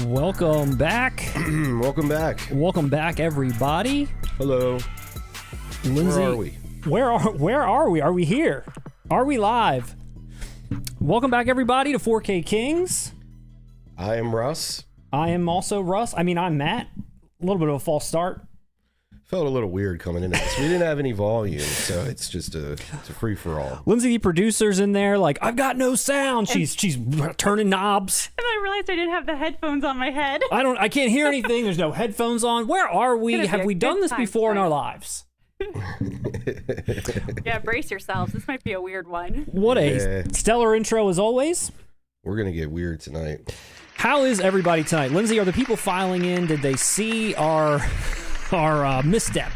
Welcome back. Welcome back. Welcome back, everybody. Hello. Lindsay, where are we? Where are we? Are we here? Are we live? Welcome back, everybody, to 4K Kings. I am Russ. I am also Russ. I mean, I'm Matt. A little bit of a false start. Felt a little weird coming into this. We didn't have any volume, so it's just a free-for-all. Lindsay, the producer's in there like, I've got no sound. She's turning knobs. And I realized I didn't have the headphones on my head. I can't hear anything. There's no headphones on. Where are we? Have we done this before in our lives? Yeah, brace yourselves. This might be a weird one. What a stellar intro as always. We're going to get weird tonight. How is everybody tonight? Lindsay, are the people filing in? Did they see our misstep?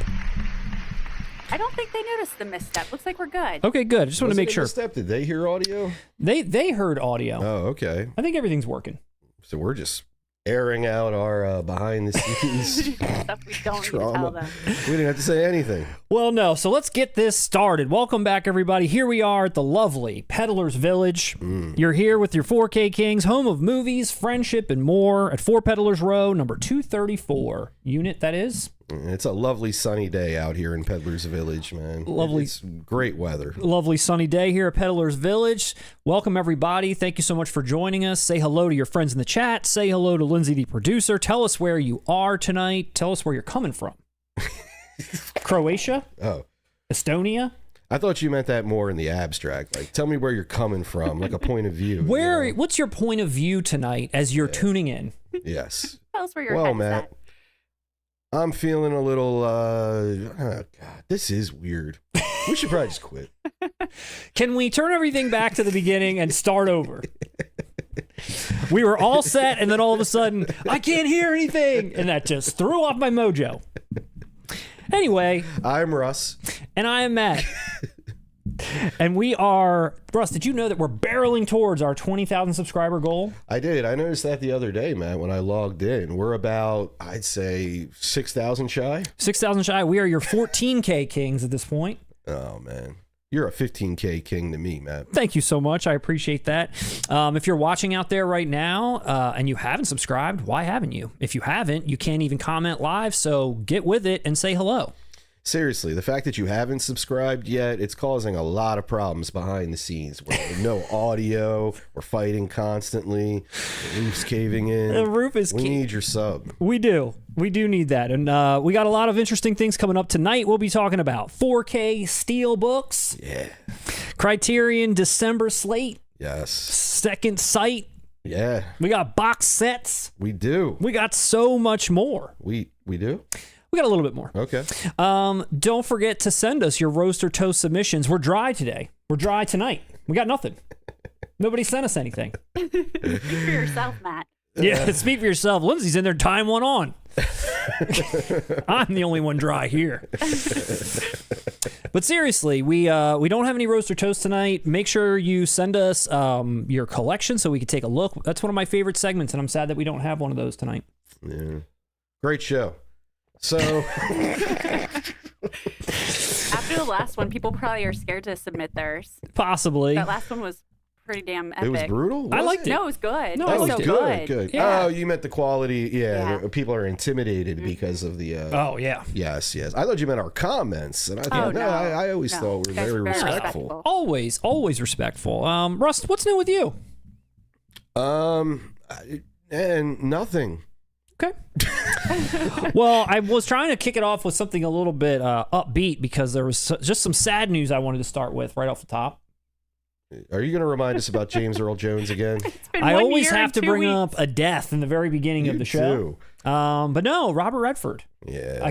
I don't think they noticed the misstep. Looks like we're good. Okay, good. I just want to make sure. Misstep? Did they hear audio? They heard audio. Oh, okay. I think everything's working. So we're just airing out our behind the scenes Stuff we don't need to tell them. We didn't have to say anything. Well, no. So let's get this started. Welcome back, everybody. Here we are at the lovely Peddler's Village. You're here with your 4K Kings, home of movies, friendship, and more at 4 Peddlers Row, number 234. Unit, that is. It's a lovely sunny day out here in Peddler's Village, man. Lovely. It's great weather. Lovely sunny day here at Peddler's Village. Welcome, everybody. Thank you so much for joining us. Say hello to your friends in the chat. Say hello to Lindsay, the producer. Tell us where you are tonight. Tell us where you're coming from. Croatia? Oh. Estonia? I thought you meant that more in the abstract. Like, tell me where you're coming from, like a point of view. What's your point of view tonight as you're tuning in? Yes. Tell us where your Well, head's Matt, at. I'm feeling a little, oh, God, this is weird. We should probably just quit. Can we turn everything back to the beginning and start over? We were all set, and then all of a sudden, I can't hear anything, and that just threw off my mojo. Anyway. I'm Russ. And I am Matt. And we are, Russ, did you know that we're barreling towards our 20,000 subscriber goal? I did. I noticed that the other day, Matt, when I logged in. We're about, I'd say, 6,000 shy. 6,000 shy. We are your 14K Kings at this point. Oh, man. You're a 15K king to me, Matt. Thank you so much. I appreciate that. If you're watching out there right now and you haven't subscribed, why haven't you? If you haven't, you can't even comment live, so get with it and say hello. Seriously, the fact that you haven't subscribed yet, it's causing a lot of problems behind the scenes. No audio, we're fighting constantly, the roof's caving in. The roof is We need your sub. We do need that. And we got a lot of interesting things coming up tonight. We'll be talking about 4K Steelbooks. Yeah. Criterion December slate. Yes. Second sight. Yeah. We got box sets. We do. We got so much more. We do? We got a little bit more. Okay. Don't forget to send us your roast or toast submissions. We're dry today. We're dry tonight. We got nothing. Nobody sent us anything. Speak for yourself, Matt. Yeah, speak for yourself. Lindsay's in there tying one on. I'm the only one dry here. But seriously, we don't have any roast or toast tonight. Make sure you send us your collection so we can take a look. That's one of my favorite segments, and I'm sad that we don't have one of those tonight. Yeah. Great show. So after the last one, people probably are scared to submit theirs. Possibly. That last one was pretty damn epic. It was brutal? I liked it. No, it was good. No, it I was liked so it. good. Yeah. Oh, you meant the quality. Yeah, Yeah. people are intimidated because of the... Oh, yeah. Yes. I thought you meant our comments. And I thought, no. I always No. thought we were Guys very were very respectful. Always respectful. Russ, what's new with you? And nothing. Okay. Well, I was trying to kick it off with something a little bit upbeat because there was just some sad news I wanted to start with right off the top. Are you going to remind us about James Earl Jones again? I always have to bring up a death in the very beginning of the show. Too. But no, Robert Redford. Yeah.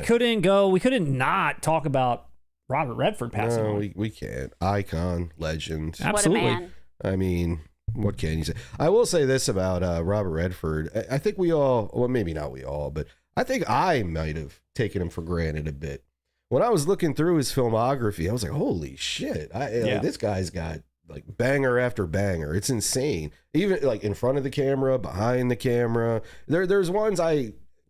We couldn't not talk about Robert Redford passing No, on. we can't. Icon, legend. Absolutely. What a man. I mean, what can you say? I will say this about Robert Redford. I think we all, well, maybe not we all, but I think I might have taken him for granted a bit. When I was looking through his filmography, I was like, holy shit. Like, this guy's got like banger after banger. It's insane. Even like in front of the camera, behind the camera. There's ones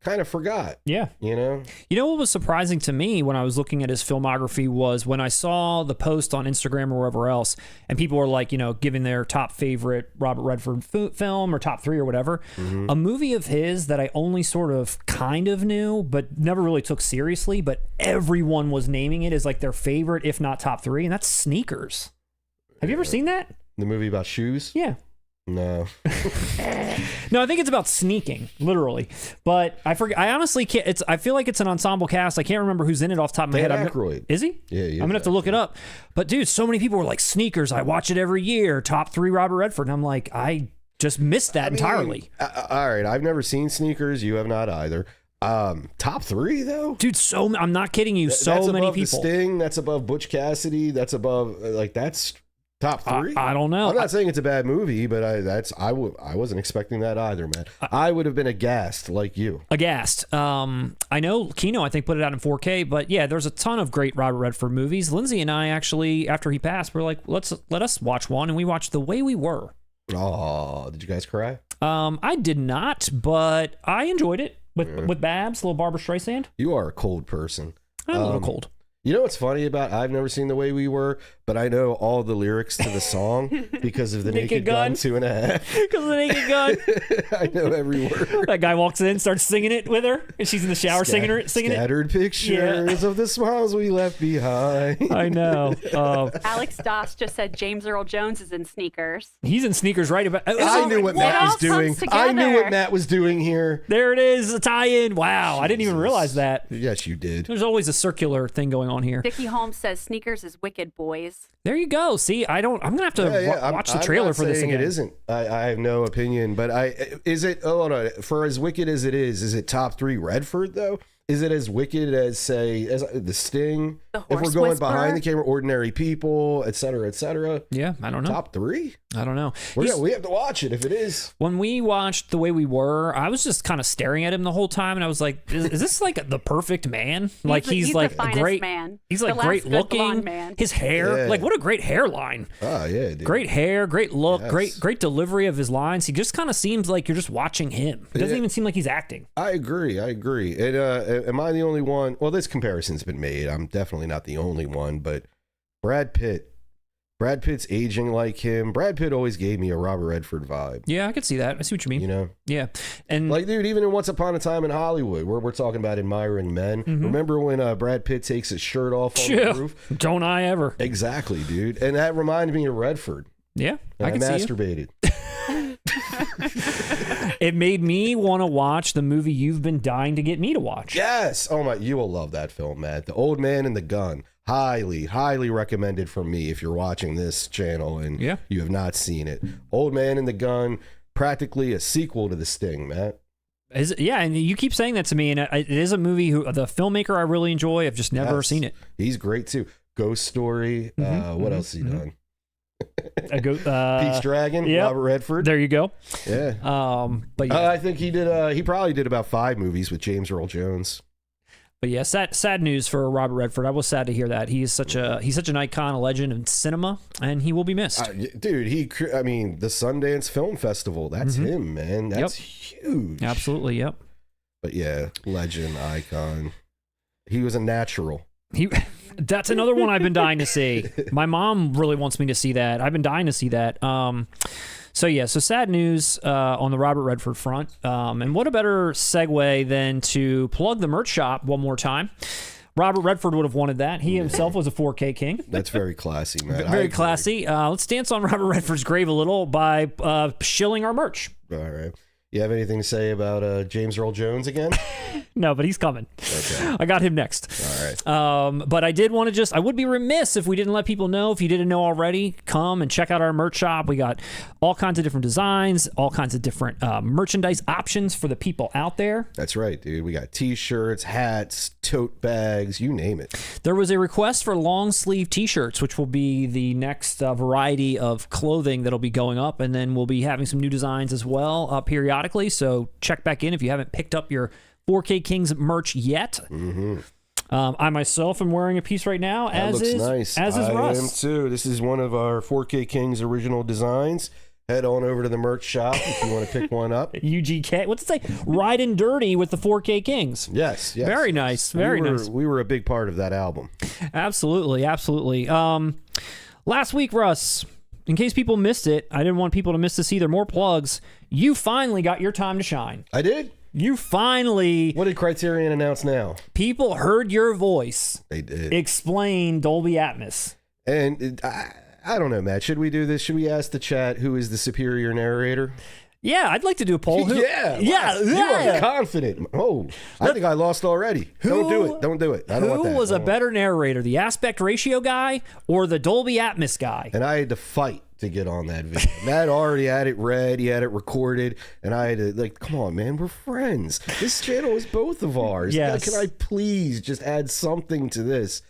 kind of forgot. Yeah. You know? You know what was surprising to me when I was looking at his filmography was when I saw the post on Instagram or wherever else, and people were like, you know, giving their top favorite Robert Redford film or top 3 or whatever. A movie of his that I only sort of kind of knew, but never really took seriously, but everyone was naming it as like their favorite, if not top 3, and that's Sneakers. Have you ever seen that? The movie about shoes? Yeah. No. No, I think it's about sneaking, literally. But I forget. I honestly can't. I feel like it's an ensemble cast. I can't remember who's in it off the top of my head. Aykroyd. Is he? Yeah, I'm gonna have to look it up. But dude, so many people were like, Sneakers. I watch it every year. Top 3 Robert Redford. And I'm like, I just missed that entirely. All right, I've never seen Sneakers. You have not either. Top 3 though, dude. I'm not kidding you. So that's many above people. The Sting. That's above Butch Cassidy. That's above that's. Top 3? I don't know. I'm not saying it's a bad movie, but I wasn't expecting that either, man. I would have been aghast like you. Aghast. I know Kino, I think, put it out in 4K, but yeah, there's a ton of great Robert Redford movies. Lindsay and I actually, after he passed, we're like, let us watch one, and we watched The Way We Were. Oh, did you guys cry? I did not, but I enjoyed it with Babs, little Barbara Streisand. You are a cold person. I'm a little cold. You know what's funny about I've never seen The Way We Were, but I know all the lyrics to the song because of the Naked Gun 2.5. Because of the Naked Gun. I know every word. That guy walks in, starts singing it with her, and she's in the shower singing it. Scattered pictures of the smiles we left behind. I know. Alex Doss just said James Earl Jones is in Sneakers. He's in Sneakers right about. I knew what Matt was doing. I knew what Matt was doing here. There it is, a tie-in. Wow, I didn't even realize that. Yes, you did. There's always a circular thing going on here. Dickie Holmes says Sneakers is Wicked Boys. There you go. See, I'm gonna have to watch the trailer for this again. It isn't. I have no opinion, but is it? Oh no! For as wicked as it is it top 3 Redford though? Is it as wicked as say as The Sting? The if we're Horse going Whisperer? behind the camera, Ordinary People, et cetera, et cetera. Yeah, I don't know. Top 3? I don't know. We have to watch it if it is. When we watched The Way We Were, I was just kind of staring at him the whole time, and I was like, "Is this like the perfect man? Like he's like the finest great man. He's like The last great good looking. blonde man. His hair, Yeah. like what a great hairline. Oh yeah, dude. Great hair, great look, Yes. great delivery of his lines. He just kind of seems like you're just watching him. It doesn't even seem like he's acting. I agree. And am I the only one? Well, this comparison's been made. I'm definitely not the only one, but Brad Pitt's aging like him. Brad Pitt always gave me a Robert Redford vibe. Yeah, I could see that. I see what you mean. You know? Yeah. And Like, dude, even in Once Upon a Time in Hollywood, where we're talking about admiring men. Remember when Brad Pitt takes his shirt off on the roof? Don't I ever? Exactly, dude. And that reminded me of Redford. Yeah, And I can see you. masturbated. It made me want to watch the movie you've been dying to get me to watch. Yes. Oh my, you will love that film, Matt. The Old Man and the Gun. Highly, highly recommended from me if you're watching this channel and you have not seen it. Old Man and the Gun, practically a sequel to The Sting, Matt. Yeah, and you keep saying that to me, and it is a movie the filmmaker I really enjoy. I've just never seen it. He's great too. Ghost Story. What else has he done? Pete's Dragon. Yep. Robert Redford. There you go. Yeah. But yeah. I think he did. He probably did about 5 movies with James Earl Jones. But yeah, sad news for Robert Redford. I was sad to hear that. He's such an icon, a legend in cinema, and he will be missed. Dude, the Sundance Film Festival. That's him, man. That's huge. Absolutely. Yep. But yeah, legend, icon. He was a natural. That's another one I've been dying to see. My mom really wants me to see that. I've been dying to see that. So sad news on the Robert Redford front. And what a better segue than to plug the merch shop one more time. Robert Redford would have wanted that. He himself was a 4K king. That's very classy, man. Very classy. Let's dance on Robert Redford's grave a little by shilling our merch. All right. You have anything to say about James Earl Jones again? No, but he's coming. Okay. I got him next. All right. But I did want to I would be remiss if we didn't let people know, if you didn't know already, come and check out our merch shop. We got all kinds of different designs, all kinds of different merchandise options for the people out there. That's right, dude. We got t-shirts, hats, tote bags, you name it. There was a request for long sleeve t-shirts, which will be the next variety of clothing that'll be going up. And then we'll be having some new designs as well periodically. So check back in if you haven't picked up your 4K Kings merch yet. I myself am wearing a piece right now, That looks nice. as is Russ. I am too. This is one of our 4K Kings original designs. head on over to the merch shop if you want to pick one up. UGK. What's it say? Riding Dirty with the 4K Kings. Yes. Very nice. Very nice. We were a big part of that album. Absolutely. Last week, Russ, in case people missed it, I didn't want people to miss this either. More plugs. You finally got your time to shine. I did? You finally... What did Criterion announce now? People heard your voice. They did. Explain Dolby Atmos. And I don't know, Matt. Should we do this? Should we ask the chat who is the superior narrator? Yeah, I'd like to do a poll. Yeah. You are confident. Oh, I think I lost already. Don't do it. Don't do it. I don't want that. Who was a better narrator, the aspect ratio guy or the Dolby Atmos guy? And I had to fight to get on that video. Matt already had it read. He had it recorded. And I had to, like, come on, man. We're friends. This channel is both of ours. Yes. Can I please just add something to this?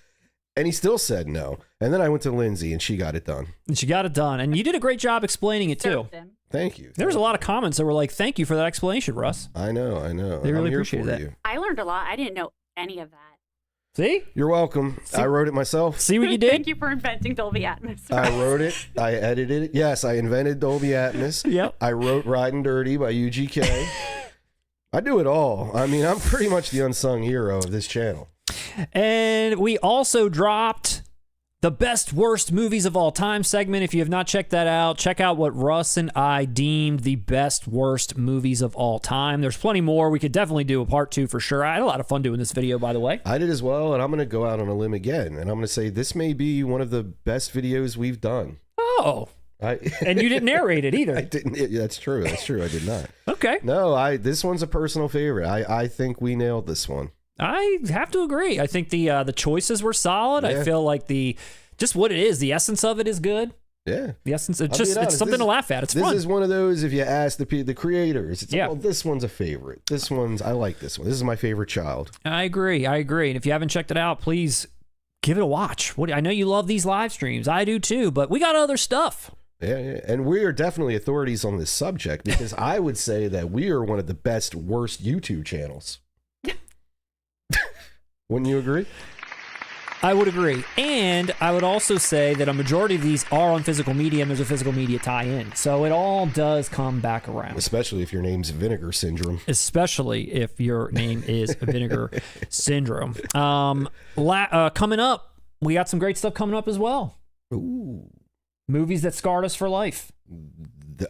And he still said no. And then I went to Lindsay, and she got it done. And she got it done. And you did a great job explaining it, too. Thank you. There was a lot of comments that were like, thank you for that explanation, Russ. I know. They really appreciated that. I learned a lot. I didn't know any of that. See? You're welcome. I wrote it myself. See what you did? Thank you for inventing Dolby Atmos. I wrote it. I edited it. Yes, I invented Dolby Atmos. Yep. I wrote Riding Dirty by UGK. I do it all. I mean, I'm pretty much the unsung hero of this channel. And we also dropped the best worst movies of all time segment. If you have not checked that out, check out what Russ and I deemed the best worst movies of all time. There's plenty more. We could definitely do a part 2 for sure. I had a lot of fun doing this video, by the way. I did as well, and I'm going to go out on a limb again, and I'm going to say this may be one of the best videos we've done. Oh. And you didn't narrate it either. I didn't. That's true. That's true. I did not. Okay. No, this one's a personal favorite. I think we nailed this one. I have to agree. I think the choices were solid. Yeah. I feel like just what it is, the essence of it is good. Yeah. The essence, it's something to laugh at. It's fun. This is one of those, if you ask the creators, it's, yeah. Well, this one's a favorite. I like this one. This is my favorite child. I agree. And if you haven't checked it out, please give it a watch. I know you love these live streams. I do too, but we got other stuff. Yeah. And we are definitely authorities on this subject because I would say that we are one of the best, worst YouTube channels. Wouldn't you agree? I would agree. And I would also say that a majority of these are on physical media and there's a physical media tie-in. So it all does come back around. Especially if your name's Vinegar Syndrome. Especially if your name is Vinegar Syndrome. Coming up, we got some great stuff coming up as well. Ooh. Movies that scarred us for life.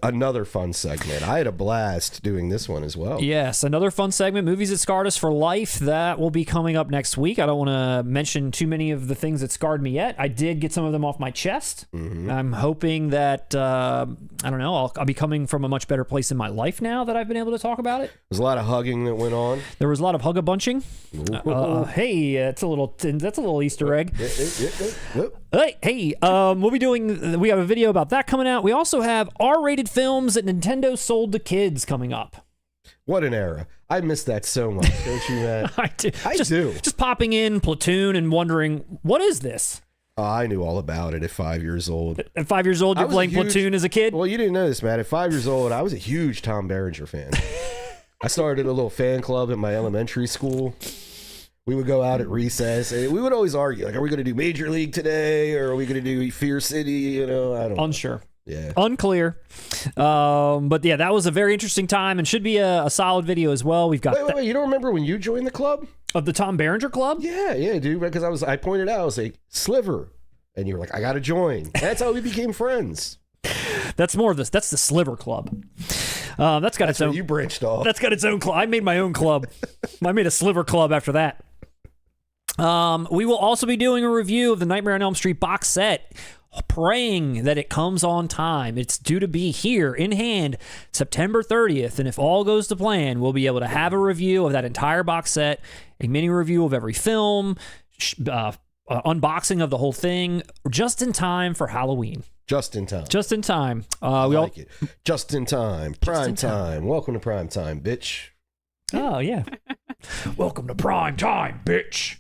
Another fun segment. I had a blast doing this one as well. Yes, another fun segment. Movies that scarred us for life. That will be coming up next week. I don't want to mention too many of the things that scarred me yet. I did get some of them off my chest. Mm-hmm. I'm hoping that, I don't know, I'll be coming from a much better place in my life now that I've been able to talk about it. There's a lot of hugging that went on. There was a lot of hug-a-bunching. Hey, that's a little Easter egg. Hey, we'll be doing, we have a video about that coming out. We also have R-rated films that Nintendo sold to kids coming up. What an era. I miss that so much, don't you, Matt? I do. I do. Just popping in Platoon and wondering, what is this? Oh, I knew all about it at 5 years old. At 5 years old, you're playing Platoon as a kid? Well, you didn't know this, Matt. At 5 years old, I was a huge Tom Berenger fan. I started a little fan club at my elementary school. We would go out at recess, and we would always argue, like, are we going to do Major League today, or are we going to do Fear City? You know, I don't know. Unsure. Yeah. Unclear. But yeah, that was a very interesting time and should be a solid video as well. We've got Wait, you don't remember when you joined the club? Of the Tom Berenger Club? Yeah, dude, because I pointed out, I was like, Sliver. And you were like, I got to join. That's how we became friends. That's the Sliver Club. That's its own. You branched off. That's got its own club. I made my own club. I made a Sliver Club after that. We will also be doing a review of the Nightmare on Elm Street box set, praying that it comes on time. It's due to be here in hand September 30th, and if all goes to plan, we'll be able to have a review of that entire box set, a mini review of every film, unboxing of the whole thing, just in time for Halloween. Just in time. Just in time. I like it. Just in time. Prime time. Welcome to prime time, bitch. Oh, yeah. Welcome to prime time, bitch.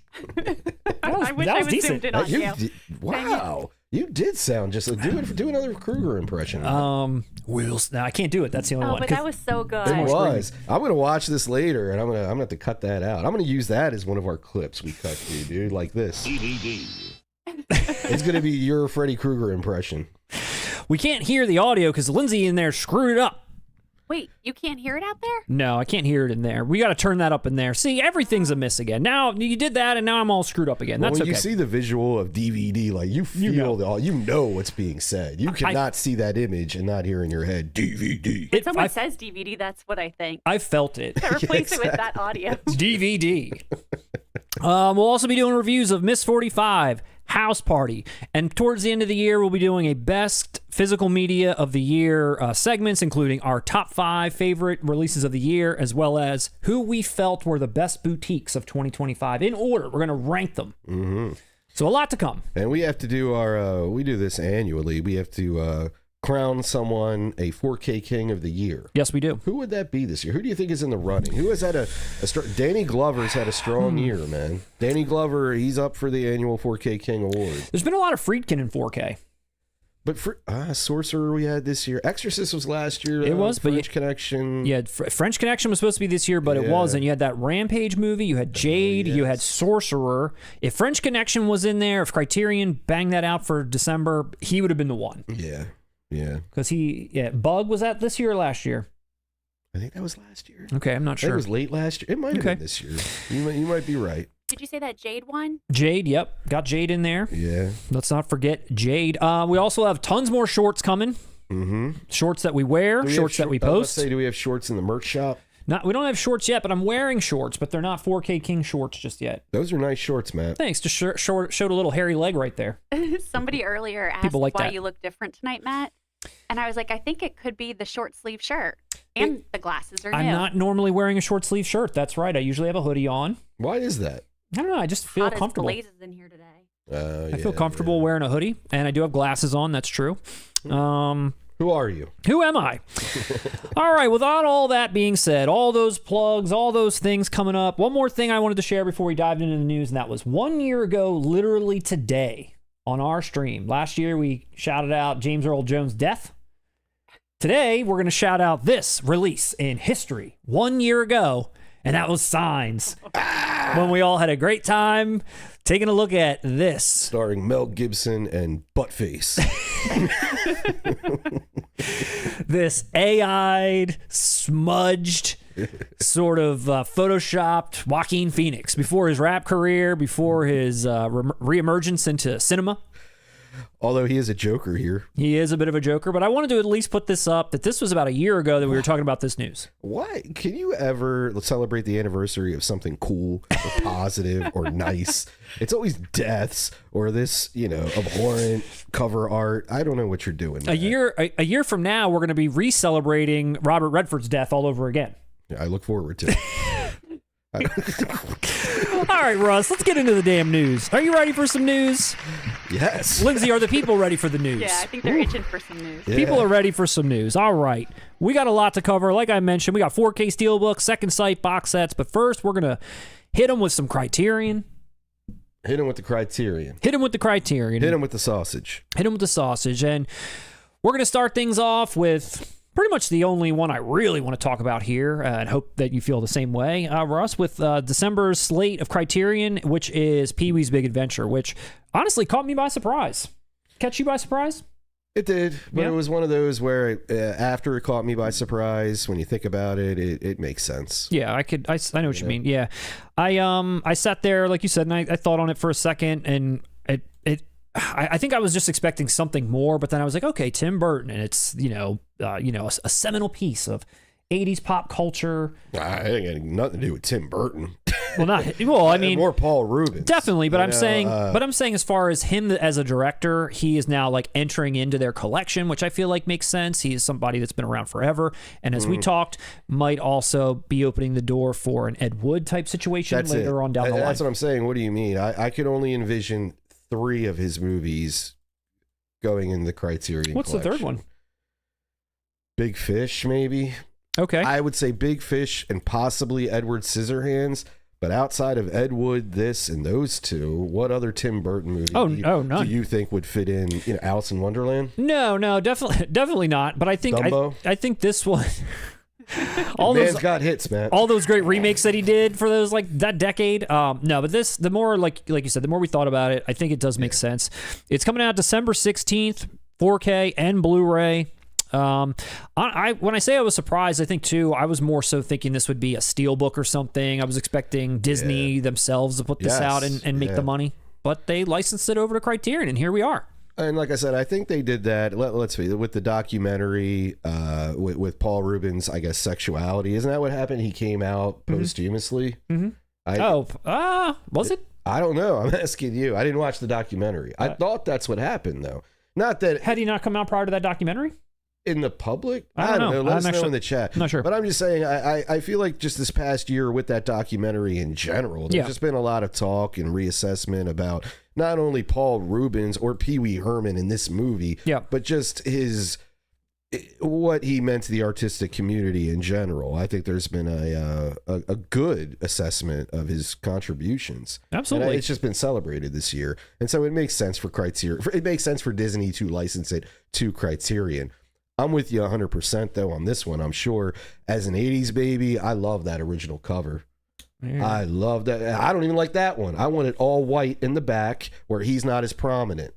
I wish I was zoomed in on you. Wow. You did sound just do another Krueger impression. Wheelz. No, I can't do it. That's the only one. But that was so good. It was. I'm gonna watch this later, and I'm gonna have to cut that out. I'm gonna use that as one of our clips we cut to, dude, like this. It's gonna be your Freddy Krueger impression. We can't hear the audio because Lindsay in there screwed it up. Wait, you can't hear it out there? No, I can't hear it in there. We got to turn that up in there. See, everything's a miss again. Now you did that, and now I'm all screwed up again. Well, That's when okay. you see the visual of DVD, like you feel you know what's being said. You cannot see that image and not hear in your head DVD. When someone says DVD, that's what I think. I felt it. I replace it with that audio. DVD. We'll also be doing reviews of Miss 45, House Party, and towards the end of the year, we'll be doing a best physical media of the year segments, including our top 5 favorite releases of the year, as well as who we felt were the best boutiques of 2025. In order, we're going to rank them. Mm-hmm. So a lot to come. And we have to do our, we do this annually. We have to crown someone a 4K King of the Year. Yes, we do. Who would that be this year? Who do you think is in the running? Who has had Danny Glover's had a strong year, man. Danny Glover, he's up for the annual 4K King award. There's been a lot of Friedkin in 4K. But for Sorcerer we had this year. Exorcist was last year. It was, French Connection. Yeah, French Connection was supposed to be this year, but it wasn't. You had that Rampage movie. You had Jade. You had Sorcerer. If French Connection was in there, if Criterion banged that out for December, he would have been the one. Yeah. Yeah. Because Bug, was that this year or last year? I think that was last year. Okay, I'm not I think sure. it was late last year. It might have been this year. You might be right. Did you say that Jade one? Jade, yep. Got Jade in there. Yeah. Let's not forget Jade. We also have tons more shorts coming. Mm-hmm. Shorts that we wear, shorts that we post. Do we have shorts in the merch shop? We don't have shorts yet, but I'm wearing shorts, but they're not 4K King shorts just yet. Those are nice shorts, Matt. Thanks. Just showed a little hairy leg right there. Somebody earlier asked why you look different tonight, Matt. And I was like, I think it could be the short sleeve shirt. And the glasses are new. I'm not normally wearing a short sleeve shirt. That's right. I usually have a hoodie on. Why is that? I don't know. I just feel comfortable. Blazes in here today. I feel comfortable wearing a hoodie, and I do have glasses on. That's true. Who are you? Who am I? All right. Without all that being said, all those plugs, all those things coming up. One more thing I wanted to share before we dived into the news, and that was 1 year ago, literally today, on our stream. Last year, we shouted out James Earl Jones' death. Today, we're going to shout out this release in history 1 year ago, and that was Signs. When we all had a great time taking a look at this. Starring Mel Gibson and Buttface. This AI'd, smudged, sort of photoshopped Joaquin Phoenix before his rap career, before his reemergence into cinema. Although he is a joker here. He is a bit of a joker, but I wanted to at least put this up, that this was about a year ago that we were talking about this news. Why? Can you ever celebrate the anniversary of something cool or positive or nice? It's always deaths or this, abhorrent cover art. I don't know what you're doing. A year from now, we're going to be re-celebrating Robert Redford's death all over again. Yeah, I look forward to it. All right, Russ, let's get into the damn news. Are you ready for some news? Yes. Lindsay, are the people ready for the news? Yeah, I think they're itching for some news. Yeah. People are ready for some news. All right. We got a lot to cover. Like I mentioned, we got 4K Steelbook, second sight box sets. But first, we're going to hit them with some Criterion. Hit him with the Criterion. Hit them with the Criterion. Hit him with the sausage. Hit them with the sausage. And we're going to start things off with pretty much the only one I really want to talk about here, and hope that you feel the same way, Russ, with December's slate of Criterion, which is Pee-wee's Big Adventure, which honestly caught me by surprise. Catch you by surprise? It did, but Yeah. It was one of those where after it caught me by surprise, when you think about it, it makes sense. Yeah, I know what you mean. Yeah. I sat there, like you said, and I thought on it for a second, and I think I was just expecting something more, but then I was like, okay, Tim Burton, and it's a seminal piece of 80s pop culture. I think it had nothing to do with Tim Burton. I mean, more Paul Rubens. definitely, but I'm saying as far as him as a director, he is now like entering into their collection, which I feel like makes sense. He is somebody that's been around forever, and as we talked, might also be opening the door for an Ed Wood type situation later on down the line. That's what I'm saying. What do you mean? I could only envision 3 of his movies going in the Criterion What's collection. the third one? Big Fish, maybe. Okay. I would say Big Fish and possibly Edward Scissorhands. But outside of Ed Wood, this and those 2, what other Tim Burton movie do you think would fit in? Alice in Wonderland? No, definitely not. But I think Dumbo? I think this one. Man's got hits, man. All those great remakes that he did for those that decade. No, but the more like you said, the more we thought about it, I think it does make sense. It's coming out December 16th. 4K and Blu-ray. When I say I was surprised, I think too, I was more so thinking this would be a Steelbook or something. I was expecting Disney themselves to put this out and make the money, but they licensed it over to Criterion, and here we are. And like I said, I think they did that. Let's see, with the documentary with Paul Rubens, I guess, sexuality. Isn't that what happened? He came out posthumously. Was it? I don't know. I'm asking you. I didn't watch the documentary. I thought that's what happened, though. Not that. Had he not come out prior to that documentary? In the public? I don't know. Let us know in the chat. I'm not sure. But I'm just saying, I feel like just this past year with that documentary in general, there's just been a lot of talk and reassessment about not only Paul Rubens or Pee Wee Herman in this movie, but just what he meant to the artistic community in general. I think there's been a good assessment of his contributions. Absolutely. And it's just been celebrated this year. And so it makes sense for Criterion. It makes sense for Disney to license it to Criterion. I'm with you 100% though on this one. I'm sure as an 80s baby, I love that original cover. Yeah. I love that. I don't even like that one. I want it all white in the back where he's not as prominent.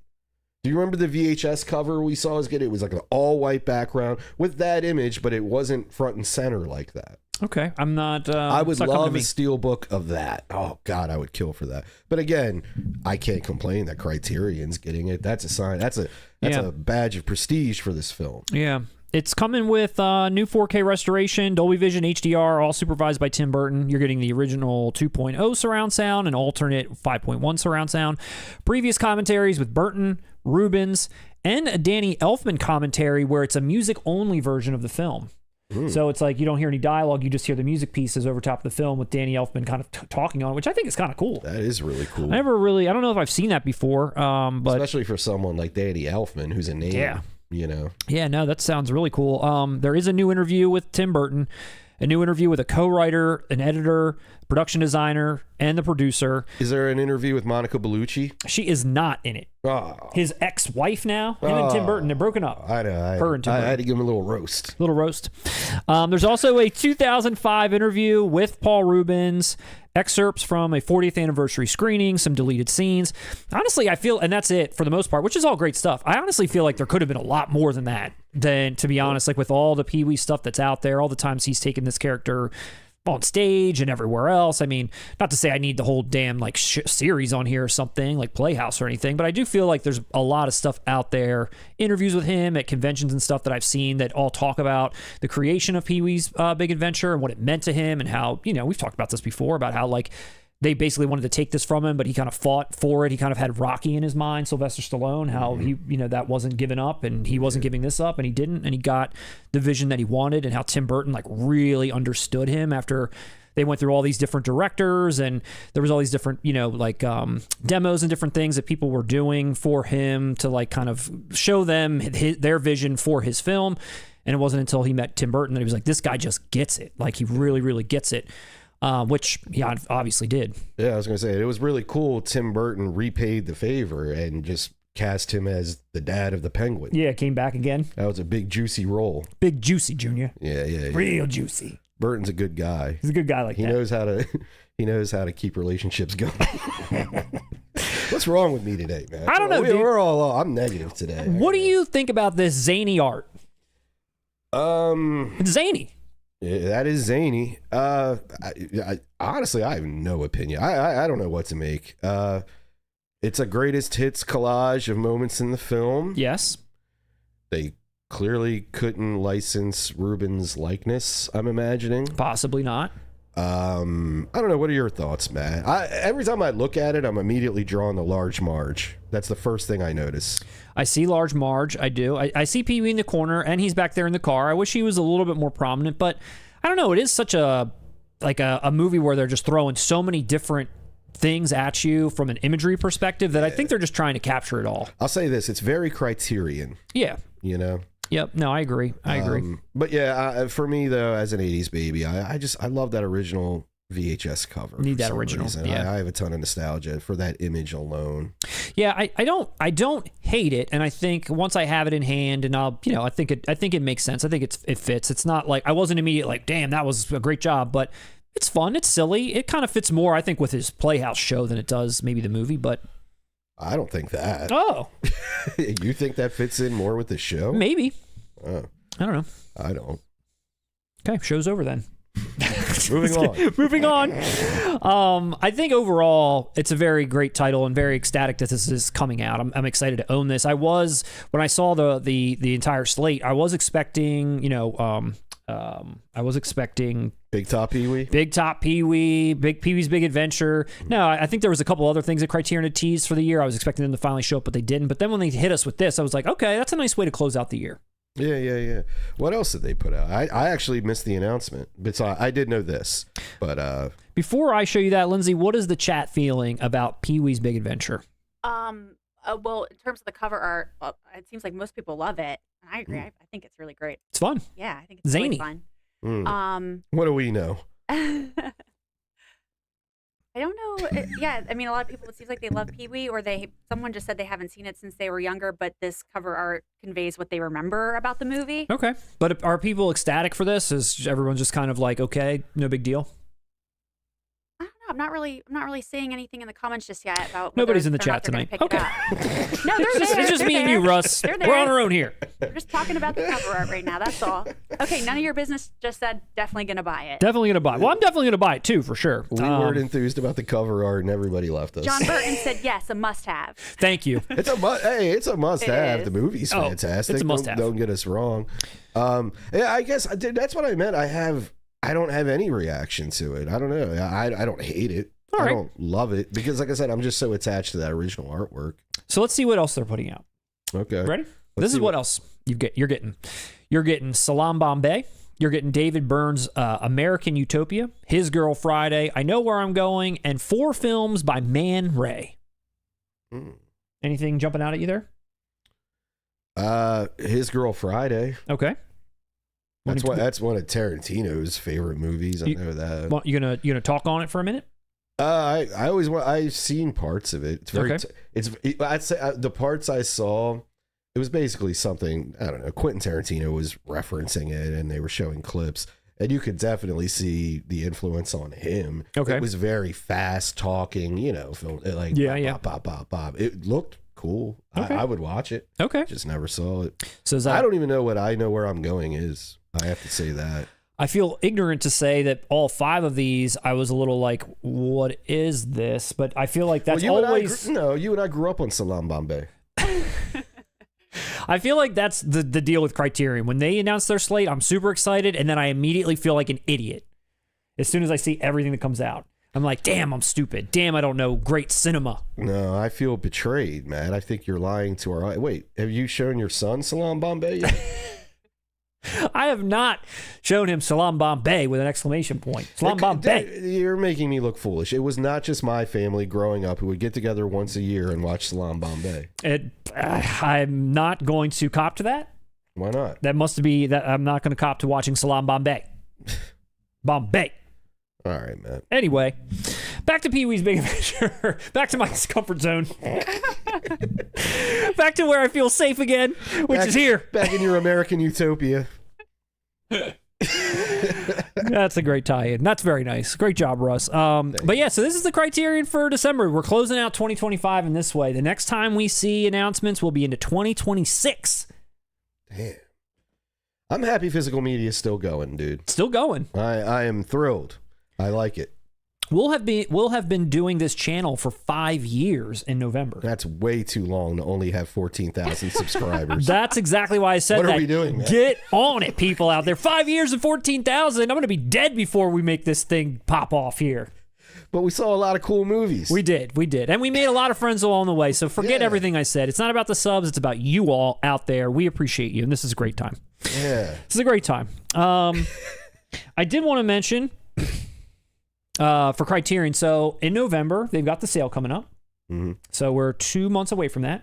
Do you remember the VHS cover we saw as good? It was like an all white background with that image, but it wasn't front and center like that. Okay, I'm not. I would love a Steelbook of that. Oh God, I would kill for that. But again, I can't complain that Criterion's getting it. That's a sign. That's a badge of prestige for this film. Yeah, it's coming with new 4K restoration, Dolby Vision HDR, all supervised by Tim Burton. You're getting the original 2.0 surround sound and alternate 5.1 surround sound. Previous commentaries with Burton, Rubens, and a Danny Elfman commentary where it's a music-only version of the film. So it's like you don't hear any dialogue, you just hear the music pieces over top of the film with Danny Elfman kind of talking on it, which I think is kind of cool. That is really cool. I don't know if I've seen that before, but especially for someone like Danny Elfman, who's a name, you know. Yeah, no, that sounds really cool. There is a new interview with Tim Burton, a new interview with a co-writer, an editor, production designer, and the producer. Is there an interview with Monica Bellucci? She is not in it. Oh. His ex-wife now, him and Tim Burton, they're broken up. I know. I had to give him a little roast. There's also a 2005 interview with Paul Rubens, excerpts from a 40th anniversary screening, some deleted scenes. Honestly, I feel, and that's it for the most part, which is all great stuff. I honestly feel like there could have been a lot more than that, to be honest, like with all the Pee Wee stuff that's out there, all the times he's taken this character on stage and everywhere else. I mean, not to say I need the whole damn like series on here or something like Playhouse or anything, but I do feel like there's a lot of stuff out there, interviews with him at conventions and stuff that I've seen that all talk about the creation of Pee-wee's Big Adventure and what it meant to him, and how, you know, we've talked about this before about how like they basically wanted to take this from him, but he kind of fought for it. He kind of had Rocky in his mind, Sylvester Stallone, how he, you know, that wasn't given up, and he wasn't giving this up, and he didn't, and he got the vision that he wanted, and how Tim Burton like really understood him after they went through all these different directors, and there was all these different, you know, like demos and different things that people were doing for him to like kind of show them their vision for his film. And it wasn't until he met Tim Burton that he was like, this guy just gets it. Like he really, really gets it. Which he obviously did. Yeah, I was going to say, it was really cool. Tim Burton repaid the favor and just cast him as the dad of the Penguin. Yeah, came back again. That was a big, juicy role. Big, juicy, Junior. Yeah. Real juicy. Burton's a good guy. He's a good guy like that. He knows how to keep relationships going. What's wrong with me today, man? I don't know, dude. I'm negative today. What do you think about this zany art? It's zany. Yeah, that is zany. Honestly, I have no opinion. I don't know what to make. It's a greatest hits collage of moments in the film. Yes. They clearly couldn't license Rubens' likeness, I'm imagining. Possibly not. I don't know. What are your thoughts, Matt? Every time I look at it, I'm immediately drawn to Large Marge. That's the first thing I notice. I see Large Marge. I do. I see Pee Wee in the corner, and he's back there in the car. I wish he was a little bit more prominent, but I don't know. It is such a movie where they're just throwing so many different things at you from an imagery perspective that I think they're just trying to capture it all. I'll say this. It's very Criterion. Yeah. You know? Yep. No, I agree. But yeah, for me though, as an 80s baby, I love that original VHS cover. Need that original. Yeah. I have a ton of nostalgia for that image alone. Yeah, I don't hate it, and I think once I have it in hand, and I think it makes sense. I think it fits. It's not like I wasn't immediately like, damn, that was a great job, but it's fun. It's silly. It kind of fits more, I think, with his Playhouse show than it does maybe the movie, but I don't think that. Oh. You think that fits in more with the show? Maybe. Oh. I don't know. I don't. Okay, show's over then. Moving on. Moving on. I think overall it's a very great title and very ecstatic that this is coming out. I'm excited to own this. I was, when I saw the entire slate, I was expecting, you know, I was expecting Big Top Pee-wee? Big Top Pee-wee, Big Pee-wee's Big Adventure. No, I think there was a couple other things that Criterion had teased for the year. I was expecting them to finally show up, but they didn't. But then when they hit us with this, I was like, okay, that's a nice way to close out the year. Yeah. What else did they put out? I actually missed the announcement, but so I did know this. But before I show you that, Lindsay, what is the chat feeling about Pee-wee's Big Adventure? Well, in terms of the cover art, it seems like most people love it. I agree. I think it's really great. It's fun. Yeah, I think it's zany. really fun. What do we know? I don't know. Yeah, I mean, a lot of people, it seems like they love Pee-wee, or someone just said they haven't seen it since they were younger, but this cover art conveys what they remember about the movie. Okay. But are people ecstatic for this? Is everyone just kind of like, okay, no big deal? I don't know. I'm not really seeing anything in the comments just yet about. Nobody's in the chat tonight. Okay. No, they're there. It's just me and you, Russ. We're on our own here. We're just talking about the cover art right now. That's all. Okay, none of your business. Just said definitely gonna buy it. Definitely gonna buy it. Well, I'm definitely gonna buy it too, for sure. We weren't enthused about the cover art, and everybody left us. John Burton said yes, a must-have. Thank you. It's a must-have. The movie's fantastic. It's a must-have. Don't get us wrong. Yeah, I guess that's what I meant. I don't have any reaction to it. I don't know. I don't hate it. All right. I don't love it because, like I said, I'm just so attached to that original artwork. So let's see what else they're putting out. Okay. Ready? This is what else you're getting. You're getting Salaam Bombay. You're getting David Byrne's American Utopia, His Girl Friday, I Know Where I'm Going, and 4 films by Man Ray. Anything jumping out at you there? His Girl Friday. Okay. That's one of Tarantino's favorite movies. I know that. Well, you gonna talk on it for a minute? I've seen parts of it. It's very. Okay. I'd say the parts I saw, it was basically something, I don't know. Quentin Tarantino was referencing it, and they were showing clips, and you could definitely see the influence on him. Okay. It was very fast talking, film like pop. It looked cool. Okay. I would watch it. Okay. Just never saw it. So I don't even know what I Know Where I'm Going is. I have to say that. I feel ignorant to say that all 5 of these, I was a little like, what is this? But I feel like that's always... you and I grew up on Salaam Bombay. I feel like that's the deal with Criterion. When they announce their slate, I'm super excited, and then I immediately feel like an idiot as soon as I see everything that comes out. I'm like, damn, I'm stupid. Damn, I don't know great cinema. No, I feel betrayed, man. I think you're lying to our eye. Wait, have you shown your son Salaam Bombay yet? I have not shown him Salaam Bombay with an exclamation point. Salaam Bombay. You're making me look foolish. It was not just my family growing up who would get together once a year and watch Salaam Bombay. I'm not going to cop to that. Why not? That must be that I'm not going to cop to watching Salaam Bombay. Bombay. All right, man. Anyway, back to Pee-wee's Big Adventure. Back to my comfort zone. Back to where I feel safe again, which is here. Back in your American Utopia. That's a great tie-in. That's very nice. Great job, Russ. But yeah, so this is the Criterion for December. We're closing out 2025 in this way. The next time we see announcements will be into 2026. Damn. I'm happy physical media is still going, dude. Still going. I am thrilled. I like it. We'll have been doing this channel for 5 years in November. That's way too long to only have 14,000 subscribers. That's exactly why I said that. What are we doing, man? Get on it, people out there. 5 years and 14,000. I'm going to be dead before we make this thing pop off here. But we saw a lot of cool movies. We did. And we made a lot of friends along the way. So forget everything I said. It's not about the subs. It's about you all out there. We appreciate you. And this is a great time. Yeah. This is a great time. I did want to mention... for Criterion, so in November, they've got the sale coming up. Mm-hmm. So we're 2 months away from that.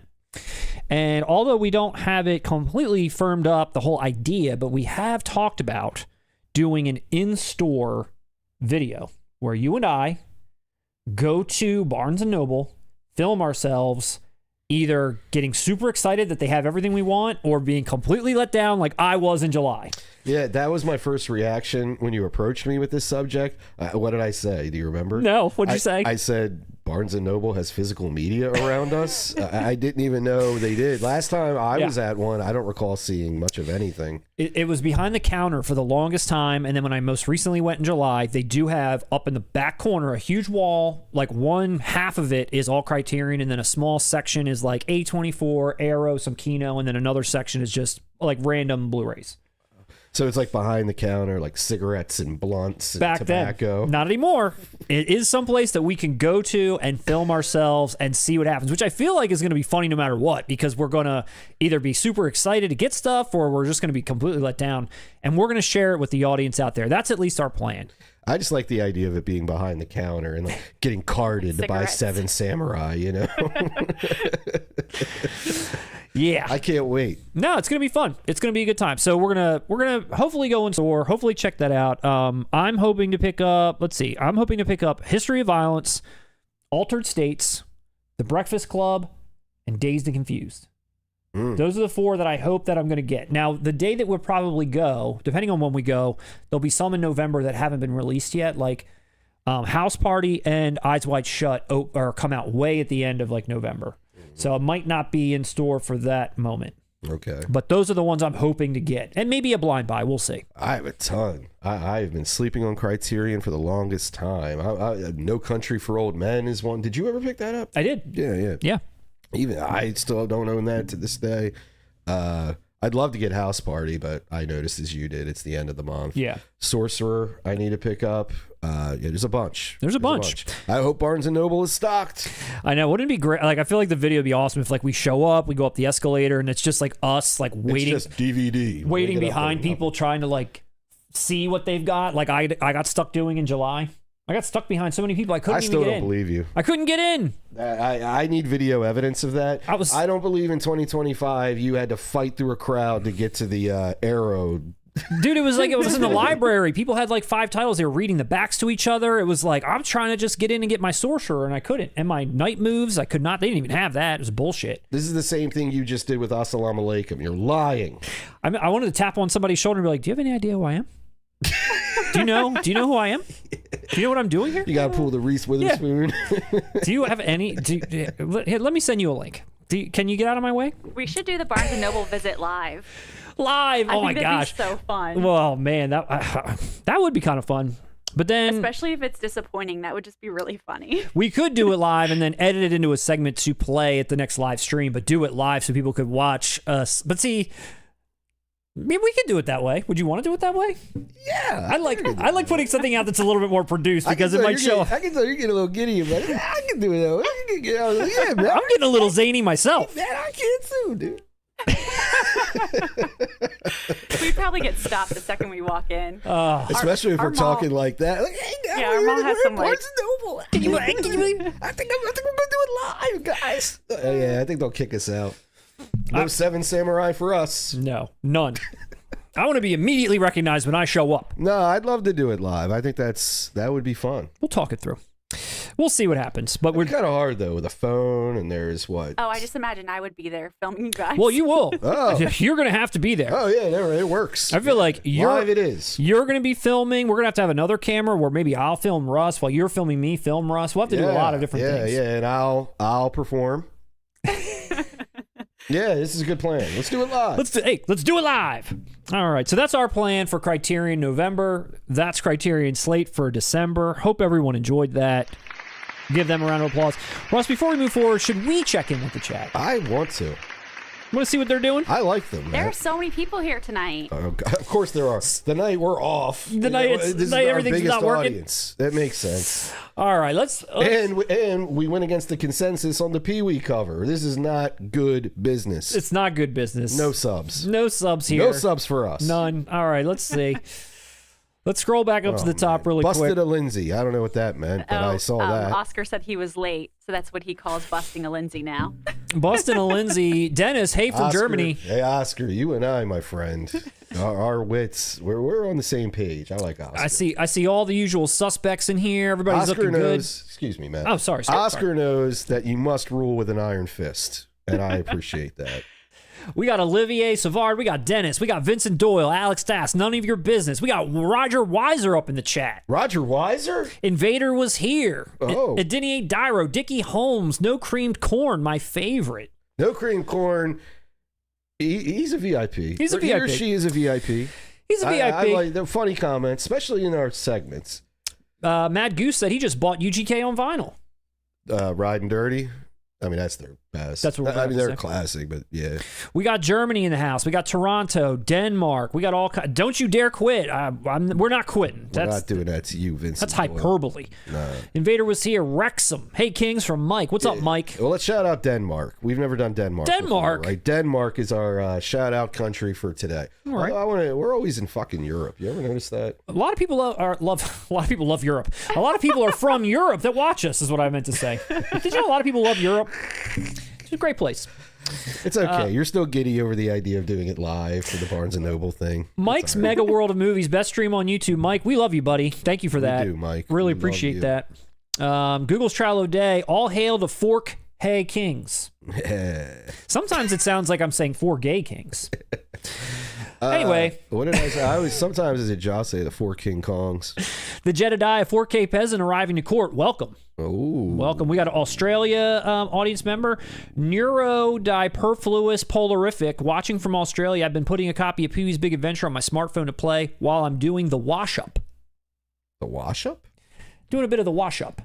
And although we don't have it completely firmed up, the whole idea, but we have talked about doing an in-store video where you and I go to Barnes & Noble, film ourselves, either getting super excited that they have everything we want or being completely let down like I was in July. Yeah, that was my first reaction when you approached me with this subject. What did I say? Do you remember? No, what'd you say? I said, Barnes & Noble has physical media around us. I didn't even know they did. Last time I was at one, I don't recall seeing much of anything. It was behind the counter for the longest time, and then when I most recently went in July, they do have up in the back corner a huge wall. Like one half of it is all Criterion, and then a small section is like A24, Arrow, some Kino, and then another section is just like random Blu-rays. So it's like behind the counter, like cigarettes and blunts and Back tobacco. then, not anymore. It is someplace that we can go to and film ourselves and see what happens, which I feel like is going to be funny no matter what, because we're going to either be super excited to get stuff or we're just going to be completely let down, and we're going to share it with the audience out there. That's at least our plan. I just like the idea of it being behind the counter and like getting carded by Cigarettes. 7 Samurai, you know? Yeah. I can't wait. No, it's gonna be fun. It's gonna be a good time. So we're gonna hopefully go in store. Hopefully check that out. I'm hoping to pick up. Let's see. I'm hoping to pick up History of Violence, Altered States, The Breakfast Club, and Dazed and Confused. Those are the 4 that I hope that I'm gonna get. Now, the day that we'll probably go, depending on when we go, there'll be some in November that haven't been released yet, like House Party and Eyes Wide Shut, or come out way at the end of like November. So it might not be in store for that moment. Okay. But those are the ones I'm hoping to get. And maybe a blind buy. We'll see. I have a ton. I've been sleeping on Criterion for the longest time. No Country for Old Men is one. Did you ever pick that up? I did. Yeah. Yeah. Even I still don't own that to this day. I'd love to get House Party, but I noticed as you did, it's the end of the month. Yeah. Sorcerer, I need to pick up. Yeah, there's a bunch. There's a bunch. I hope Barnes & Noble is stocked. I know. Wouldn't it be great? Like, I feel like the video would be awesome if like we show up, we go up the escalator, and it's just like us like waiting. It's just DVD. Waiting behind people trying to like see what they've got. Like I got stuck doing in July. I got stuck behind so many people I couldn't even get in. I still don't believe you. I couldn't get in. I need video evidence of that. I don't believe in 2025 you had to fight through a crowd to get to the Arrow. Dude, it was like it was in the library. People had like 5 titles. They were reading the backs to each other. It was like, I'm trying to just get in and get my sorcerer, and I couldn't. And my night moves, I could not. They didn't even have that. It was bullshit. This is the same thing you just did with Assalamu Alaikum. You're lying. I wanted to tap on somebody's shoulder and be like, do you have any idea who I am? Do you know who I am? Do you know what I'm doing here? You gotta pull the Reese Witherspoon. Do you have any? Here, let me send you a link. Can you get out of my way? We should do the Barnes & Noble visit live. Live! Oh my that'd gosh, be so fun. Well, man, that would be kind of fun. But then, especially if it's disappointing, that would just be really funny. We could do it live and then edit it into a segment to play at the next live stream, but do it live so people could watch us. But see, maybe we could do it that way. Would you want to do it that way? Yeah. I like putting something out that's a little bit more produced because it might show. I can tell you're getting a little giddy, but I can do it though. Yeah, man. I'm getting a little zany myself. Man, I can too, dude. We probably get stopped the second we walk in. Especially if we're talking like that. Like, hey, guys, yeah, our mom has some like. Can you believe? I think we're gonna do it live, guys. Yeah, I think they'll kick us out. No 7 Samurai for us. No, none. I want to be immediately recognized when I show up. No, I'd love to do it live. I think that would be fun. We'll talk it through. We'll see what happens. But we're kind of hard though with a phone, and there's what? Oh, I just imagine I would be there filming you guys. Well, you will. Oh. You're going to have to be there. Oh yeah, it works. I feel like live it is. You're going to be filming. We're going to have another camera where maybe I'll film Russ while you're filming me. Film Russ. We'll have to do a lot of different things. Yeah, and I'll perform. Yeah, this is a good plan. Let's do it live. Let's do it live. All right, so that's our plan for Criterion November. That's Criterion slate for December. Hope everyone enjoyed that. Give them a round of applause. Ross, before we move forward, should we check in with the chat? I want to. Want to see what they're doing? I like them. There are so many people here tonight. Of course there are. The night we're off. The night everything's not working. Audience. That makes sense. All right, let's and we went against the consensus on the Pee-wee cover. This is not good business. It's not good business. No subs. No subs here. No subs for us. None. All right, let's see. Let's scroll back up to the top really quick. Busted a Lindsay. I don't know what that meant, but I saw that. Oscar said he was late, so that's what he calls busting a Lindsay now. Busting a Lindsay. Dennis, hey from Oscar, Germany. Hey, Oscar, you and I, my friend, our wits, we're on the same page. I like Oscar. I see all the usual suspects in here. Everybody's Oscar looking knows, good. Excuse me, man. Oh, sorry. Oscar knows that you must rule with an iron fist, and I appreciate that. We got Olivier Savard. We got Dennis. We got Vincent Doyle, Alex Dass. None of your business. We got Roger Weiser up in the chat. Roger Weiser? Invader was here. Oh. Adinier Dyro. Dickie Holmes. No creamed corn. My favorite. No cream corn. He's a VIP. He's a He or VIP. she is a VIP. He's a VIP. I like the funny comments, especially in our segments. Mad Goose said he just bought UGK on vinyl. Riding Dirty. I mean, that's their best. That's what we're I mean, gonna they're say. classic, but yeah. We got Germany in the house. We got Toronto, Denmark. We got all. Don't you dare quit. We're not quitting. We're not doing that to you, Vincent. That's Doyle. hyperbole. No. Invader was here. Wrexham. Hey, Kings from Mike. What's up, Mike? Well, let's shout out Denmark. We've never done Denmark. Denmark? Before, right? Denmark is our shout out country for today. All right. We're always in fucking Europe. You ever notice that? A lot of people love a lot of people love Europe. A lot of people are from Europe that watch us, is what I meant to say. Did you know a lot of people love Europe? It's a great place. It's okay. You're still giddy over the idea of doing it live for the Barnes & Noble thing. Mike's Mega World of Movies, best stream on YouTube. Mike, we love you, buddy. Thank you for that. We do, Mike. Really We love appreciate you. that. Google's Trilo Day. All hail the Fork Hey Kings. Sometimes it sounds like I'm saying four gay kings. Anyway, what did I say? I always sometimes as a Josh say the four King Kongs. the Jedediah 4K peasant arriving to court. Welcome. Oh, Welcome. We got an Australia audience member, Neurodiperfluous Polarific, watching from Australia. I've been putting a copy of Pee-wee's Big Adventure on my smartphone to play while I'm doing the wash-up. the wash up. Doing a bit of the wash-up.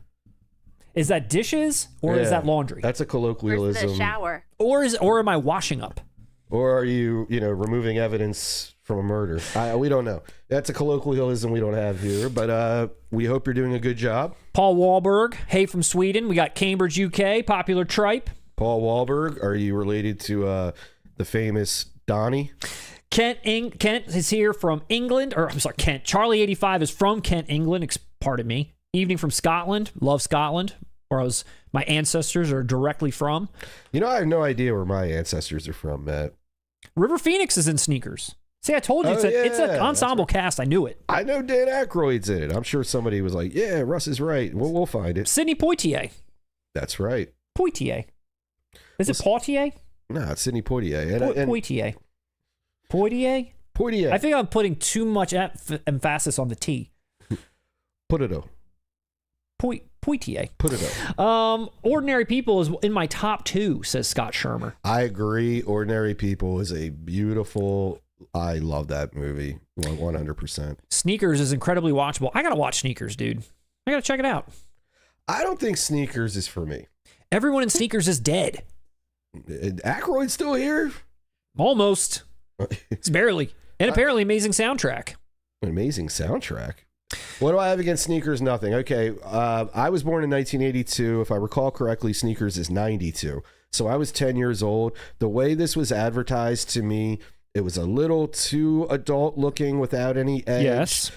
Is that dishes or is that laundry? That's a Where's colloquialism. the shower? Or am I washing up? Or are you removing evidence from a murder? We don't know. That's a colloquialism we don't have here, but we hope you're doing a good job. Paul Wahlberg, hey from Sweden. We got Cambridge, UK, popular tripe. Paul Wahlberg, are you related to the famous Donnie? Kent is here from England, or I'm sorry, Kent. Charlie85 is from Kent, England. Pardon me. Evening from Scotland. Love Scotland, where my ancestors are directly from. You know, I have no idea where my ancestors are from, Matt. River Phoenix is in Sneakers. See, I told you, it's yeah, an ensemble cast. I knew it. I know Dan Aykroyd's in it. I'm sure somebody was like, yeah, Russ is right. We'll find it. Sidney Poitier. That's right. Poitier. Is it Poitier? No, it's Sidney Poitier. And Poitier. Poitier? Poitier. I think I'm putting too much emphasis on the T. Potato. Poitier. Potato. Ordinary People is in my top 2, says Scott Shermer. I agree. Ordinary People is a beautiful... I love that movie. 100%. Sneakers is incredibly watchable. I gotta watch Sneakers, dude. I gotta check it out. I don't think Sneakers is for me. Everyone in Sneakers is dead. Aykroyd's still here? Almost. It's barely. And apparently amazing soundtrack. An amazing soundtrack. What do I have against Sneakers? Nothing. Okay, I was born in 1982. If I recall correctly, Sneakers is 92. So I was 10 years old. The way this was advertised to me, it was a little too adult looking without any edge. Yes.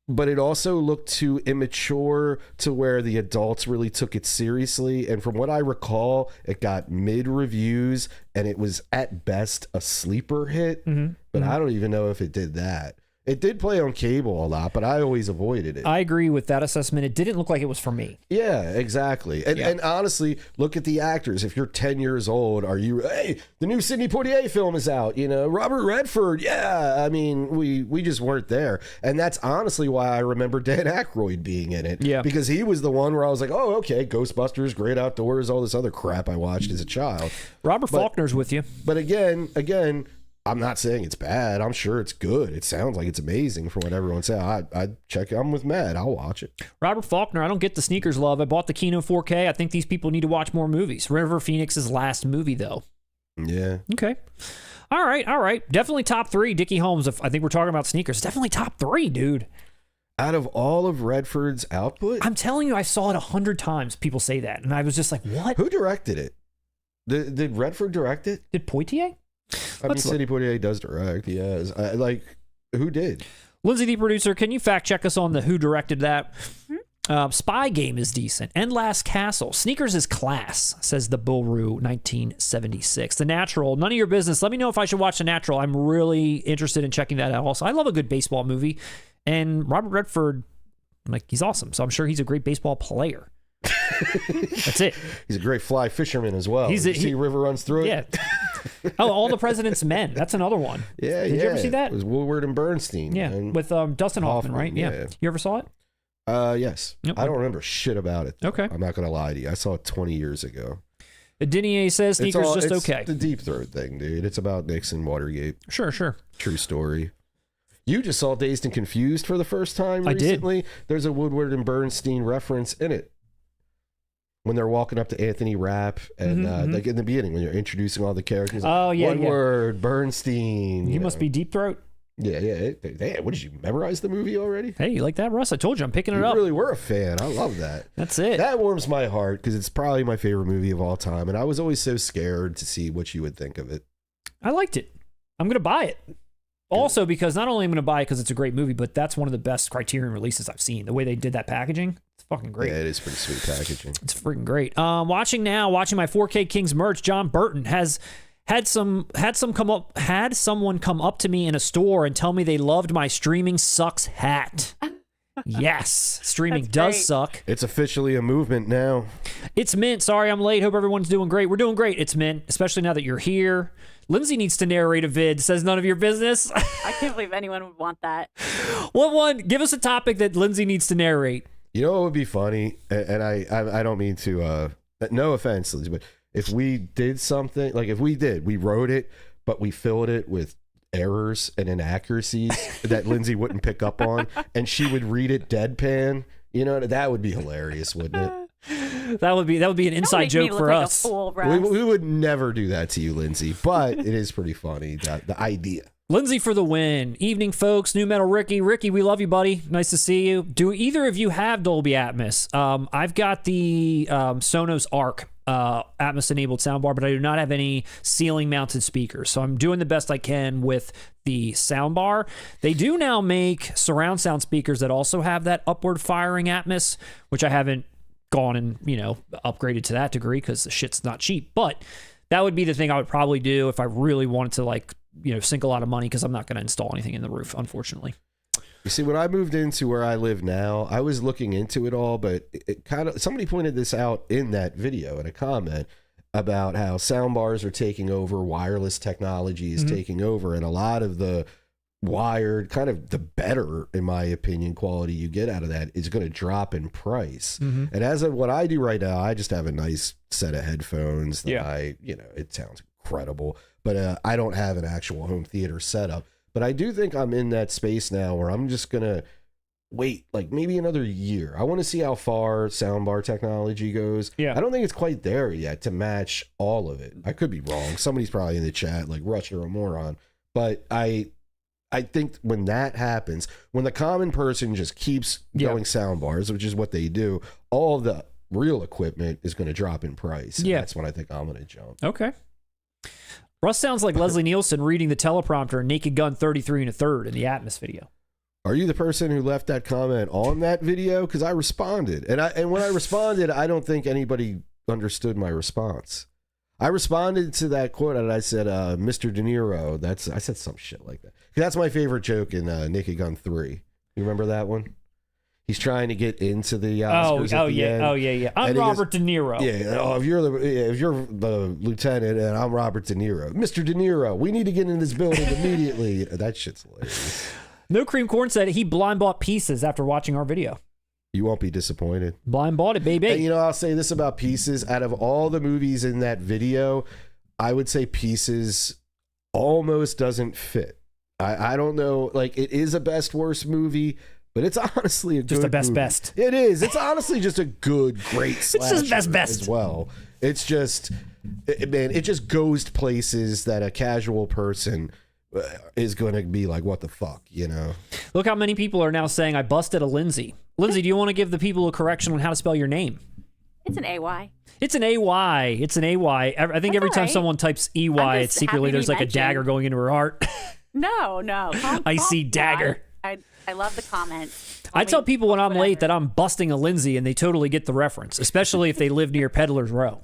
But it also looked too immature to where the adults really took it seriously. And from what I recall, it got mid reviews and it was at best a sleeper hit. But I don't even know if it did that. It did play on cable a lot, but I always avoided it. I agree with that assessment. It didn't look like it was for me. Yeah, exactly. And honestly, look at the actors. If you're 10 years old, hey, the new Sidney Poitier film is out, Robert Redford. Yeah, I mean, we just weren't there. And that's honestly why I remember Dan Aykroyd being in it. Yeah. Because he was the one where I was like, oh, okay, Ghostbusters, Great Outdoors, all this other crap I watched as a child. Robert Faulkner's with you. But again, I'm not saying it's bad. I'm sure it's good. It sounds like it's amazing from what everyone said. I'd check it. I'm with Matt. I'll watch it. Robert Faulkner, I don't get the Sneakers love. I bought the Kino 4K. I think these people need to watch more movies. River Phoenix's last movie, though. Yeah. Okay. All right. Definitely top 3. Dickie Holmes, if I think we're talking about Sneakers. Definitely top 3, dude. Out of all of Redford's output? I'm telling you, I saw it 100 times. People say that. And I was just like, what? Who directed it? Did Redford direct it? Did Poitier? I mean, Sidney Poitier does direct. Yes. Who did? Lindsay, the producer, can you fact check us on the who directed that? Spy Game is decent. And Last Castle. Sneakers is class, says the Bullroo 1976. The Natural, none of your business. Let me know if I should watch The Natural. I'm really interested in checking that out also. I love a good baseball movie. And Robert Redford, he's awesome. So I'm sure he's a great baseball player. That's it. He's a great fly fisherman as well. See River runs through it? Yeah. Oh, All the President's Men. That's another one. Yeah, Did you ever see that? It was Woodward and Bernstein. Yeah, man. with Dustin Hoffman, right? yeah. Yeah. You ever saw it? Yes. Yep. I don't remember shit about it, though. Okay. I'm not gonna lie to you. I saw it 20 years ago. Dinier says sneakers just okay. It's the Deep Throat thing, dude. It's about Nixon, Watergate. Sure. True story. You just saw Dazed and Confused for the first time recently. I did. There's a Woodward and Bernstein reference in it. When they're walking up to Anthony Rapp and like in the beginning, when you're introducing all the characters. Oh, yeah. Woodward, Bernstein. You must be Deep Throat. Yeah. What did you memorize the movie already? Hey, you like that, Russ? I told you I'm picking it up. You really were a fan. I love that. That's it. That warms my heart because it's probably my favorite movie of all time. And I was always so scared to see what you would think of it. I liked it. I'm going to buy it. Also, because not only am I going to buy it because it's a great movie, but that's one of the best Criterion releases I've seen. The way they did that packaging, it's fucking great. Yeah, it is pretty sweet packaging. It's freaking great. Watching my 4K Kings merch. John Burton has had someone come up to me in a store and tell me they loved my Streaming Sucks hat. Yes, streaming does suck. It's officially a movement now. It's Mint. Sorry I'm late. Hope everyone's doing great. We're doing great. It's Mint, especially now that you're here. Lindsay needs to narrate a vid. Says none of your business. I can't believe anyone would want that. What one? Give us a topic that Lindsay needs to narrate. You know what would be funny? And I don't mean to, no offense, Lindsay, but if we did something, like if we wrote it, but we filled it with errors and inaccuracies that Lindsay wouldn't pick up on, and she would read it deadpan, you know, that would be hilarious, wouldn't it? That would be an inside joke for us. Fool, we would never do that to you, Lindsay, but it is pretty funny, the idea. Lindsay for the win. Evening, folks. New Metal Ricky. Ricky, we love you, buddy. Nice to see you. Do either of you have Dolby Atmos? I've got the Sonos Arc Atmos-enabled soundbar, but I do not have any ceiling-mounted speakers. So I'm doing the best I can with the soundbar. They do now make surround sound speakers that also have that upward firing Atmos, which I haven't gone and, upgraded to that degree because the shit's not cheap. But that would be the thing I would probably do if I really wanted to, sink a lot of money, because I'm not going to install anything in the roof, unfortunately. You see, when I moved into where I live now, I was looking into it all, but it kind of, somebody pointed this out in that video in a comment about how soundbars are taking over, wireless technology is taking over, and a lot of the wired, kind of the better, in my opinion, quality you get out of that is going to drop in price. And as of what I do right now, I just have a nice set of headphones that it sounds incredible, but I don't have an actual home theater setup. But I do think I'm in that space now where I'm just going to wait like maybe another year. I want to see how far soundbar technology goes. I don't think it's quite there yet to match all of it. I could be wrong. Somebody's probably in the chat like, Rush, you're a moron. But I think when that happens, when the common person just keeps going soundbars, which is what they do, all the real equipment is going to drop in price. And that's when I think I'm going to jump. Okay. Russ sounds like Leslie Nielsen reading the teleprompter in Naked Gun 33 1/3 in the Atmos video. Are you the person who left that comment on that video? Because I responded. And when I responded, I don't think anybody understood my response. I responded to that quote and I said, Mr. De Niro. I said some shit like that. That's my favorite joke in Naked Gun 3. You remember that one? He's trying to get into the Oscars at the end. I'm Robert De Niro. If you're the lieutenant and I'm Robert De Niro, Mr. De Niro, we need to get in this building immediately. That shit's hilarious. No Cream Corn said he blind bought Pieces after watching our video. You won't be disappointed. Blind bought it, baby. And I'll say this about Pieces. Out of all the movies in that video, I would say Pieces almost doesn't fit. I don't know. Like, it is a best worst movie, but it's honestly a just good a movie. best. It is. It's honestly just a good, great slasher. It's just best as well. It's just, it just goes to places that a casual person is going to be like, what the fuck, Look how many people are now saying I busted a Lindsay. Lindsay, do you want to give the people a correction on how to spell your name? It's an AY. It's an AY. It's an AY. I think every time someone types EY, it's secretly there's like a dagger going into her heart. No. I see dagger. I love the comment. I tell people when I'm late that I'm busting a Lindsay, and they totally get the reference, especially if they live near Peddler's Row.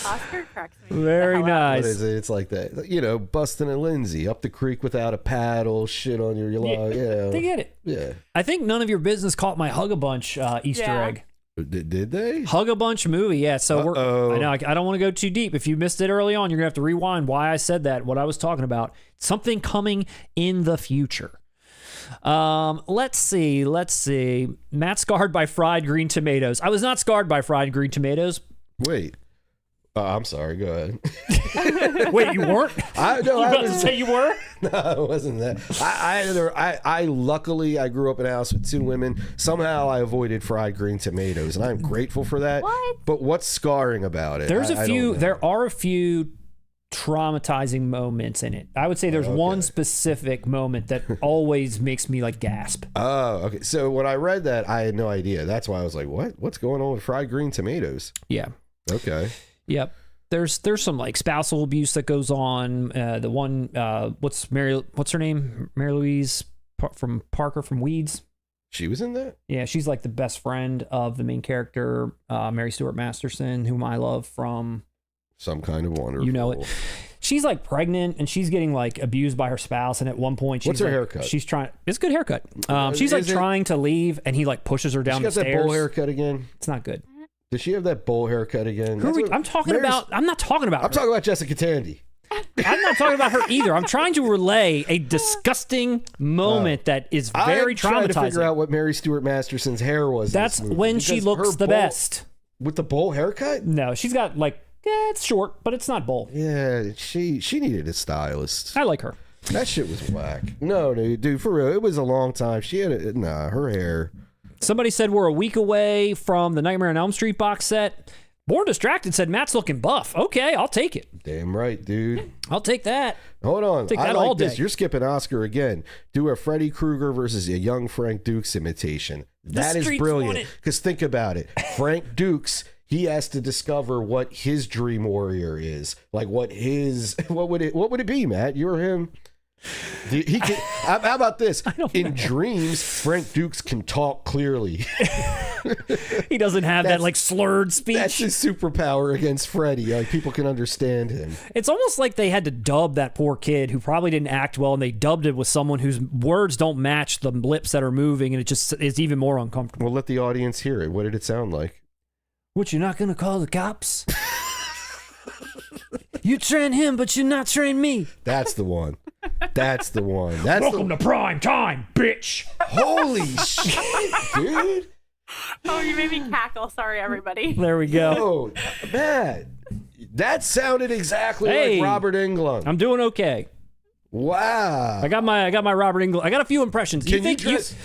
Oscar corrects me. Very nice. What is it? It's like that, busting a Lindsay up the creek without a paddle, shit on your log. They get it. Yeah. I think none of your business caught my Hug-a-Bunch Easter egg. Did they? Hug a Bunch movie, yeah. So I know I don't want to go too deep. If you missed it early on, you're gonna have to rewind why I said that, what I was talking about. Something coming in the future. Let's see. Matt scarred by fried green tomatoes. I was not scarred by fried green tomatoes. Wait. I'm sorry. Go ahead. Wait, you weren't? I know. You I about to was say you were? No, it wasn't that. I luckily I grew up in a house with 2 women. Somehow I avoided fried green tomatoes, and I'm grateful for that. What? But what's scarring about it? There's I a few. don't know. There are a few traumatizing moments in it. I would say there's one specific moment that always makes me like gasp. Oh, okay. So when I read that, I had no idea. That's why I was like, "What? What's going on with fried green tomatoes?" Yeah. Okay. Yep. There's some like spousal abuse that goes on. The one what's her name? Mary Louise from Parker from Weeds. She was in that? Yeah, she's like the best friend of the main character, Mary Stuart Masterson, whom I love from Some Kind of Wonderful. You know it. She's like pregnant and she's getting like abused by her spouse, and at one point she's What's her like, haircut? She's trying. It's a good haircut. She's like trying to leave, and he like pushes her down She the got stairs. that bowl haircut again. It's not good. Did she have that bowl haircut again? I'm talking about. I'm not talking about. I'm talking about Jessica Tandy. I'm not talking about her either. I'm trying to relay a disgusting moment that is very I'm trying to figure traumatizing. out what Mary Stuart Masterson's hair was. in That's this movie, when she because looks her the bowl- best. With the bowl haircut? No, she's got like, it's short, but it's not bowl. Yeah, she needed a stylist. I like her. That shit was whack. No, dude, for real, it was a long time. She had her hair. Somebody said we're a week away from the Nightmare on Elm Street box set. Born Distracted said Matt's looking buff. Okay, I'll take it. Damn right, dude. I'll take that. Hold on. Take I that like all this. day. You're skipping Oscar again. Do a Freddy Krueger versus a young Frank Dukes imitation. That is streets want brilliant. it. Because think about it. Frank Dukes, he has to discover what his dream warrior is. Like what would it be, Matt? You're him. He can, how about this? In dreams, Frank Dukes can talk clearly. He doesn't have that like slurred speech. That's his superpower against Freddy. Like people can understand him. It's almost like they had to dub that poor kid who probably didn't act well, and they dubbed it with someone whose words don't match the lips that are moving, and it just is even more uncomfortable. We'll let the audience hear it. What did it sound like? What, you're not gonna call the cops? You train him, but you're not train me. That's the one. That's the one. That's Welcome to prime time, bitch. Holy shit, dude. Oh, you made me cackle. Sorry, everybody. There we go. Oh, man. That sounded exactly Hey. like Robert Englund. I'm doing okay. Wow. I got my Robert Englund. I got a few impressions.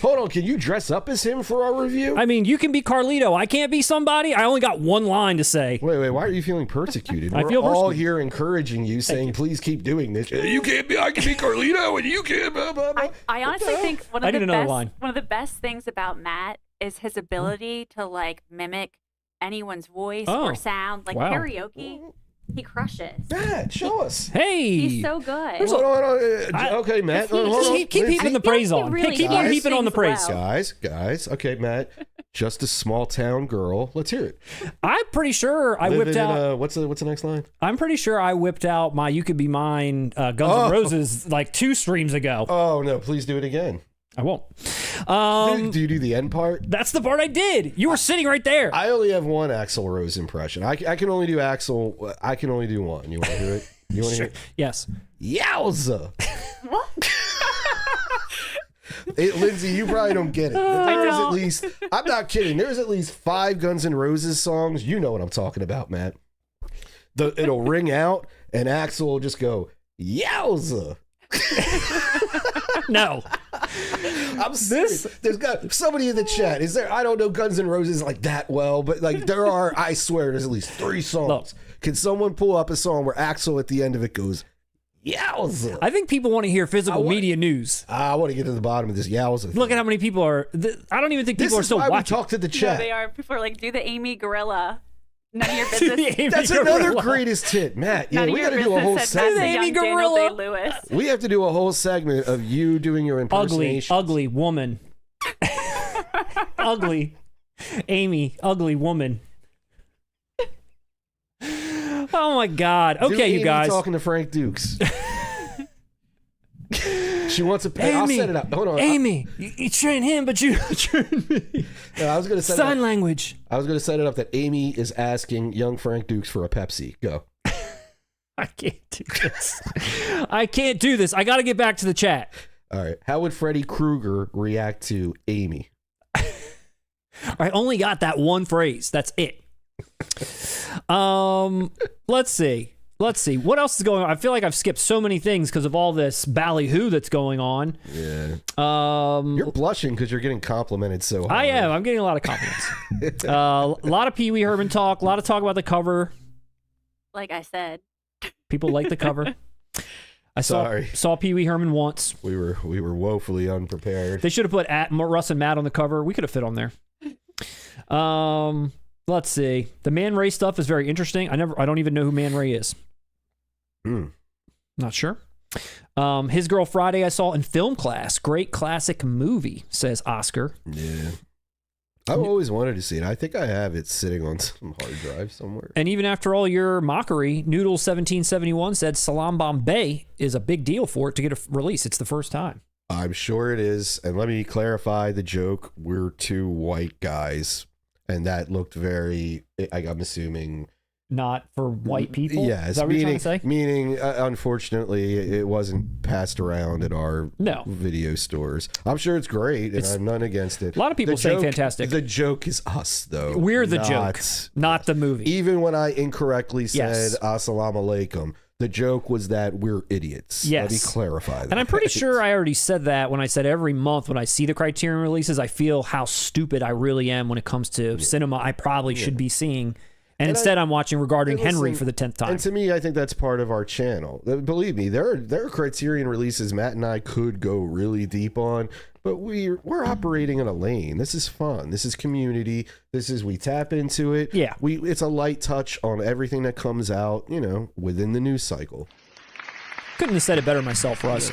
Hold on, can you dress up as him for our review? I mean, you can be Carlito. I can't be somebody. I only got one line to say. Wait, why are you feeling persecuted? I We're feel all persecuted. here encouraging you, saying, please keep doing this. You can't be, I can be Carlito, and you can't, blah, blah, blah. I honestly think one I of need the another best line. one of the best things about Matt is his ability to like mimic anyone's voice Oh, or sound. Like wow. karaoke, he crushes. Matt, show us. Hey. He's so good. Hold on. Okay, Matt. He- Hold on. Keep heaping the praise he on. really Keep on does. heaping on the Sings praise. well. Guys. Okay, Matt. Just a small town girl. Let's hear it. I'm pretty sure I whipped Living in out. a- what's the next line? I'm pretty sure I whipped out my "You Could Be Mine" Guns N' Roses like 2 streams ago. Oh no! Please do it again. I won't. Do you do the end part? That's the part I did. You were sitting right there. I only have one AXL Rose impression. I can only do Axl. I can only do one. You want to do it? You want to hear it? Yes. Yowza! What? Lindsay, you probably don't get it. But there is at least. I'm not kidding. There's at least 5 Guns N' Roses songs. You know what I'm talking about, Matt. It'll ring out, and Axl will just go Yowza. No. I'm serious. There's got somebody in the chat. Is there? I don't know Guns N' Roses like that well, but like there are. I swear, there's at least 3 songs. Look. Can someone pull up a song where Axl at the end of it goes Yowza? I think people want to hear physical want- media news. I want to get to the bottom of this Yowza. Look at how many people are. I don't even think This people are is still why we watching. talk to the No, chat. they are. People are like, do the Amy Gorilla. None of your To the business. Amy That's another Gorilla. greatest hit, Matt. Yeah, None of we your got to do a whole business said Matt's segment. a Amy young Daniel Gorilla. Day-Lewis. We have to do a whole segment of you doing your Ugly, impersonation. ugly woman. Ugly. Amy, ugly woman. Oh my God. Okay, you guys. Talking to Frank Dukes. She wants a pet. I'll set it up. Hold on. Amy, you train him, but you train me. No, I was going to set Sign language. I was going to set it up that Amy is asking young Frank Dukes for a Pepsi. Go. I can't do this. I can't do this. I got to get back to the chat. All right. How would Freddy Krueger react to Amy? I only got that one phrase. That's it. Let's see. What else is going on? I feel like I've skipped so many things because of all this ballyhoo that's going on. Yeah. You're blushing because you're getting complimented so hard. I am. I'm getting a lot of compliments. A lot of Pee Wee Herman talk. A lot of talk about the cover. Like I said. People like the cover. I saw Pee Wee Herman once. We were woefully unprepared. They should have put Russ and Matt on the cover. We could have fit on there. Let's see. The Man Ray stuff is very interesting. I don't even know who Man Ray is. Not sure. His Girl Friday I saw in film class. Great classic movie, says Oscar. Yeah. I've always wanted to see it. I think I have it sitting on some hard drive somewhere. And even after all your mockery, Noodles1771 said Salam Bombay is a big deal for it to get a release. It's the first time. I'm sure it is. And let me clarify the joke. We're two white guys. And that looked very, I'm assuming... Not for white people? Yes. Is that what you're trying to say? Meaning, unfortunately, it wasn't passed around at our video stores. I'm sure it's great, and I'm none against it. A lot of people say fantastic. The joke is us, though. We're the joke, not the movie. Even when I incorrectly said Assalamu alaikum, the joke was that we're idiots. Yes. Let me clarify that. And I'm pretty sure I already said that when I said every month when I see the Criterion releases, I feel how stupid I really am when it comes to cinema I probably should be seeing. And instead, I'm watching Regarding Henry for the 10th time. And to me, I think that's part of our channel. Believe me, there are Criterion releases Matt and I could go really deep on, but we're operating in a lane. This is fun. This is community. We tap into it. Yeah. It's a light touch on everything that comes out, within the news cycle. Couldn't have said it better myself, Russ.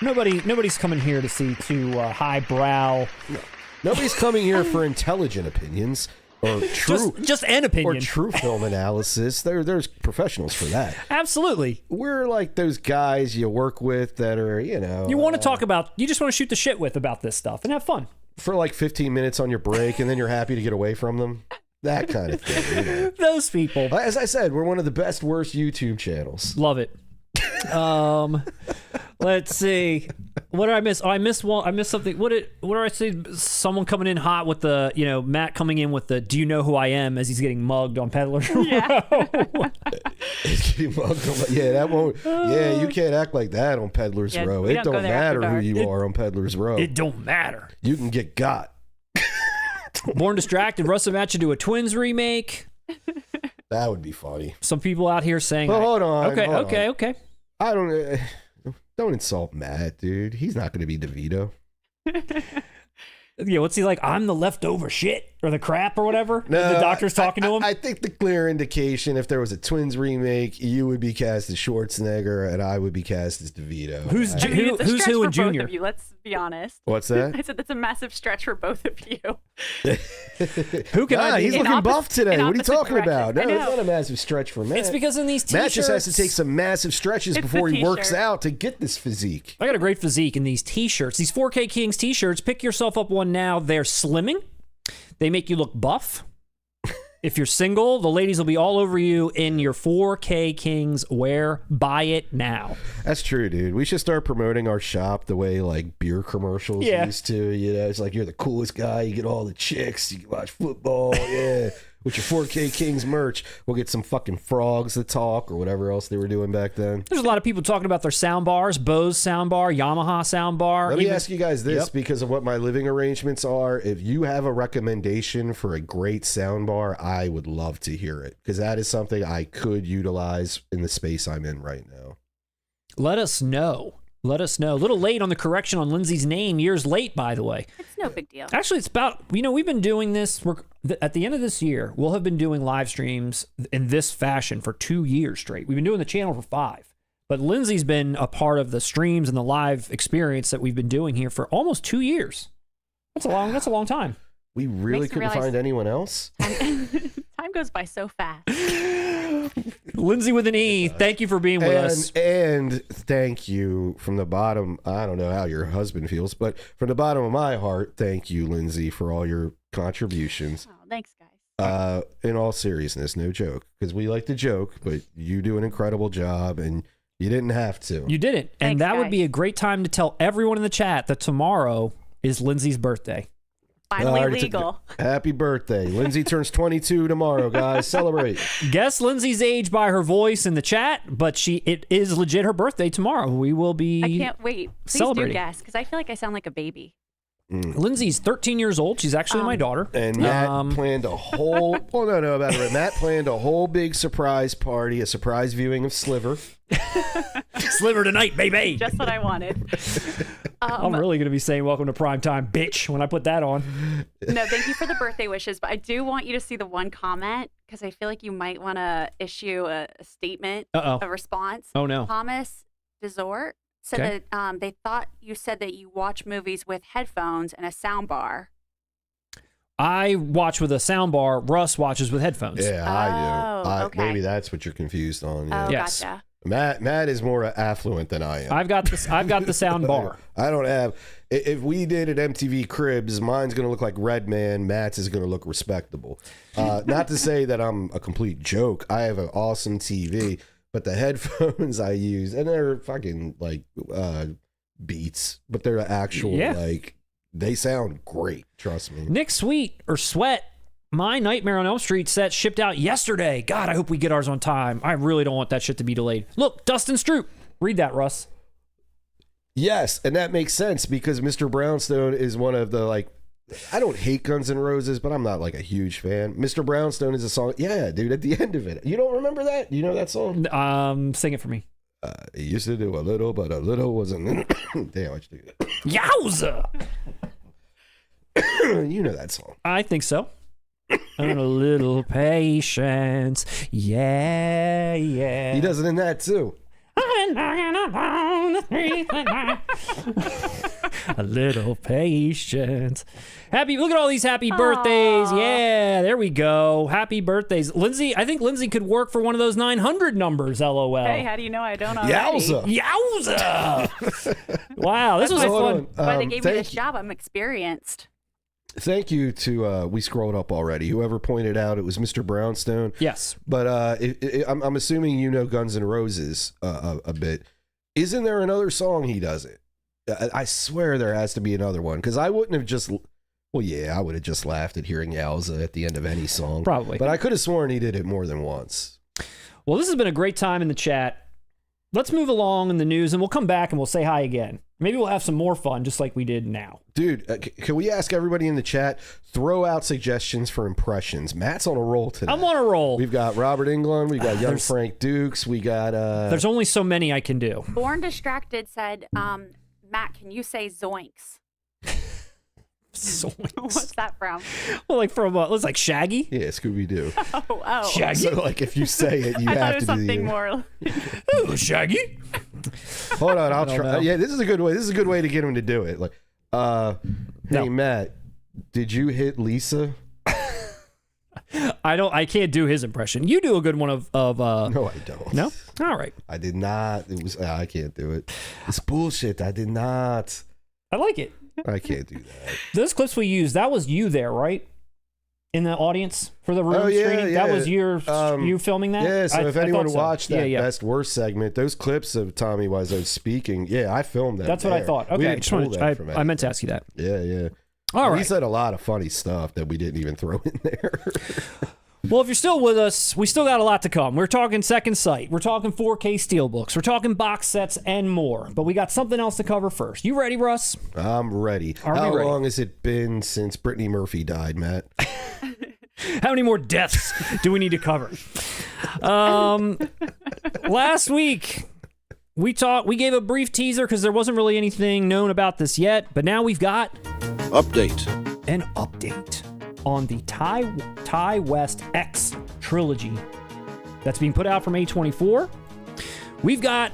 Yeah. Nobody's coming here to see two highbrow. No. Nobody's coming here for intelligent opinions. Or just an opinion. Or true film analysis. There's professionals for that. Absolutely. We're like those guys you work with that are, You want to talk about, you just want to shoot the shit with about this stuff and have fun. For like 15 minutes on your break, and then you're happy to get away from them. That kind of thing. Those people. As I said, we're one of the best, worst YouTube channels. Love it. Let's see. What did I miss? Oh, I missed one. I missed something. What did I see? Someone coming in hot with the, Matt coming in with the "Do you know who I am?" as he's getting mugged on Peddler's Row. He's getting mugged on. Yeah, that won't. Yeah, you can't act like that on Peddler's Row. It don't matter who you are on Peddler's Row. It don't matter. You can get got. Born Distracted. Russ Matt should do a Twins remake. That would be funny. Some people out here saying. Well, hold on. Okay. I don't insult Matt, dude. He's not going to be DeVito. Yeah, what's he like? I'm the leftover shit or the crap or whatever. No, the doctor's talking to him. I think the clear indication, if there was a Twins remake, you would be cast as Schwarzenegger and I would be cast as DeVito. Who's who in Junior? Both of you, let's be honest. What's that? I said that's a massive stretch for both of you. Who can I be? He's looking buff today. What are you talking about? No, it's not a massive stretch for Matt. It's because in these t-shirts, Matt just has to take some massive stretches before he works out to get this physique. I got a great physique in these t-shirts. These 4K Kings t-shirts. Pick yourself up one now. They're slimming. They make you look buff. If you're single, the ladies will be all over you in your 4K Kings wear. Buy it now. That's true, dude. We should start promoting our shop the way like beer commercials used to. It's like you're the coolest guy. You get all the chicks. You can watch football. Yeah. With your 4K Kings merch, we'll get some fucking frogs to talk or whatever else they were doing back then. There's a lot of people talking about their sound bars, Bose sound bar, Yamaha sound bar. Let me ask you guys this because of what my living arrangements are. If you have a recommendation for a great sound bar, I would love to hear it because that is something I could utilize in the space I'm in right now. Let us know. Let us know. A little late on the correction on Lindsay's name. Years late, by the way. It's no big deal. Actually, it's about, we've been doing this. At the end of this year, we'll have been doing live streams in this fashion for 2 years straight. We've been doing the channel for 5. But Lindsay's been a part of the streams and the live experience that we've been doing here for almost 2 years. That's a long time. We really couldn't find anyone else? Time goes by so fast. Lindsay with an E, thank you for being with us. And thank you from the bottom. I don't know how your husband feels, but from the bottom of my heart, thank you, Lindsay, for all your contributions. Oh, thanks, guys. In all seriousness, no joke, because we like to joke, but you do an incredible job, and you didn't have to. You didn't. And Thanks, that would be guys. a great time to tell everyone in the chat that tomorrow is Lindsay's birthday. Finally Alright, legal. Happy birthday. Lindsay turns 22 tomorrow, guys. Celebrate. Guess Lindsay's age by her voice in the chat, but it is legit her birthday tomorrow. We will be I can't wait. Please celebrating. do guess, because I feel like I sound like a baby. Lindsay's 13 years old. She's actually my daughter. And Matt planned a whole, well, no, about it. Matt planned a whole big surprise party, a surprise viewing of Sliver. Sliver tonight, baby. Just what I wanted. I'm really going to be saying welcome to prime time, bitch, when I put that on. No, thank you for the birthday wishes, but I do want you to see the one comment, because I feel like you might want to issue a statement, a response. Oh, no. Thomas Desort said that they thought you said that you watch movies with headphones and a sound bar. I watch with a sound bar. Russ watches with headphones. Yeah, I do. Okay. Maybe that's what you're confused on. Yeah. Oh, Yes. gotcha. Matt is more affluent than I am. I've got the sound bar. I don't have. If we did an MTV Cribs, mine's going to look like Red Man. Matt's is going to look respectable. Not to say that I'm a complete joke. I have an awesome TV, but the headphones I use, and they're fucking like Beats, but they're actual like they sound great. Trust me. Nick Sweet or Sweat. My Nightmare on Elm Street set shipped out yesterday. God, I hope we get ours on time. I really don't want that shit to be delayed. Look, Dustin Stroop. Read that, Russ. Yes, and that makes sense because Mr. Brownstone is one of the like. I don't hate Guns N' Roses, but I'm not like a huge fan. Mr. Brownstone is a song. Yeah, dude, at the end of it. You don't remember that? You know that song? Sing it for me. He used to do a little, but a little wasn't. Damn, I should do that. Yowza! You know that song. I think so. And a little patience. Yeah, yeah. He does it in that too. A little patience. Look at all these happy birthdays. Yeah, there we go. Happy birthdays. Lindsay, I think Lindsay could work for one of those 900 numbers, LOL. Hey, how do you know I don't already? Yowza. Yowza! Wow, this was fun. Why they gave me this job. I'm experienced. Thank you to, we scrolled up already. Whoever pointed out it was Mr. Brownstone. Yes. But I'm assuming you know Guns N' Roses a bit. Isn't there another song he does it? I swear there has to be another one because I wouldn't have just. Well, yeah, I would have just laughed at hearing Yowza at the end of any song. Probably. But I could have sworn he did it more than once. Well, this has been a great time in the chat. Let's move along in the news and we'll come back and we'll say hi again. Maybe we'll have some more fun just like we did now. Dude, can we ask everybody in the chat, throw out suggestions for impressions? Matt's on a roll today. I'm on a roll. We've got Robert Englund. We got young Frank Dukes. We got... There's only so many I can do. Born Distracted said, Matt, can you say zoinks? Zoinks. What's that from? Well, like from what? Looks like Shaggy? Yeah, Scooby-Doo. Oh. Shaggy? So, like, if you say it, you I thought have it was to do something more. Oh, Shaggy? Hold on, I'll don't try. know. Yeah, this is a good way. This is a good way to get him to do it. Like, hey, No. Matt, did you hit Lisa? I can't do his impression. You do a good one of No, I don't. No? All right. I did not. It was. I can't do it. It's bullshit. I did not. I like it. I can't do that. Those clips we used, that was you there, right? In the audience for the room screening? yeah. That was you filming that? Yeah, so if anyone thought so. watched that Yeah. best worst segment, those clips of Tommy Wiseau speaking, yeah, I filmed that. That's what I there. thought. We Okay, I didn't just pull wanted that from I meant to ask you that. Yeah. All He right. said a lot of funny stuff that we didn't even throw in there. Well, if you're still with us, we still got a lot to come. We're talking Second Sight. We're talking 4K Steelbooks. We're talking box sets and more. But we got something else to cover first. You ready, Russ? I'm ready. Are we How ready? long has it been since Brittany Murphy died, Matt? How many more deaths do we need to cover? Last week, we gave a brief teaser because there wasn't really anything known about this yet. But now we've got Update. an update on the Ty West X trilogy that's being put out from A24. We've got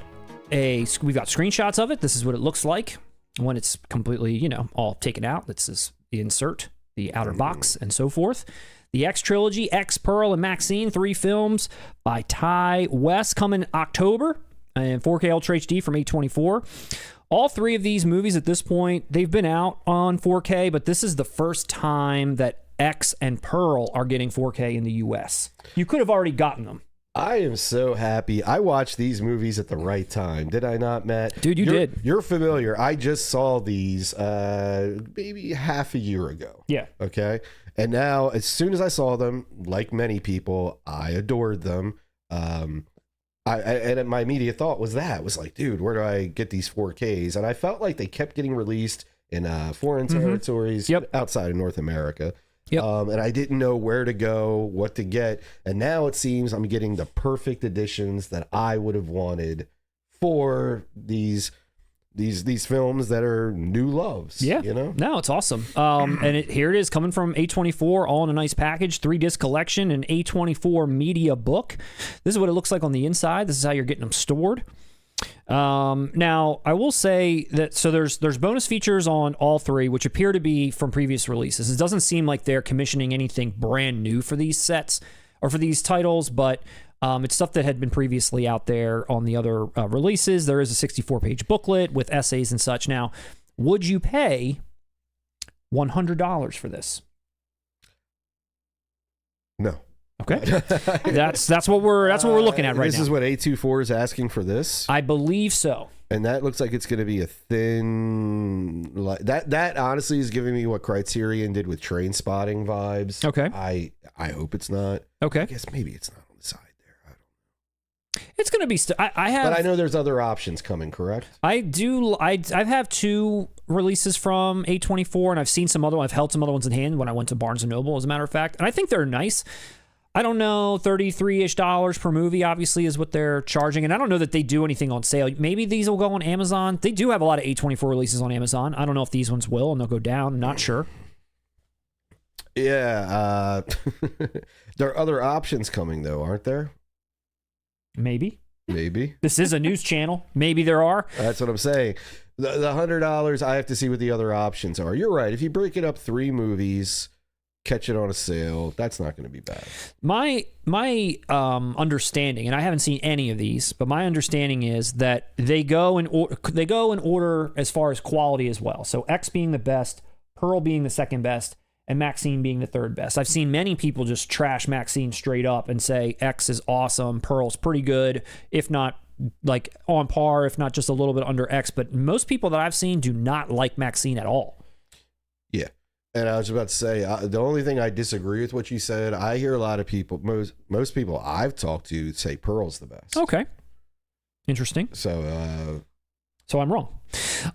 screenshots of it. This is what it looks like when it's completely, all taken out. This is the insert, the outer box, and so forth. The X Trilogy, X, Pearl, and Maxine, 3 films by Ty West, coming October and 4K Ultra HD from A24. All 3 of these movies at this point, they've been out on 4K, but this is the first time that X and Pearl are getting 4K in the US. You could have already gotten them. I am so happy. I watched these movies at the right time. Did I not, Matt? Dude, you did. You're familiar. I just saw these maybe half a year ago. Yeah. Okay. And now, as soon as I saw them, like many people, I adored them. And my immediate thought was like, dude, where do I get these 4Ks? And I felt like they kept getting released in foreign territories outside of North America. Yep. And I didn't know where to go, what to get. And now it seems I'm getting the perfect editions that I would have wanted for these films that are new loves. Yeah. You know? No, it's awesome. And here it is coming from A24, all in a nice package, 3-disc collection, and A24 media book. This is what it looks like on the inside. This is how you're getting them stored. Now I will say that, so there's bonus features on all 3, which appear to be from previous releases. It doesn't seem like they're commissioning anything brand new for these sets or for these titles, but it's stuff that had been previously out there on the other releases. There is a 64-page booklet with essays and such. Now, would you pay $100 for this? No. Okay, that's what we're looking at right now. This is what A24 is asking for this. I believe so. And that looks like it's going to be a thin. That honestly is giving me what Criterion did with Train Spotting vibes. Okay. I hope it's not. Okay. I guess maybe it's not on the side there. I don't know. It's going to be. I have. But I know there's other options coming. Correct. I do. I have 2 releases from A24, and I've seen some other. I've held some other ones in hand when I went to Barnes and Noble, as a matter of fact, and I think they're nice. I don't know, $33-ish per movie obviously is what they're charging, and I don't know that they do anything on sale. Maybe these will go on Amazon. They do have a lot of A24 releases on Amazon. I don't know if these ones will, and they'll go down. I'm not sure. Yeah, there are other options coming though, aren't there? Maybe. This is a news channel. Maybe there are. That's what I'm saying. The $100, I have to see what the other options are. You're right. If you break it up 3 movies, catch it on a sale, that's not going to be bad. My understanding, and I haven't seen any of these, but my understanding is that they go in order as far as quality as well. So X being the best, Pearl being the second best, and Maxine being the third best. I've seen many people just trash Maxine straight up and say X is awesome, Pearl's pretty good, if not like on par, if not just a little bit under X. But most people that I've seen do not like Maxine at all. Yeah. And I was about to say, the only thing I disagree with what you said, I hear a lot of people, most people I've talked to say Pearl's the best. Okay. Interesting. So I'm wrong.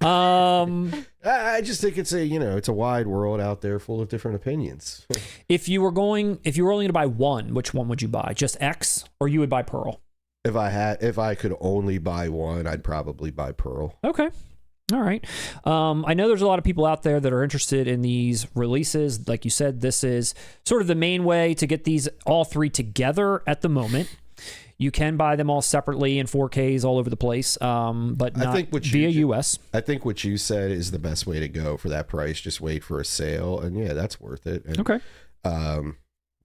I just think it's a wide world out there full of different opinions. If you were only going to buy one, which one would you buy? Just X, or you would buy Pearl? If I could only buy one, I'd probably buy Pearl. Okay. All right. I know there's a lot of people out there that are interested in these releases. Like you said, this is sort of the main way to get these all 3 together at the moment. You can buy them all separately in 4Ks all over the place, but not via US. I think what you said is the best way to go for that price. Just wait for a sale, and yeah, that's worth it. And, okay.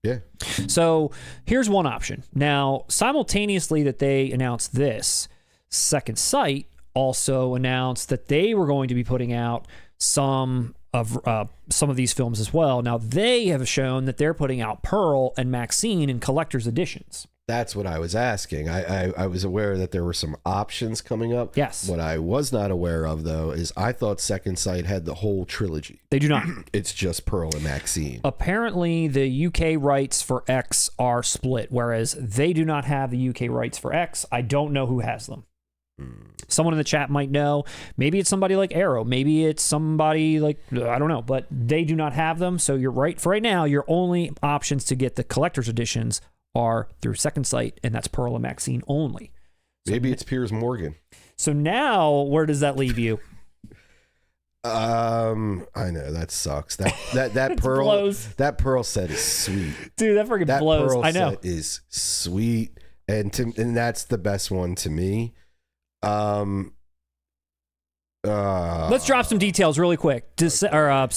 Yeah. So here's one option. Now, simultaneously that they announced this, Second Sight also announced that they were going to be putting out some of these films as well. Now, they have shown that they're putting out Pearl and Maxine in collector's editions. That's what I was asking. I was aware that there were some options coming up. Yes. What I was not aware of, though, is I thought Second Sight had the whole trilogy. They do not. It's just Pearl and Maxine. Apparently, the UK rights for X are split, whereas they do not have the UK rights for X. I don't know who has them. Someone in the chat might know. Maybe it's somebody like Arrow. Maybe it's somebody like, I don't know, but they do not have them. So you're right. For right now, your only options to get the collector's editions are through Second Sight, and that's Pearl and Maxine only. So maybe it's Piers Morgan. So now, where does that leave you? I know that sucks. That Pearl blows. That Pearl set is sweet, dude. That freaking blows. Pearl I know set is sweet, and that's the best one to me. Let's drop some details really quick. September,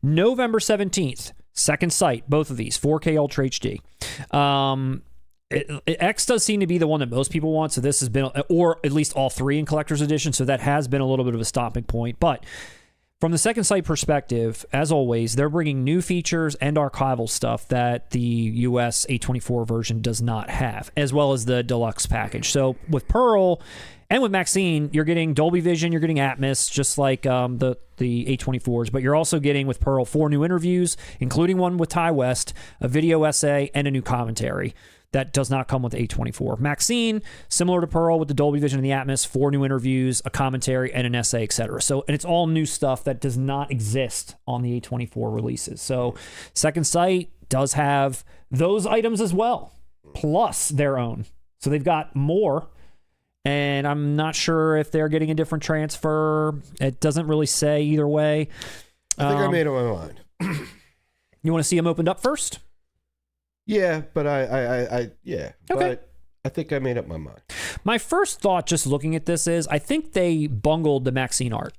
November 17th. Second Sight, both of these, 4K Ultra HD. X does seem to be the one that most people want, so this has been, or at least all three in Collector's Edition, so that has been a little bit of a stopping point. But from the Second Sight perspective, as always, they're bringing new features and archival stuff that the US A24 version does not have, as well as the deluxe package. So with Pearl and with Maxine, you're getting Dolby Vision, you're getting Atmos, just like the A24s, but you're also getting with Pearl 4 new interviews, including one with Ty West, a video essay, and a new commentary. That does not come with the A24. Maxine, similar to Pearl with the Dolby Vision and the Atmos, 4 new interviews, a commentary, and an essay, etc. So, and it's all new stuff that does not exist on the A24 releases. So Second Sight does have those items as well, plus their own. So they've got more, and I'm not sure if they're getting a different transfer. It doesn't really say either way. I think I made up my mind. You want to see them opened up first? Yeah, but yeah. Okay. But I think I made up my mind. My first thought just looking at this is I think they bungled the Maxine art.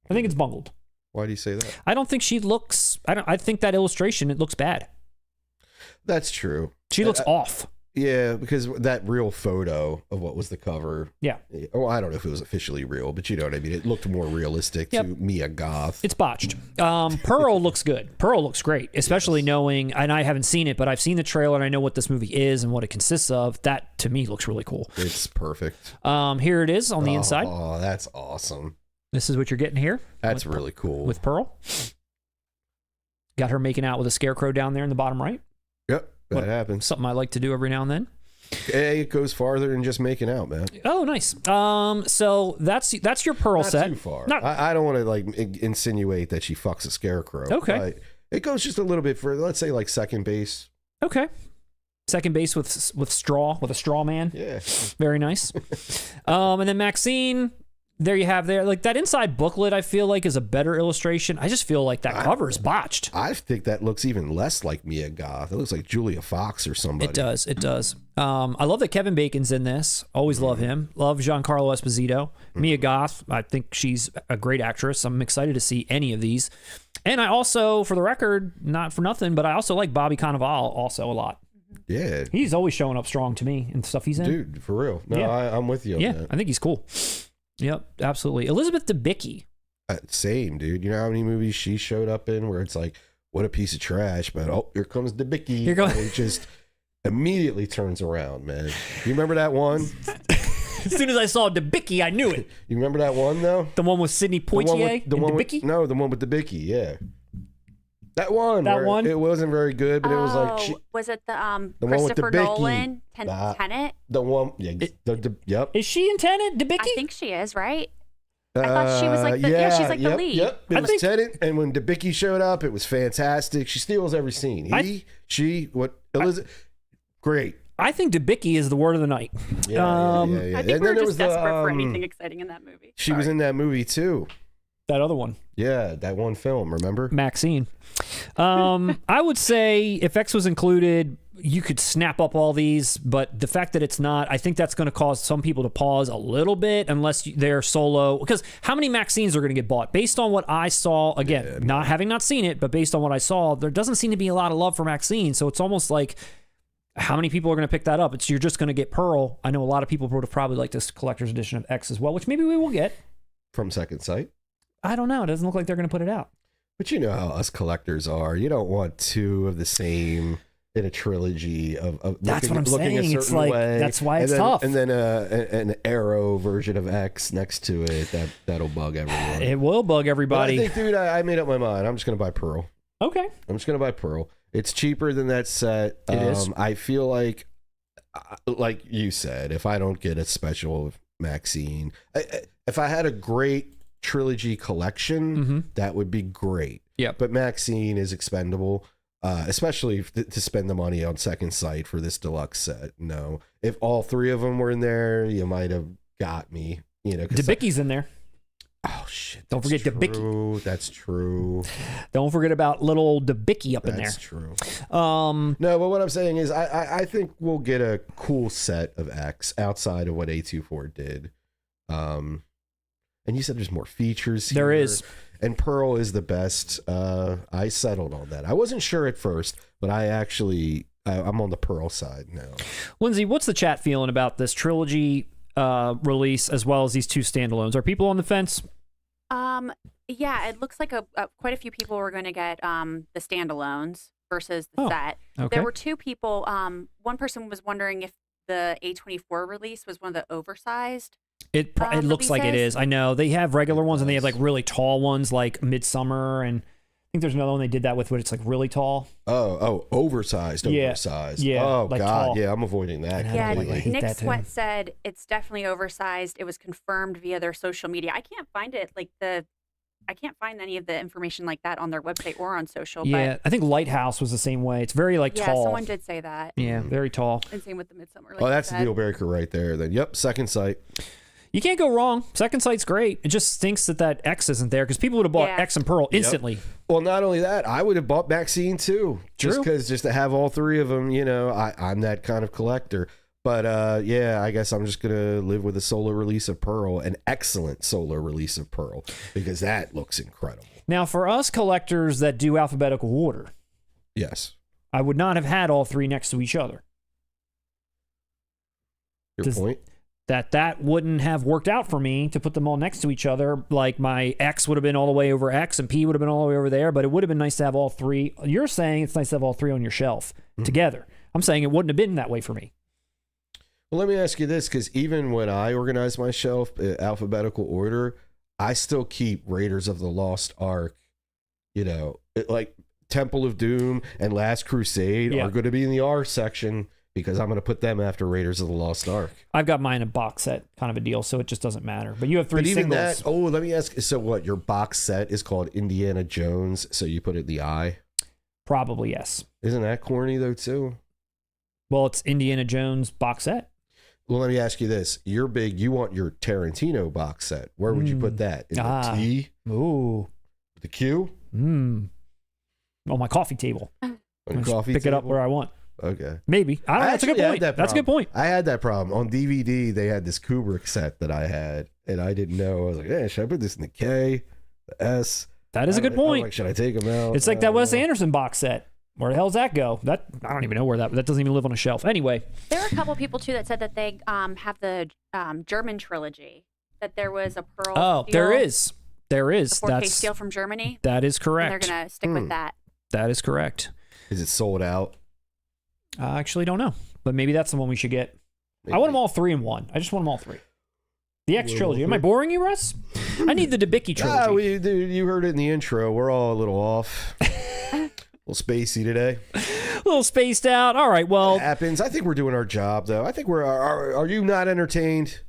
I think it's bungled. Why do you say that? I don't think she looks, I think that illustration, it looks bad. That's true. She looks off. Yeah, because that real photo of what was the cover. Yeah. Oh, I don't know if it was officially real, but you know what I mean. It looked more realistic to me, a goth. It's botched. Pearl looks good. Pearl looks great, especially knowing, and I haven't seen it, but I've seen the trailer and I know what this movie is and what it consists of. That to me looks really cool. It's perfect. Here it is on the inside. Oh, that's awesome. This is what you're getting here. That's really cool. With Pearl. Got her making out with a scarecrow down there in the bottom right. Yep. That happens. Something I like to do every now and then. Hey, it goes farther than just making out, man. Oh, nice. So that's your Pearl set. Not too far. I don't want to like insinuate that she fucks a scarecrow. Okay. It goes just a little bit further. Let's say like second base. Okay. Second base with a straw man. Yeah. Very nice. And then Maxine. There you have like that inside booklet. I feel like is a better illustration. I just feel like that cover is botched. I think that looks even less like Mia Goth. It looks like Julia Fox or somebody. It does. It does. I love that Kevin Bacon's in this. Always love him. Love Giancarlo Esposito. Mia Goth. I think she's a great actress. I'm excited to see any of these. And I also, for the record, not for nothing, but I also like Bobby Cannavale also a lot. Yeah. He's always showing up strong to me and stuff he's in. Dude, for real. No, yeah. I'm with you on that. I think he's cool. Yep, absolutely. Elizabeth Debicki. Same, dude. You know how many movies she showed up in where it's like, what a piece of trash, but oh, here comes Debicki. Here goes. It just immediately turns around, man. You remember that one? As soon as I saw Debicki, I knew it. You remember that one, though? The one with Sidney Poitier the and one Debicki? No, the one with Debicki, yeah. That one. It wasn't very good, but it was like... was it the one with Christopher Debicki. Nolan, Tenet? The one, yeah. Yep. Is she in Tenet, Debicki? I think she is, right? I thought she was like the, she's like the lead. Yep, it was Tenet, and when Debicki showed up, it was fantastic. She steals every scene. Great. I think Debicki is the word of the night. Yeah. I think we were just desperate for anything exciting in that movie. She was in that movie too. That other one. Yeah, that one film, remember? Maxine. I would say if X was included, you could snap up all these, but the fact that it's not, I think that's going to cause some people to pause a little bit unless they're solo. Because how many Maxines are going to get bought? Based on what I saw, again, having not seen it, but based on what I saw, there doesn't seem to be a lot of love for Maxine. So it's almost like, how many people are going to pick that up? You're just going to get Pearl. I know a lot of people would have probably liked this collector's edition of X as well, which maybe we will get. From Second Sight? I don't know. It doesn't look like they're going to put it out. But you know how us collectors are. You don't want two of the same in a trilogy of that's what I'm saying. A certain it's like way. That's why it's tough. And then an Arrow version of X next to it. That'll bug everyone. It will bug everybody. But I think, dude, I made up my mind. I'm just gonna buy Pearl. Okay. I'm just gonna buy Pearl. It's cheaper than that set. It is. I feel like you said, if I don't get a special Maxine, if I had a great trilogy collection, that would be great. Yeah, but Maxine is expendable, especially to spend the money on Second Sight for this deluxe set. No, if all three of them were in there, you might have got me. You know, Debicki's in there. Oh shit! Don't forget Debicki. That's true. Don't forget about little old Debicki up in there. That's true. No, but what I'm saying is, I think we'll get a cool set of X outside of what A24 did. And you said there's more features There here. is. And Pearl is the best. I settled on that. I wasn't sure at first, but I'm on the Pearl side now. Lindsay, what's the chat feeling about this trilogy release as well as these 2 standalones? Are people on the fence? Yeah, it looks like quite a few people were going to get the standalones versus the set. Okay. There were 2 people. One person was wondering if the A24 release was one of the oversized. It looks like it is. I know they have regular ones and they have like really tall ones like Midsummer, and I think there's another one they did that with, but it's like really tall. Oh, oversized. Yeah. Oh, like God. tall. Yeah, I'm avoiding that. Yeah, completely. hate Nick that too. Sweat said it's definitely oversized. It was confirmed via their social media. I can't find it I can't find any of the information like that on their website or on social. Yeah, I think Lighthouse was the same way. It's very like Yeah, tall. someone did say that. Yeah, very tall. And same with the Midsummer. Like Oh, you that's the said. deal breaker right there. Then, yep, second sight. You can't go wrong. Second sight's great. It just stinks that X isn't there because people would have bought Yeah. X and Pearl instantly. Well, not only that, I would have bought Maxine too, just True. because just to have all 3 of them. I'm that kind of collector. But yeah, I guess I'm just gonna live with a solo release of Pearl, an excellent solo release of Pearl, because that looks incredible. Now, for us collectors that do alphabetical order, Yes, I would not have had all 3 next to each other. your Does- point. That wouldn't have worked out for me to put them all next to each other. Like my X would have been all the way over X and P would have been all the way over there, but it would have been nice to have all 3. You're saying it's nice to have all 3 on your shelf together. I'm saying it wouldn't have been that way for me. Well, let me ask you this, because even when I organize my shelf alphabetical order, I still keep Raiders of the Lost Ark. Like Temple of Doom and Last Crusade are going to be in the R section, because I'm going to put them after Raiders of the Lost Ark. I've got mine in box set kind of a deal, so it just doesn't matter. But you have 3 But even singles. that, let me ask, so what, your box set is called Indiana Jones, so you put it in the I? Probably, yes. Isn't that corny, though, too? Well, it's Indiana Jones box set. Well, let me ask you this. You want your Tarantino box set. Where would you put that? In the T? Ooh. The Q? On my coffee table. On I the just coffee pick it up table? where I want. Okay. Maybe. I don't know. That's a good actually had point. that That's a good problem. point. I had that problem. On DVD, they had this Kubrick set that I had, and I didn't know. I was like, should I put this in the K, the S? That is a good I'm point. like, should I take them out? It's like that Wes Anderson box set. Where the hell's that go? I don't even know where that doesn't even live on a shelf. Anyway. There were a couple people too that said that they have the German trilogy. That there was a Pearl. Oh, Steel, there is. There is. The 4K steel from Germany. That is And correct. they're gonna stick with that. That is correct. Is it sold out? I actually don't know, but maybe that's the one we should get. I want them all 3 in one. I just want them all 3. The X trilogy. Am I boring you, Russ? I need the Debicki trilogy. Dude, you heard it in the intro. We're all a little off. A little spacey today. A little spaced out. All right. Well, It happens. I think we're doing our job, though. I think are you not entertained?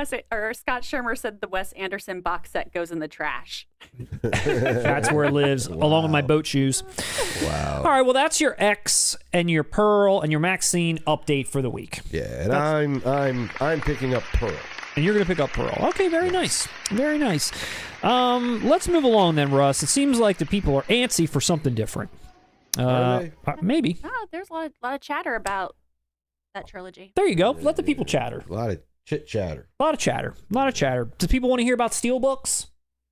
Scott Shermer said the Wes Anderson box set goes in the trash. that's where it lives, along with my boat shoes. Wow. All right. Well, that's your X and your Pearl and your Maxine update for the week. Yeah, and I'm picking up Pearl. And you're going to pick up Pearl. Okay, very nice. Very nice. Let's move along then, Russ. It seems like the people are antsy for something different. Are they? Maybe. Oh, there's a lot of chatter about that trilogy. There you go. Let the people chatter. A lot of chit chatter. A lot of chatter. A lot of chatter. Do people want to hear about Steelbooks?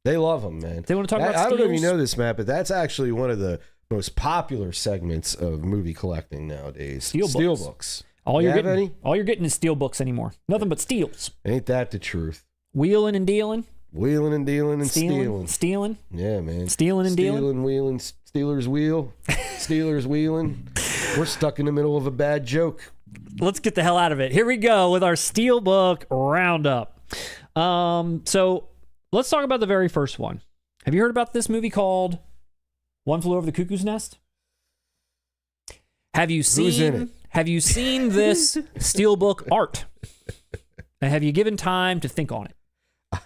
They love them, man. They want to talk about I don't know if you steels? know this, Matt, but that's actually one of the most popular segments of movie collecting nowadays. Steelbooks. Steelbooks. All You you're have getting, any? all you're getting is Steelbooks anymore. Nothing but steels. Ain't that the truth? Wheeling and dealing. Wheeling and dealing and stealing. Stealing. Yeah, man. Stealing and dealing. Stealing, wheeling, Steelers wheel. Steelers wheeling. We're stuck in the middle of a bad joke. Let's get the hell out of it. Here we go with our Steelbook roundup. So let's talk about the very first one. Have you heard about this movie called One Flew Over the Cuckoo's Nest? Have you seen? Who's in it? Have you seen this Steelbook art? And have you given time to think on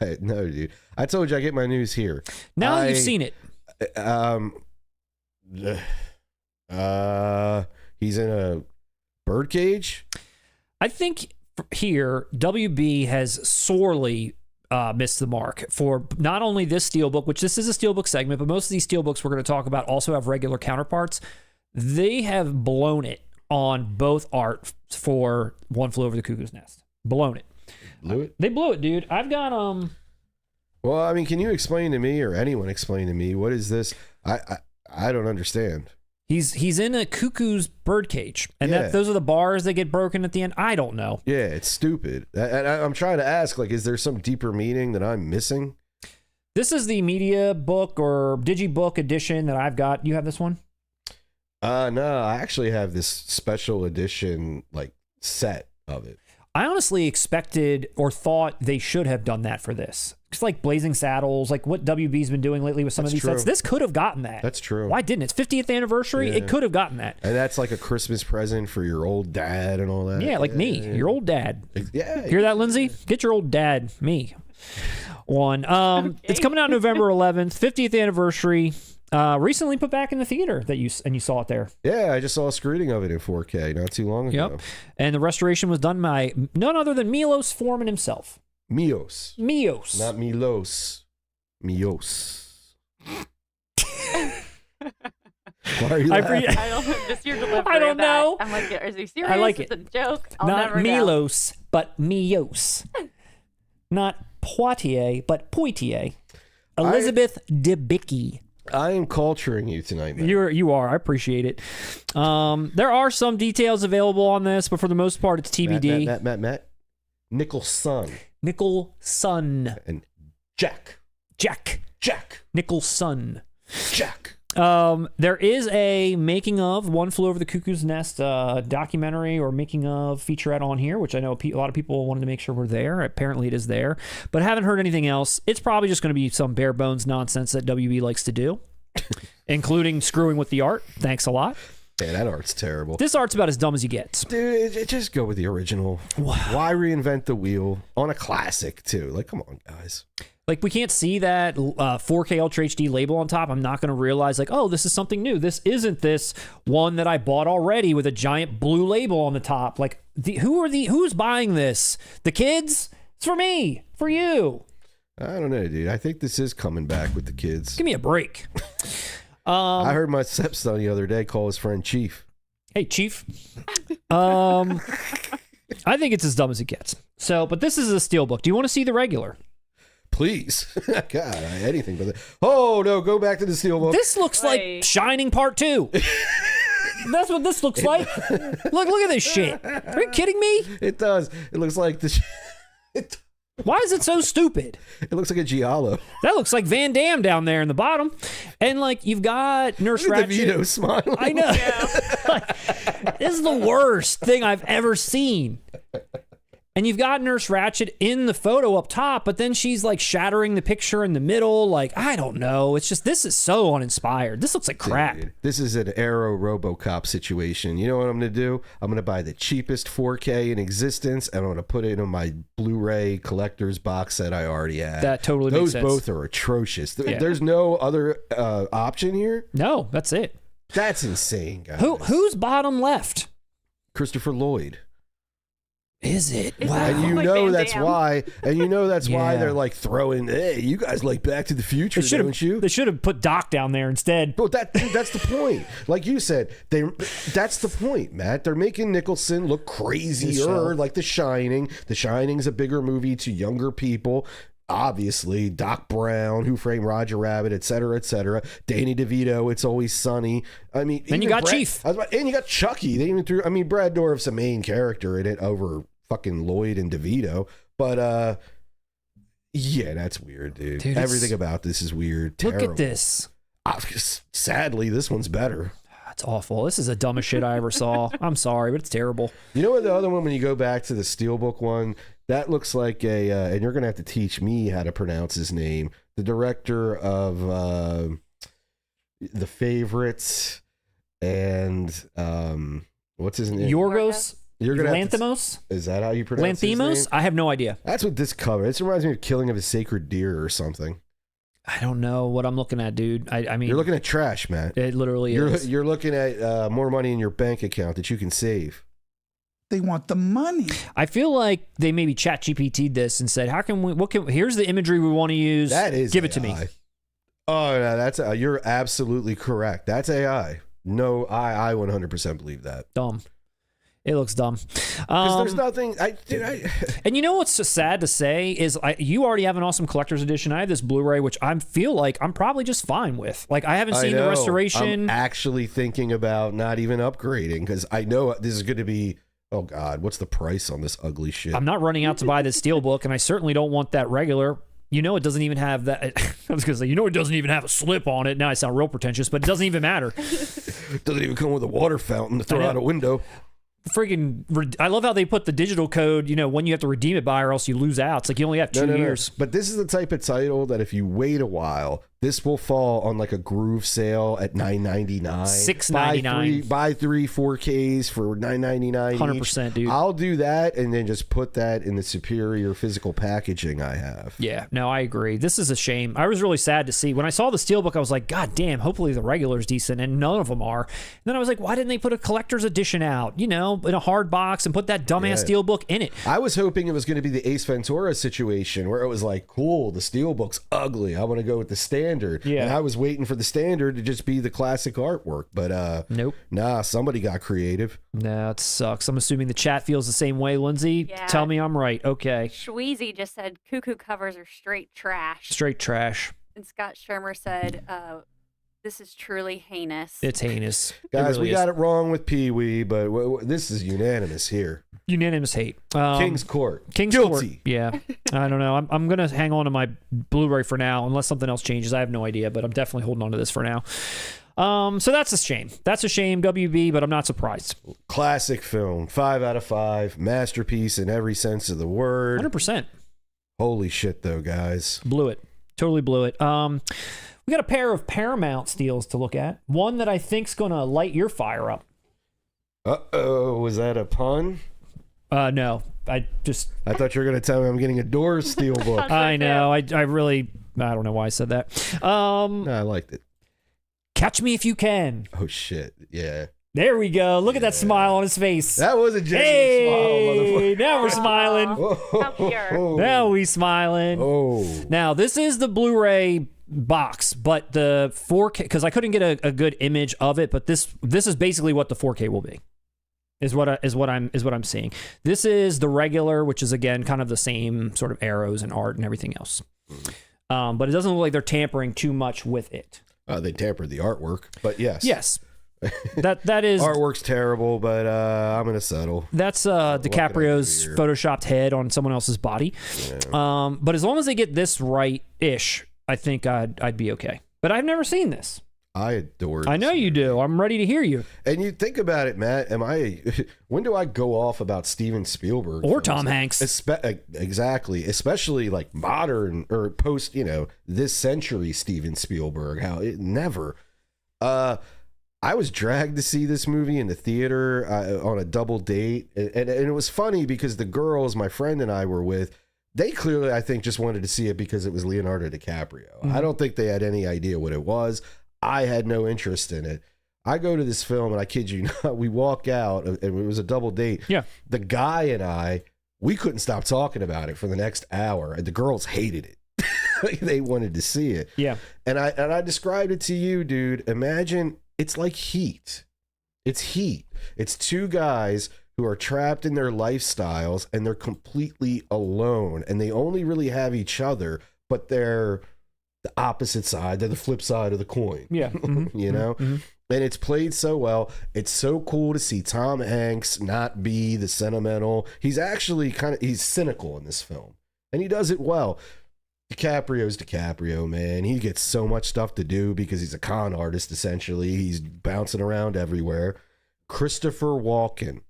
it? No, dude. I told you I get my news here. Now that you've seen it, He's in a birdcage. I think here WB has sorely missed the mark for not only this Steelbook, which this is a Steelbook segment, but most of these Steelbooks we're going to talk about also have regular counterparts. They have blown it on both art for One Flew Over the Cuckoo's Nest. Blown it. Blew it. They blew it, dude. I've got Well, I mean, can you explain to me, or anyone explain to me, what is this? I don't understand. He's in a CUCKOO'S birdcage, and Yeah. those are the bars that get broken at the end. I don't know. Yeah, it's stupid. And I'm trying to ask, like, is there some deeper meaning that I'm missing? This is the media book or digibook edition that I've got. You have this one? No, I actually have this special edition, like, set of it. I honestly expected or thought they should have done that for this. It's like Blazing Saddles, like what WB's been doing lately with some of these sets. This could have gotten that. That's true. Why didn't it? It's 50th anniversary. Yeah. It could have gotten that. And that's like a Christmas present for your old dad and all that. Yeah, like me, your old dad. Yeah. Hear that, Lindsay? Get your old dad, me, one. It's coming out November 11th, 50th anniversary. Recently put back in the theater that you saw it there. Yeah, I just saw a screening of it in 4K not too long ago. Yep. And the restoration was done by none other than Milos Forman himself. Mios. Mios. Not Milos. Mios. Why are you laughing? I don't just your delivery. I don't of that. know. I'm like, is he serious? I like It's it. a joke. I'll Not never know. Milos, but Mios. Not Poitiers, but Poitiers. Elizabeth Debicki. I am culturing you tonight, man. You are. I appreciate it. There are some details available on this, but for the most part, it's TBD. Matt. Nicholson. Nicholson. And Jack. Nicholson. Jack. There is a making of One Flew Over the Cuckoo's Nest documentary or making of featurette on here, which I know a lot of people wanted to make sure were there. Apparently it is there, but I haven't heard anything else. It's probably just going to be some bare bones nonsense that WB likes to do, including screwing with the art. Thanks a lot. Yeah, that art's terrible. This art's about as dumb as he gets. Dude, just go with the original. Why reinvent the wheel on a classic, too? Like, come on, guys. Like, we can't see that 4K Ultra HD label on top. I'm not going to realize, like, oh, this is something new. This isn't this one that I bought already with a giant blue label on the top. Like, who's buying this? The kids? It's for me. For you. I don't know, dude. I think this is coming back with the kids. Give me a break. I heard my stepson the other day call his friend Chief. Hey, Chief. I think it's as dumb as it gets. So, but this is a Steelbook. Do you want to see the regular? Please. God, anything but that. Oh, no, go back to the Steelbook. This looks like Shining Part 2. That's what this looks like. Look at this shit. Are you kidding me? It does. It looks like the... Why is it so stupid? It looks like a Giallo. That looks like Van Damme down there in the bottom. And, like, you've got Nurse Look at Ratched. DeVito smiling. I know. Like, this is the worst thing I've ever seen. And you've got Nurse Ratched in the photo up top, but then she's like shattering the picture in the middle. Like, I don't know. It's just, this is so uninspired. This looks like crap. Dude, this is an Arrow RoboCop situation. You know what I'm going to do? I'm going to buy the cheapest 4K in existence, and I'm going to put it in my Blu-ray collector's box set I already have. That totally makes sense. Those both are atrocious. Yeah. There's no other option here? No, that's it. That's insane, guys. Who's bottom left? Christopher Lloyd. Is it? Is Wow. that- And you Like know Van that's Damme. why. And you know that's why Yeah. they're like throwing, hey, you guys like Back to the Future, don't you? They should have put Doc down there instead. But that's the point. Like you said, that's the point, Matt. They're making Nicholson look crazier, like The Shining. The Shining's a bigger movie to younger people. Obviously, Doc Brown, Who Framed Roger Rabbit, et cetera, et cetera. Danny DeVito, It's Always Sunny. I mean, And you even got Chief. And you got Chucky. They even threw. I mean, Brad Dourif's a main character in it over fucking Lloyd and DeVito. But yeah, that's weird, dude. Dude, Everything about this is weird. Look Terrible. at this. Sadly, this one's better. That's awful. This is the dumbest shit I ever saw. I'm sorry, but it's terrible. You know what? The other one, when you go back to the Steelbook one, that looks like a, and you're going to have to teach me how to pronounce his name. The director of The Favorites and what's his name? Yorgos You're gonna have to- Lanthimos? Is that how you pronounce his name? Lanthimos? I have no idea. That's what this cover. This reminds me of Killing of a Sacred Deer or something. I don't know what I'm looking at, dude. I mean, You're looking at trash, Matt. it literally You're is. you're looking at more money in your bank account that you can save. They want the money. I feel like they maybe chat GPT'd this and said, how can we, here's the imagery we want to use. That is Give it to me. AI. Oh, no, that's you're absolutely correct. That's AI. No, I 100% believe that. Dumb. It looks dumb. Because there's nothing. And you know what's just sad to say is you already have an awesome collector's edition. I have this Blu-ray, which I feel like I'm probably just fine with. Like, I haven't seen the restoration. I'm actually thinking about not even upgrading because I know this is going to be. Oh God, what's the price on this ugly shit? I'm not running out to buy this Steelbook, and I certainly don't want that regular. You know, it doesn't even have that. I was going to say, you know, it doesn't even have a slip on it. Now I sound real pretentious, but it doesn't even matter. It doesn't even come with a water fountain to throw out a window. Freaking, I love how they put the digital code, you know, when you have to redeem it by or else you lose out. It's like you only have 2 years. But this is the type of title that if you wait a while, this will fall on like a groove sale at $9.99. $6.99. Buy three 4Ks for $9.99. 100%, dude. I'll do that and then just put that in the superior physical packaging I have. Yeah, no, I agree. This is a shame. I was really sad to see. When I saw the Steelbook, I was like, God damn, hopefully the regular's decent, and none of them are. And then I was like, why didn't they put a collector's edition out, you know, in a hard box and put that dumbass Steelbook in it? I was hoping it was going to be the Ace Ventura situation where it was like, cool, the Steelbook's ugly. I want to go with the standard. Yeah. And I was waiting for the standard to just be the classic artwork. But nope. Nah, somebody got creative. Nah, it sucks. I'm assuming the chat feels the same way, Lindsay. Yeah. Tell me I'm right. Okay. Shweezy just said cuckoo covers are straight trash. Straight trash. And Scott Shermer said, this is truly heinous. It's heinous. Guys, we got it wrong with Pee Wee, but this is unanimous here. Unanimous hate. King's Court. King's Guilty. Court. Yeah. I don't know. I'm going to hang on to my Blu-ray for now, unless something else changes. I have no idea, but I'm definitely holding on to this for now. So that's a shame. That's a shame, WB, but I'm not surprised. Classic film. 5 out of 5. Masterpiece in every sense of the word. 100%. Holy shit, though, guys. Blew it. Totally blew it. We got a pair of Paramount steals to look at. One that I think's going to light your fire up. Uh-oh. Was that a pun? No. I thought you were going to tell me I'm getting a Doors Steelbook. I know. I don't know why I said that. No, I liked it. Catch Me If You Can. Oh, shit. Yeah. There we go. Look at that smile on his face. That was a genuine smile, motherfucker. Now we're smiling. How pure. Now we smiling. Oh. Now, this is the Blu-ray box, but the 4K, because I couldn't get a good image of it, but this is basically what the 4K will be. Is what I'm seeing. This is the regular, which is again kind of the same sort of arrows and art and everything else. But it doesn't look like they're tampering too much with it. They tampered the artwork, but yes. Yes. That is artwork's terrible, but I'm gonna settle. That's DiCaprio's photoshopped head on someone else's body. Yeah. But as long as they get this right-ish, I think I'd be okay. But I've never seen this. I adore it. I know you do. I'm ready to hear you. And you think about it, Matt. When do I go off about Steven Spielberg or Tom Hanks? Exactly, especially like modern or post, this century Steven Spielberg. How it never. I was dragged to see this movie in the theater on a double date, and it was funny because the girls my friend and I were with, they clearly, I think, just wanted to see it because it was Leonardo DiCaprio. Mm-hmm. I don't think they had any idea what it was. I had no interest in it. I go to this film, and I kid you not, we walk out, and it was a double date. Yeah. The guy and we couldn't stop talking about it for the next hour, and the girls hated it. They wanted to see it. Yeah. And I described it to you, dude. Imagine it's like Heat. It's Heat. It's two guys who are trapped in their lifestyles, and they're completely alone, and they only really have each other, but they're the opposite side. They're the flip side of the coin. Yeah. Mm-hmm. Mm-hmm. And it's played so well. It's so cool to see Tom Hanks not be the sentimental. He's actually he's cynical in this film, and he does it well. DiCaprio's DiCaprio, man. He gets so much stuff to do because he's a con artist, essentially. He's bouncing around everywhere. Christopher Walken.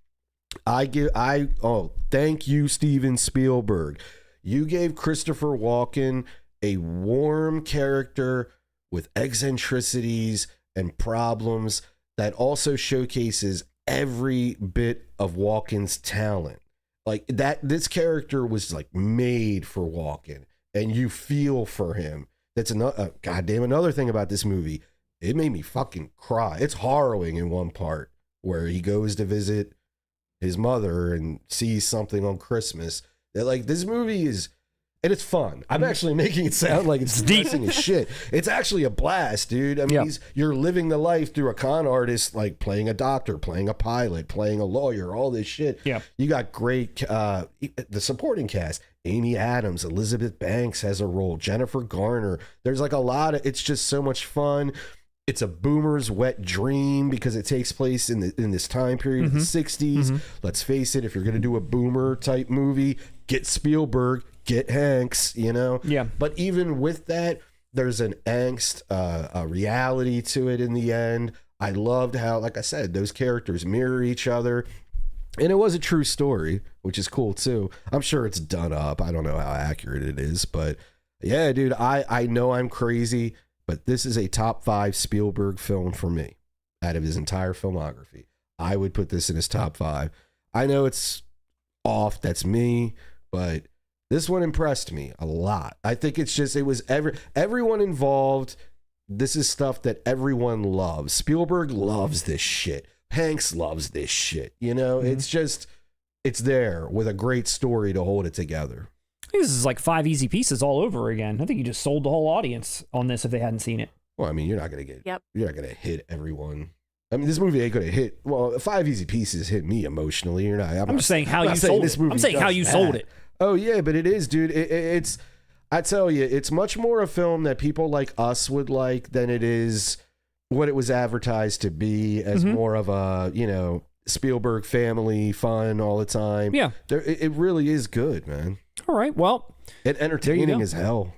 Thank you, Steven Spielberg. You gave Christopher Walken a warm character with eccentricities and problems that also showcases every bit of Walken's talent. Like that, this character was like made for Walken, and you feel for him. That's another thing about this movie. It made me fucking cry. It's harrowing in one part where he goes to visit his mother and sees something on Christmas. That like this movie is. and it's fun. I'm actually making it sound like it's depressing as shit. It's actually a blast, dude. I mean, you're living the life through a con artist, like playing a doctor, playing a pilot, playing a lawyer, all this shit. Yeah. You got great, the supporting cast. Amy Adams, Elizabeth Banks has a role, Jennifer Garner. There's like a lot of, it's just so much fun. It's a boomer's wet dream because it takes place in this time period of the 60s. Let's face it, if you're going to do a boomer type movie, get Spielberg, get Hanks, you know? Yeah. But even with that, there's an angst, a reality to it in the end. I loved how, like I said, those characters mirror each other. And it was a true story, which is cool too. I'm sure it's done up. I don't know how accurate it is, but yeah, dude, I know I'm crazy, but this is a top 5 Spielberg film for me out of his entire filmography. I would put this in his top 5. I know it's off, that's me, but this one impressed me a lot. I think it's just, it was everyone involved. This is stuff that everyone loves. Spielberg loves this shit. Hanks loves this shit. You know, it's just, it's there with a great story to hold it together. I think this is like 5 easy pieces all over again. I think you just sold the whole audience on this if they hadn't seen it. Well, I mean, you're not going to get, you're not going to hit everyone. I mean, this movie ain't going to hit, well, 5 easy pieces hit me emotionally. You're not, I'm just saying how you sold it. I'm saying how you sold it. Oh, yeah, but it is, dude. It's, I tell you, it's much more a film that people like us would like than it is what it was advertised to be as more of a, you know, Spielberg family fun all the time. Yeah. It really is good, man. All right. Well, and entertaining as hell.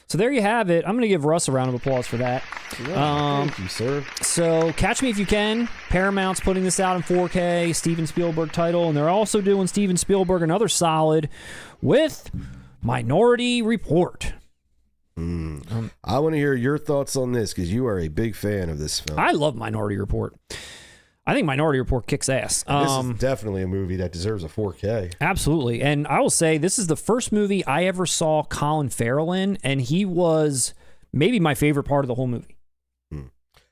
So there you have it. I'm going to give Russ a round of applause for that. Thank you, sir. So Catch Me If You Can. Paramount's putting this out in 4K. Steven Spielberg title. And they're also doing Steven Spielberg another solid with Minority Report. I want to hear your thoughts on this because you are a big fan of this film. I love Minority Report. I think Minority Report kicks ass. This is definitely a movie that deserves a 4K. Absolutely. And I will say this is the first movie I ever saw Colin Farrell in, and he was maybe my favorite part of the whole movie.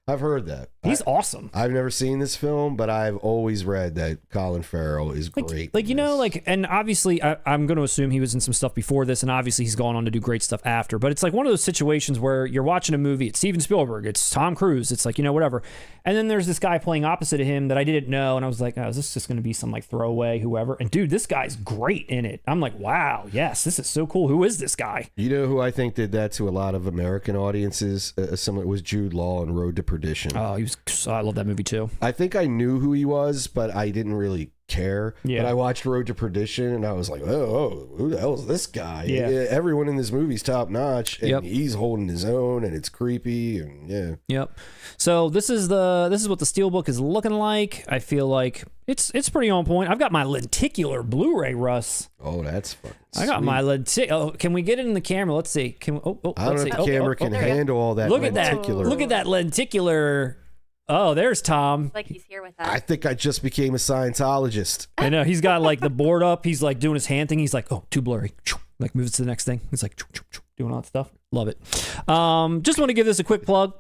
I've heard that. He's awesome. I've never seen this film, but I've always read that Colin Farrell is great. Like, you know, like, and obviously I'm going to assume he was in some stuff before this, and obviously he's gone on to do great stuff after, but it's like one of those situations where you're watching a movie, it's Steven Spielberg, it's Tom Cruise, it's like, you know, whatever. And then there's this guy playing opposite of him that I didn't know, and I was like, oh, is this just going to be some like throwaway, whoever? And dude, this guy's great in it. I'm like, wow, yes, this is so cool. Who is this guy? You know who I think did that to a lot of American audiences? Similar was Jude Law in Road to Perdition. Oh, I love that movie too. I think I knew who he was, but I didn't really care. Yeah. But I watched Road to Perdition, and I was like, oh, who the hell is this guy? Yeah. Everyone in this movie's top notch, and he's holding his own, and it's creepy, and yeah. Yep. So this is what the Steelbook is looking like. I feel like it's pretty on point. I've got my lenticular Blu-ray, Russ. Oh, that's fucking sweet. I got my lenticular. Oh, can we get it in the camera? Let's see. Can we, I don't know if the camera can handle all that. Look at that. Look at that lenticular. Oh, there's Tom. Like he's here with us. I think I just became a Scientologist. I know. He's got like the board up. He's like doing his hand thing. He's like, oh, too blurry. Like moves to the next thing. He's like doing all that stuff. Love it. Just want to give this a quick plug.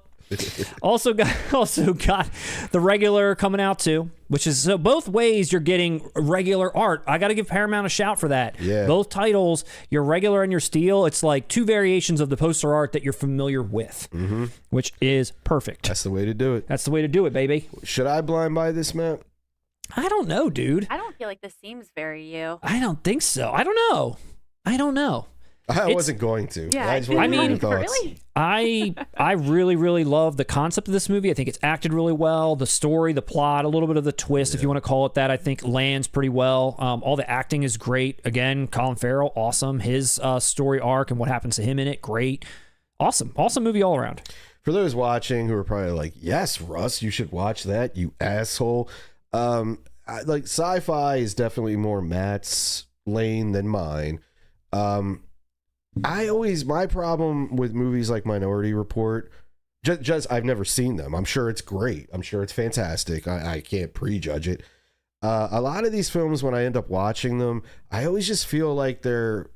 Also got the regular coming out too, which is so both ways you're getting regular art. I got to give Paramount a shout for that. Yeah. Both titles, your regular and your steel, it's like 2 variations of the poster art that you're familiar with, which is perfect. That's the way to do it. That's the way to do it, baby. Should I blind buy this, Matt? I don't know, dude. I don't feel like this seems very you. I don't think so. I don't know. I wasn't going to. Yeah, I just want to hear your thoughts. really? I really, really love the concept of this movie. I think it's acted really well. The story, the plot, a little bit of the twist, if you want to call it that, I think lands pretty well. All the acting is great. Again, Colin Farrell, awesome. His story arc and what happens to him in it, great. Awesome movie all around. For those watching who are probably like, yes, Russ, you should watch that, you asshole. Like sci-fi is definitely more Matt's lane than mine. My problem with movies like Minority Report, just I've never seen them. I'm sure it's great. I'm sure it's fantastic. I can't prejudge it. A lot of these films, when I end up watching them, I always just feel like they're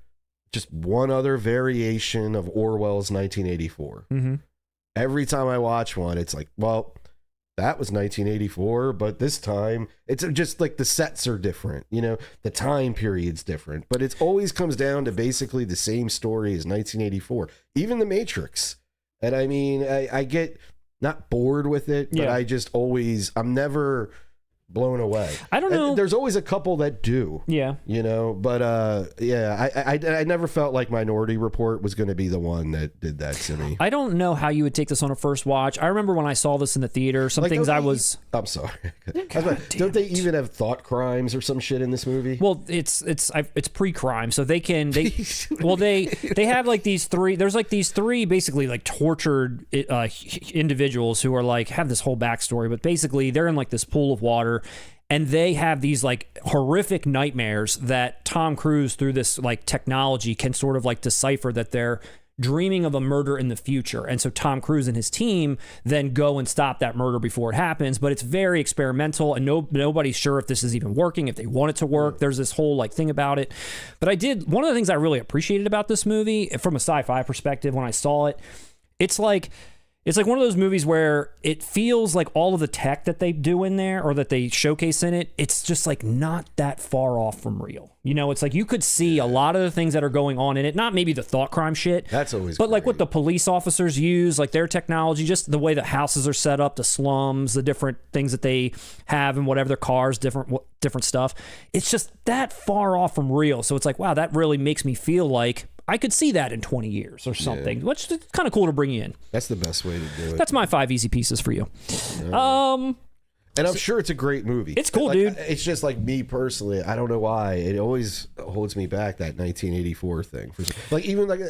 just one other variation of Orwell's 1984. Every time I watch one, it's like, well, that was 1984, but this time it's just like the sets are different, you know, the time period's different, but it always comes down to basically the same story as 1984, even The Matrix. And I mean, I get not bored with it, but I just always, I'm never blown away. I don't know. And there's always a couple that do. Yeah. You know, but I never felt like Minority Report was going to be the one that did that to me. I don't know how you would take this on a first watch. I remember when I saw this in the theater, some things I'm sorry. Don't they even have thought crimes or some shit in this movie? Well, it's pre-crime, so they have like these three. There's like these three basically like tortured individuals who are like have this whole backstory, but basically they're in like this pool of water. And they have these like horrific nightmares that Tom Cruise, through this like technology, can sort of like decipher that they're dreaming of a murder in the future. And so Tom Cruise and his team then go and stop that murder before it happens. But it's very experimental, and nobody's sure if this is even working, if they want it to work. There's this whole like thing about it. But one of the things I really appreciated about this movie from a sci-fi perspective when I saw it, it's like one of those movies where it feels like all of the tech that they do in there or that they showcase in it, it's just like not that far off from real. You know, it's like you could see a lot of the things that are going on in it, not maybe the thought crime shit. That's always But great. like what the police officers use, like their technology, just the way the houses are set up, the slums, the different things that they have and whatever, their cars, different stuff. It's just that far off from real. So it's like, wow, that really makes me feel like I could see that in 20 years or something, which is kind of cool to bring you in. That's the best way to do it. That's my 5 easy pieces for you. And I'm sure it's a great movie. It's cool, like, dude. It's just like me personally, I don't know why. It always holds me back, that 1984 thing. Like even like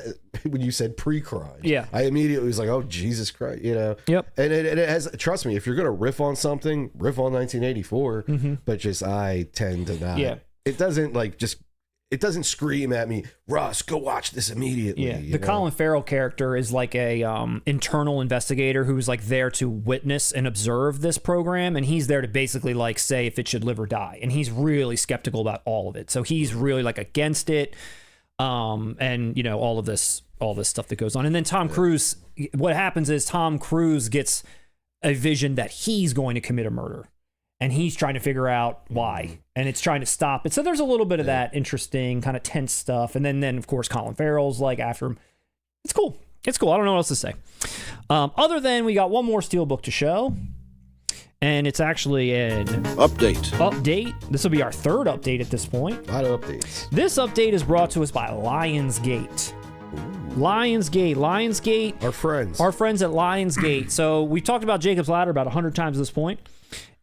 when you said pre-crime, I immediately was like, oh, Jesus Christ, you know? Yep. And it has, trust me, if you're going to riff on something, riff on 1984, but just I tend to not. Yeah. It doesn't like just... It doesn't scream at me, Russ, go watch this immediately. Yeah, the Colin Farrell character is like a internal investigator who's like there to witness and observe this program, and he's there to basically like say if it should live or die, and he's really skeptical about all of it. So he's really like against it, and you know all this stuff that goes on. And then Tom Cruise, what happens is Tom Cruise gets a vision that he's going to commit a murder. And he's trying to figure out why, and it's trying to stop it. So there's a little bit of that interesting kind of tense stuff. And then of course, Colin Farrell's like after him. It's cool. It's cool. I don't know what else to say. Other than we got one more Steelbook to show, and it's actually an update. This will be our third update at this point. A lot of updates. This update is brought to us by LIONSGATE. LIONSGATE. Our friends at LIONSGATE. So we've talked about Jacob's Ladder about 100 times at this point.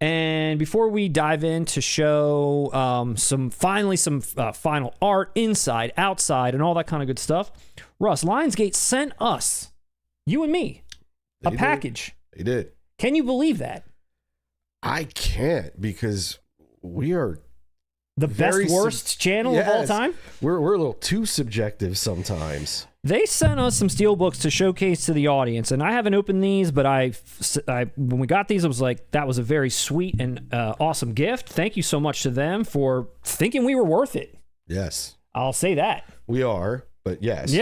And before we dive in to show some final art, inside, outside, and all that kind of good stuff, Russ, LIONSGATE sent us, you and me, a package. They did. Can you believe that? I can't, because we are the best worst channel of all time. We're a little too subjective sometimes. They sent us some Steelbooks to showcase to the audience, and I haven't opened these, but I when we got these, I was like, that was a very sweet and awesome gift. Thank you so much to them for thinking we were worth it. Yes. I'll say that. We are. But yes.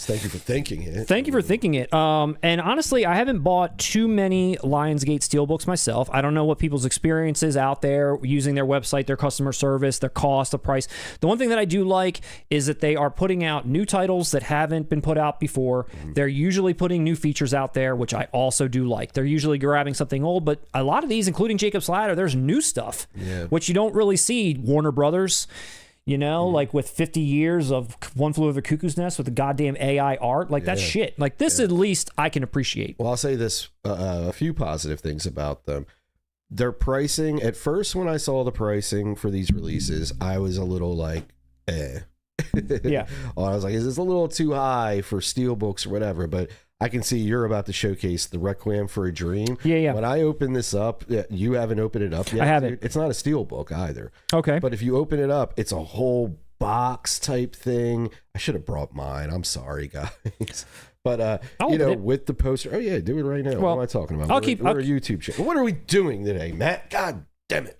Thank you for thinking it. Thank you for thinking it. And honestly, I haven't bought too many LIONSGATE Steelbooks myself. I don't know what people's experience is out there using their website, their customer service, their cost, the price. The one thing that I do like is that they are putting out new titles that haven't been put out before. They're usually putting new features out there, which I also do like. They're usually grabbing something old, but a lot of these, including Jacob's Ladder, there's new stuff, which you don't really see. Warner Brothers. You know, like with 50 years of One Flew Over the Cuckoo's Nest with the goddamn AI art, like that's shit. Like this, at least I can appreciate. Well, I'll say this: a few positive things about them. Their pricing. At first, when I saw the pricing for these releases, I was a little like, yeah. I was like, is this a little too high for Steelbooks or whatever? But I can see you're about to showcase the Requiem for a Dream. Yeah. When I open this up, you haven't opened it up yet. I haven't. It's not a Steelbook either. Okay. But if you open it up, it's a whole box type thing. I should have brought mine. I'm sorry, guys. But you know, with the poster. Oh yeah, do it right now. What am I talking about? We're a YouTube channel. What are we doing today, Matt? God damn it.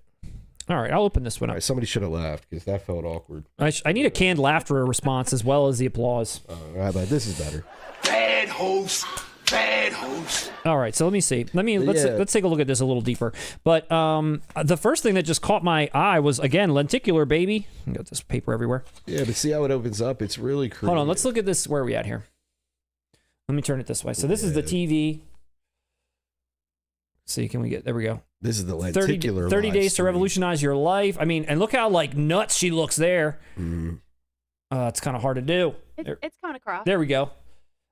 All right, I'll open this one up. All right, somebody should have laughed because that felt awkward. I need a canned laughter response as well as the applause. All right, but this is better. Bad host, Bad host. All right, so let me see. Let's take a look at this a little deeper. But the first thing that just caught my eye was, again, lenticular, baby. I got this paper everywhere. Yeah, but see how it opens up? It's really creepy. Hold on, let's look at this. Where are we at here? Let me turn it this way. So this is the TV. See, can we get, there we go. This is the lenticular 30 live days to stream. revolutionize your life. I mean, and look how like nuts she looks there. It's kind of hard to do. It's coming across. There we go.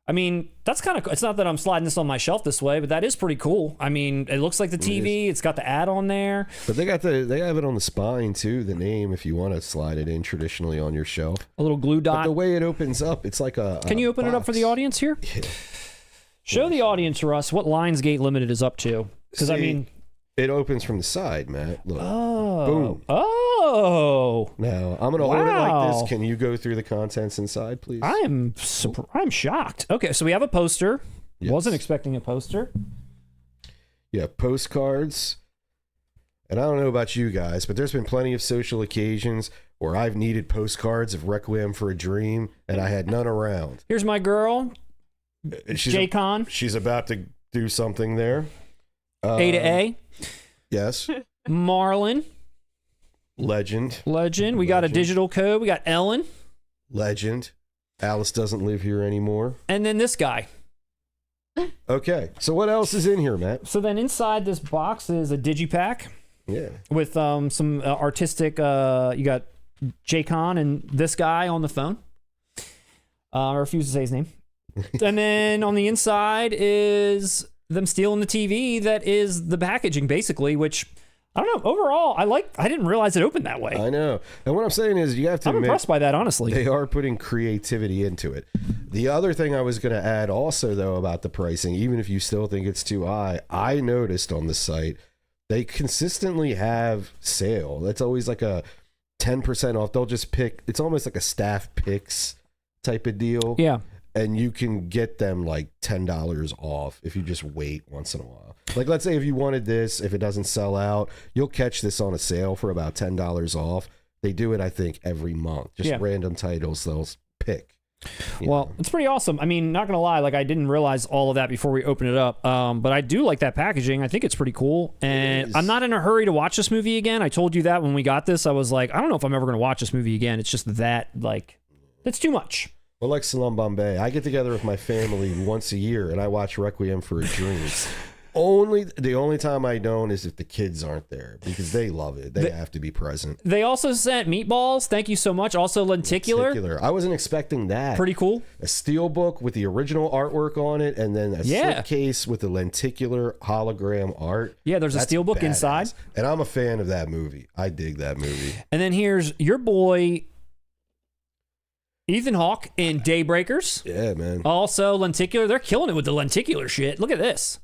I mean, that's kind of, it's not that I'm sliding this on my shelf this way, but that is pretty cool. I mean, it looks like the TV. It's got the ad on there. But they have it on the spine too, the name, if you want to slide it in traditionally on your shelf. A little glue dot. But the way it opens up, it's like a Can you open it up for the audience here? Yeah. Show the audience, Russ, what LIONSGATE Limited is up to. Because, I mean... It opens from the side, Matt. Look. Oh. Boom. Oh. Now, I'm going to hold it like this. Can you go through the contents inside, please? I'm shocked. Okay, so we have a poster. Yes. Wasn't expecting a poster. Yeah, postcards. And I don't know about you guys, but there's been plenty of social occasions where I've needed postcards of Requiem for a Dream, and I had none around. Here's my girl, J-Con. She's about to do something there. A to A. Yes. Marlon. Legend. We got a digital code. We got Ellen. Legend. Alice doesn't live here anymore. And then this guy. Okay. So what else is in here, Matt? So then inside this box is a digipack. Yeah. With some artistic, you got J-Con and this guy on the phone. I refuse to say his name. And then on the inside is them stealing the TV that is the packaging, basically, which, I don't know, overall, I didn't realize it opened that way. I know. And what I'm saying is you have to admit, impressed by that, honestly. They are putting creativity into it. The other thing I was going to add also, though, about the pricing, even if you still think it's too high, I noticed on the site, they consistently have sale. That's always like a 10% off. They'll just pick, it's almost like a staff picks type of deal. Yeah. And you can get them like $10 off if you just wait once in a while. Like, let's say if you wanted this, if it doesn't sell out, you'll catch this on a sale for about $10 off. They do it, I think, every month. Just random titles they'll pick. Well, it's pretty awesome. I mean, not going to lie, like I didn't realize all of that before we opened it up. But I do like that packaging. I think it's pretty cool. And I'm not in a hurry to watch this movie again. I told you that when we got this. I was like, I don't know if I'm ever going to watch this movie again. It's just that, like, it's too much. Well, like Salam Bombay, I get together with my family once a year and I watch Requiem for a Dream. The only time I don't is if the kids aren't there because they love it. They have to be present. They also sent meatballs. Thank you so much. Also lenticular. I wasn't expecting that. Pretty cool. A steelbook with the original artwork on it and then a slipcase with the lenticular hologram art. Yeah, there's a steelbook badass. inside. And I'm a fan of that movie. I dig that movie. And then here's your boy Ethan Hawke in Daybreakers. Yeah, man. Also lenticular. They're killing it with the lenticular shit. Look at this.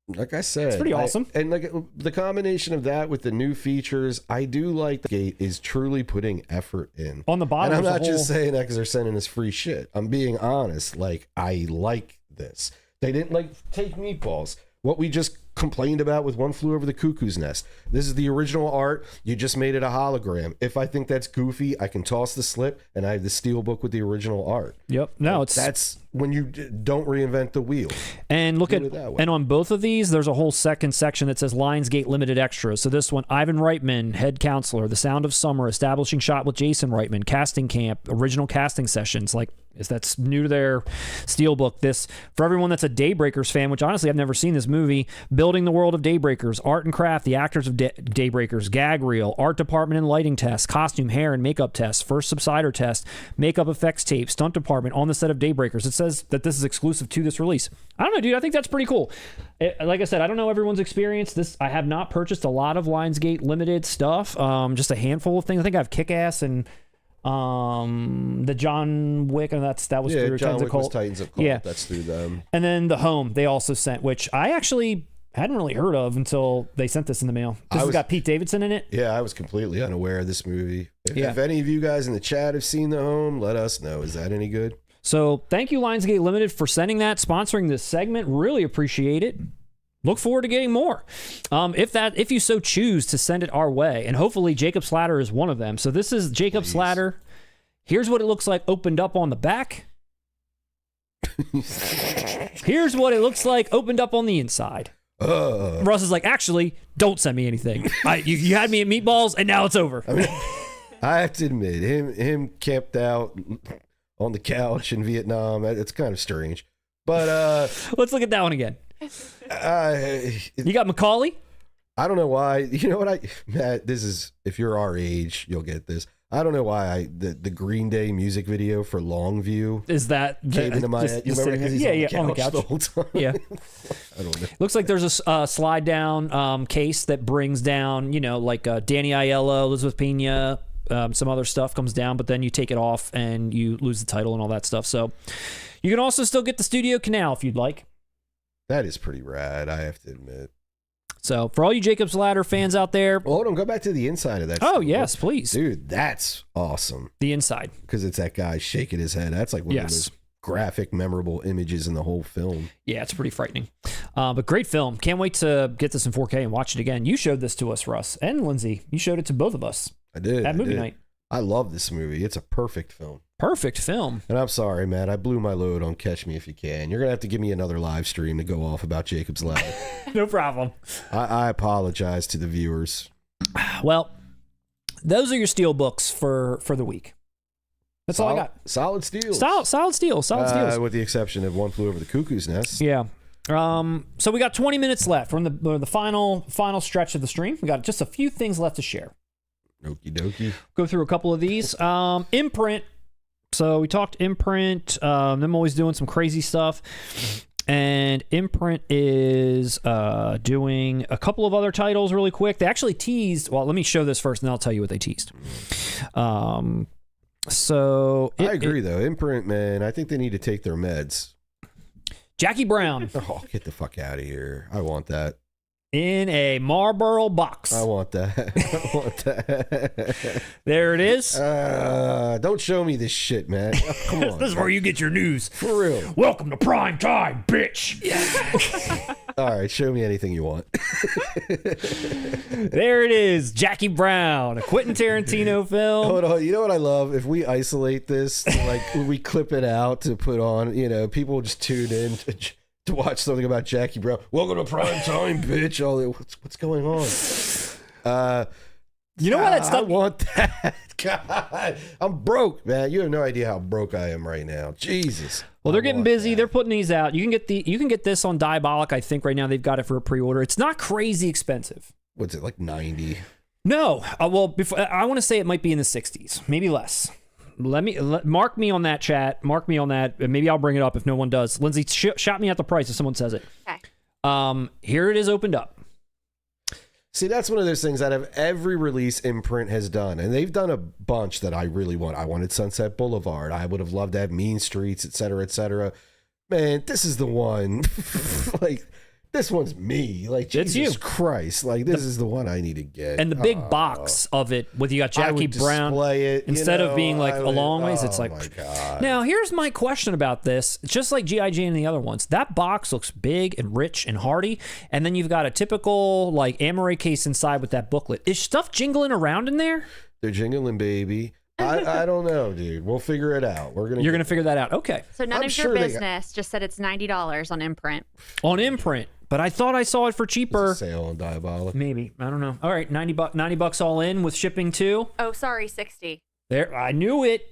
Like I said, it's pretty awesome. And like the combination of that with the new features, I do like the gate is truly putting effort in. On the bottom, and I'm not just saying that because they're sending us free shit. I'm being honest. Like, I like this. They didn't like take meatballs. What we just complained about with One Flew Over the Cuckoo's Nest. This is the original art. You just made it a hologram. If I think that's goofy, I can toss the slip and I have the steelbook with the original art. Yep. No, that's when you don't reinvent the wheel. And look at, and on both of these, there's a whole second section that says LIONSGATE Limited Extras. So this one, Ivan Reitman, head counselor, The Sound of Summer, establishing shot with Jason Reitman, casting camp, original casting sessions. Like, that's new to their steelbook. This, for everyone that's a Daybreakers fan, which honestly I've never seen this movie, building the world of Daybreakers, art and craft, the actors of Daybreakers, gag reel, art department and lighting tests, costume, hair, and makeup tests, first subsider test, makeup effects tape, stunt department on the set of Daybreakers. It says that this is exclusive to this release. I don't know, dude. I think that's pretty cool. Like I said, I don't know everyone's experience. I have not purchased a lot of LIONSGATE Limited stuff. Just a handful of things. I think I have Kick-Ass and the John Wick, and that was through John Titans Wick of Cult. was Titans of Cult. Yeah, that's through them. And then the Home they also sent, which I actually hadn't really heard of until they sent this in the mail. This has got Pete Davidson in it. Yeah, I was completely unaware of this movie. If any of you guys in the chat have seen The Home, let us know. Is that any good? So thank you, LIONSGATE Limited, for sending that, sponsoring this segment. Really appreciate it. Look forward to getting more. If you so choose to send it our way, and hopefully Jacob Slatter is one of them. So this is Jacob Slatter. Here's what it looks like opened up on the back. Here's what it looks like opened up on the inside. Russ is like, actually, don't send me anything. You had me at meatballs, and now it's over. I mean, I have to admit, him camped out on the couch in Vietnam. It's kind of strange. But let's look at that one again. You got Macaulay? I don't know why. You know what, Matt, this is, if you're our age, you'll get this. I don't know why the Green Day music video for Longview is that came into my head. You remember? Because he's on the couch the whole time. Yeah. I don't know. Looks like there's a slide down case that brings down, like Danny Aiello, Elizabeth Pena, some other stuff comes down, but then you take it off and you lose the title and all that stuff. So you can also still get the Studio Canal if you'd like. That is pretty rad, I have to admit. So for all you Jacob's Ladder fans out there. Well, hold on, go back to the inside of that. Oh, yes, please. Dude, that's awesome. The inside. Because it's that guy shaking his head. That's like one of the most graphic, memorable images in the whole film. Yeah, it's pretty frightening. But great film. Can't wait to get this in 4K and watch it again. You showed this to us, Russ, and Lindsay. You showed it to both of us. I did. At movie night. I love this movie. It's a perfect film. Perfect film. And I'm sorry, man. I blew my load on Catch Me If You Can. You're going to have to give me another live stream to go off about Jacob's Ladder. No problem. I apologize to the viewers. Well, those are your Steelbooks for the week. That's all I got. Solid steals. Solid steals. With the exception of One Flew Over the Cuckoo's Nest. Yeah. So we got 20 minutes left. We're in the final stretch of the stream. We got just a few things left to share. Okie dokie. Go through a couple of these. Imprint. So we talked Imprint. Them always doing some crazy stuff. And Imprint is doing a couple of other titles really quick. They actually teased. Well, let me show this first, and then I'll tell you what they teased. So I agree, though. Imprint, man, I think they need to take their meds. Jackie Brown. Oh, get the fuck out of here. I want that. In a Marlboro box. I want that. I want that. There it is. Don't show me this shit, man. Oh, come on. This is where you get your news. For real. Welcome to prime time, bitch. All right, show me anything you want. There it is. Jackie Brown, a Quentin Tarantino film. Hold on. You know what I love? If we isolate this, like we clip it out to put on, people will just tune in to watch something about Jackie Brown. Welcome to prime time, bitch. What's going on? You know what that stuff? I want that. God, I'm broke, man. You have no idea how broke I am right now. Jesus. Well, they're getting busy. They're putting these out. You can get this on Diabolic. I think right now they've got it for a pre-order. It's not crazy expensive. What's it, like 90? No. Well, I want to say it might be in the 60s, maybe less. Mark me on that, chat. Mark me on that. Maybe I'll bring it up if no one does. Lindsay, shot me at the price if someone says it. Okay. Here it is opened up. See, that's one of those things out of every release Imprint has done, and they've done a bunch that I really want. I wanted Sunset Boulevard. I would have loved to have Mean Streets, et cetera, et cetera. Man, this is the one. Like, this one's me. Like, Jesus Christ. Like, this is the one I need to get. And the big box of it, with you got Jackie Brown. It, instead of being like a long ways, it's like. Oh, my God. Now, here's my question about this. It's just like G.I. Jane and the other ones. That box looks big and rich and hearty. And then you've got a typical, like, Amore case inside with that booklet. Is stuff jingling around in there? They're jingling, baby. I don't know, dude. We'll figure it out. You're gonna figure that out. Okay. So none of your business. Just said it's $90 on Imprint. On Imprint. But I thought I saw it for cheaper. Sale on Diabolic. Maybe. I don't know. All right, $90 all in with shipping too. Oh, sorry, 60. There, I knew it.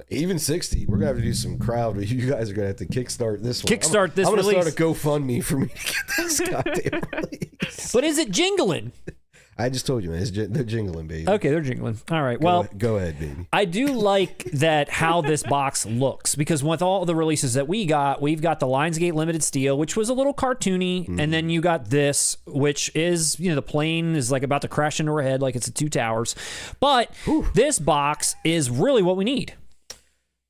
Even 60. We're gonna have to do some crowd. You guys are gonna have to kickstart this one. Kickstart this I'm gonna release. start a GoFundMe for me to get this goddamn release. But is it jingling? I just told you, man. They're jingling, baby. Okay, they're jingling. All right. Well, go ahead, baby. I do like that how this box looks, because with all the releases that we've got the LIONSGATE Limited Steel, which was a little cartoony, and then you got this, which is, the plane is like about to crash into her head like it's a Two Towers. But this box is really what we need.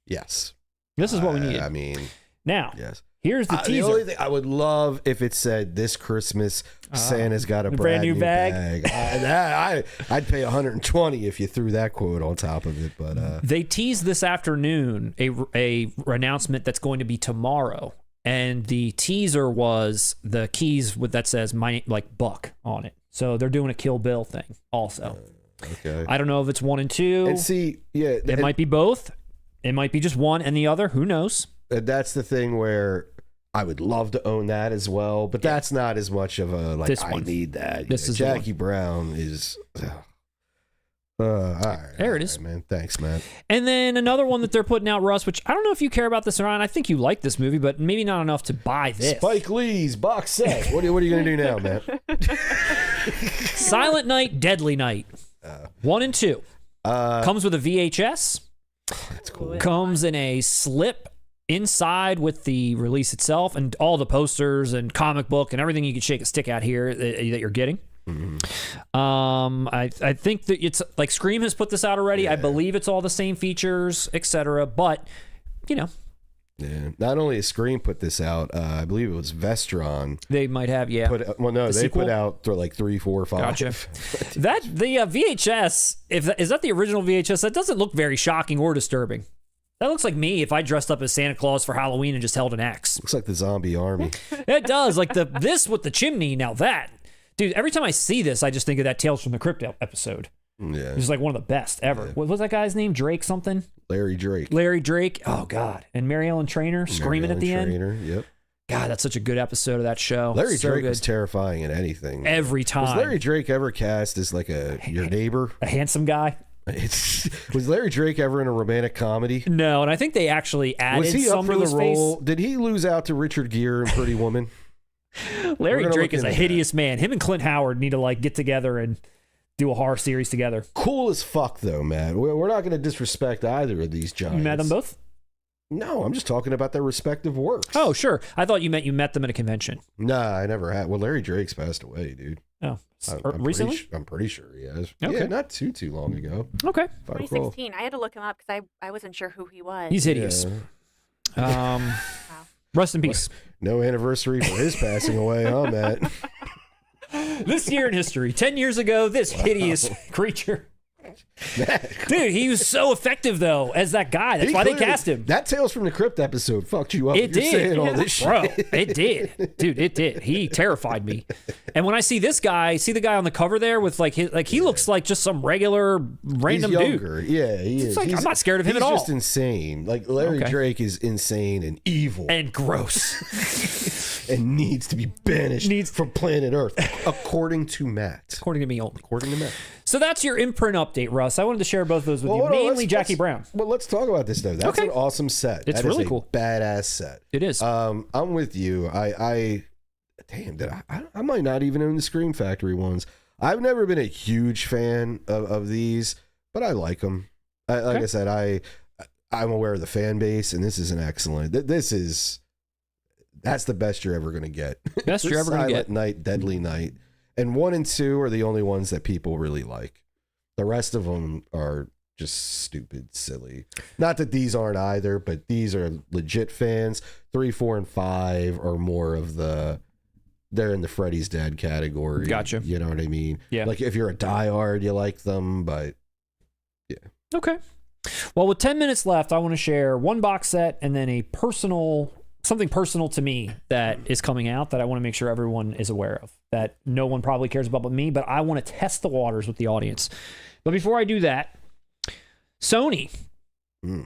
Yes. This is what we need. I mean, now, yes. Here's the teaser. The only thing I would love if it said this Christmas Santa's got a brand new bag. I'd pay $120 if you threw that quote on top of it. But they teased this afternoon a announcement that's going to be tomorrow, and the teaser was the keys that says Buck on it. So they're doing a Kill Bill thing also. Okay. I don't know if it's 1 and 2. And see, it might be both. It might be just one and the other. Who knows? that's the thing where I would love to own that as well, but that's not as much of a like. I need that. This is Jackie Brown is. All right, there it is, man. Thanks, man. And then another one that they're putting out, Russ, which I don't know if you care about this or not. I think you like this movie, but maybe not enough to buy this. Spike Lee's box set. What are you going to do now, man? Silent Night, Deadly Night. 1 and 2. Comes with a VHS. That's cool. Comes in a slip inside with the release itself and all the posters and comic book and everything you can shake a stick at here that you're getting. I think that it's like Scream has put this out already. I believe it's all the same features, etc. But you know, not only has Scream put this out, I believe it was Vestron. They might have, they put out like 3, 4, 5. Gotcha. That the VHS, is that the original VHS? That doesn't look very shocking or disturbing. That looks like me if I dressed up as Santa Claus for Halloween and just held an axe. Looks like the zombie army. It does, like this with the chimney. Now that. Dude, every time I see this, I just think of that Tales from the Crypt episode. Yeah. It's like one of the best ever. What was that guy's name? Drake something? Larry Drake. Larry Drake. Oh, God. And Mary Ellen Trainor screaming at the end. Yep. God, that's such a good episode of that show. Larry Drake is terrifying in anything. Every time. Was Larry Drake ever cast as like your neighbor? A handsome guy? Was Larry Drake ever in a romantic comedy? No, and I think they actually added was he some up for to the his role? face. Did he lose out to Richard Gere in Pretty Woman? Larry Drake is a hideous man. Him and Clint Howard need to like get together and do a horror series together. Cool as fuck, though, man. We're not going to disrespect either of these giants. You met them both? No, I'm just talking about their respective works. Oh, sure. I thought you met them at a convention. Nah, I never had. Well, Larry Drake's passed away, dude. Oh, recently? I'm pretty sure he has. Okay. Yeah, not too long ago. Okay. 2016. I had to look him up because I wasn't sure who he was. He's hideous. Wow. Rest in peace. No anniversary for his passing away, huh, Matt? This year in history, 10 years ago, this hideous creature. Dude, he was so effective, though, as that guy. That's why they cast him. That Tales from the Crypt episode fucked you up. It did. Saying all this shit. Bro, it did. Dude, it did. He terrified me. And when I see this guy, see the guy on the cover there with like he looks like just some regular random He's younger. dude. Yeah, he is. Like, I'm not scared of him at all. He's just insane. Like Larry Drake is insane and evil. And gross. And needs to be banished from planet Earth, according to Matt. According to me only. According to Matt. So that's your Imprint update, Russ. I wanted to share both of those with you. Mainly Jackie Brown. Well, let's talk about this, though. That's an awesome set. It's really cool. Badass set. It is. I'm with you. I might not even own the Scream Factory ones. I've never been a huge fan of these, but I like them. Like I said, I'm aware of the fan base, and this is an excellent. That's the best you're ever going to get. Best you're ever going to get. Silent Night, Deadly Night. And 1 and 2 are the only ones that people really like. The rest of them are just stupid, silly. Not that these aren't either, but these are legit fans. 3, 4, and 5 are more of they're in the Freddy's Dead category. Gotcha. You know what I mean? Yeah. Like if you're a diehard, you like them, but yeah. Okay. Well, with 10 minutes left, I want to share one box set and then something personal to me that is coming out that I want to make sure everyone is aware of, that no one probably cares about but me, but I want to test the waters with the audience. But before I do that, Sony,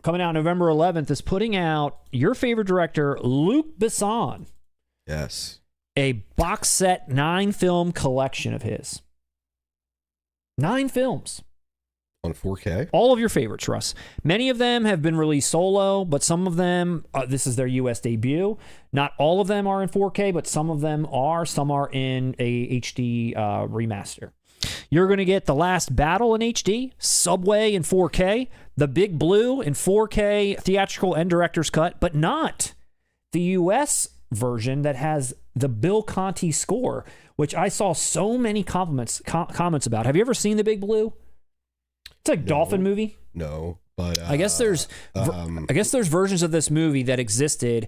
coming out November 11th, is putting out your favorite director, LUC Besson. Yes. A box set 9-film collection of his. 9 films. On 4K? All of your favorites, Russ. Many of them have been released solo, but some of them, this is their U.S. debut. Not all of them are in 4K, but some of them are. Some are in a HD remaster. You're going to get The Last Battle in HD, Subway in 4K, The Big Blue in 4K theatrical and director's cut, but not the U.S. version that has the Bill Conti score, which I saw so many comments about. Have you ever seen The Big Blue? It's a dolphin movie. No, but I guess there's versions of this movie that existed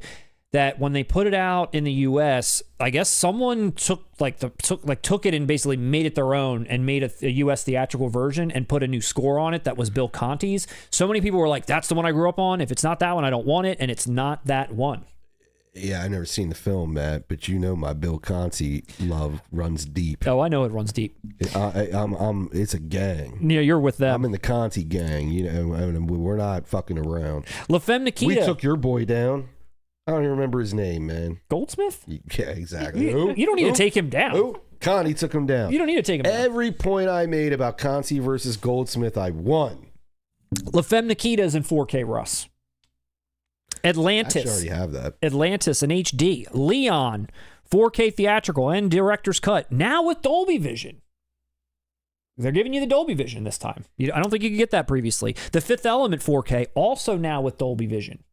that when they put it out in the U.S., I guess someone took it and basically made it their own and made a U.S. theatrical version and put a new score on it that was Bill Conti's. So many people were like, "That's the one I grew up on. If it's not that one, I don't want it." And it's not that one. Yeah, I never seen the film, Matt, but you know my Bill Conti love runs deep. Oh, I know it runs deep. It's a gang. Yeah, you're with them. I'm in the Conti gang. You know, we're not fucking around. La Femme Nikita. We took your boy down. I don't even remember his name, man. Goldsmith? Yeah, exactly. You don't need to take him down. Oh, Connie took him down. You don't need to take him down. Every point I made about Conti versus Goldsmith, I won. La Femme Nikita is in 4K, Russ. Atlantis. I already have that. Atlantis in HD. Leon, 4K theatrical and director's cut. Now with Dolby Vision. They're giving you the Dolby Vision this time. I don't think you could get that previously. The Fifth Element 4K, also now with Dolby Vision.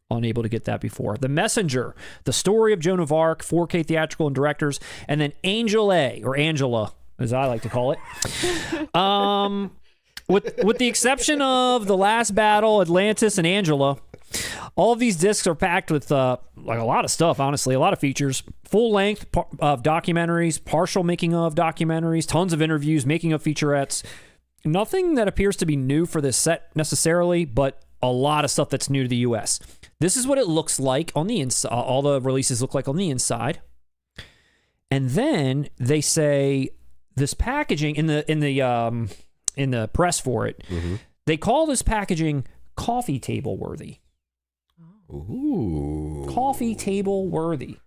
Unable to get that before. The Messenger, The Story of Joan of Arc, 4K theatrical and directors, and then Angel A, or Angela, as I like to call it. With the exception of The Last Battle, Atlantis, and Angela, all of these discs are packed with like a lot of stuff, honestly, a lot of features. Full length of documentaries, partial making of documentaries, tons of interviews, making of featurettes. Nothing that appears to be new for this set necessarily, but a lot of stuff that's new to the US. This is what it looks like on the inside. All the releases look like on the inside. And then they say this packaging in the press for it, they call this packaging coffee table worthy. Ooh. Coffee table worthy.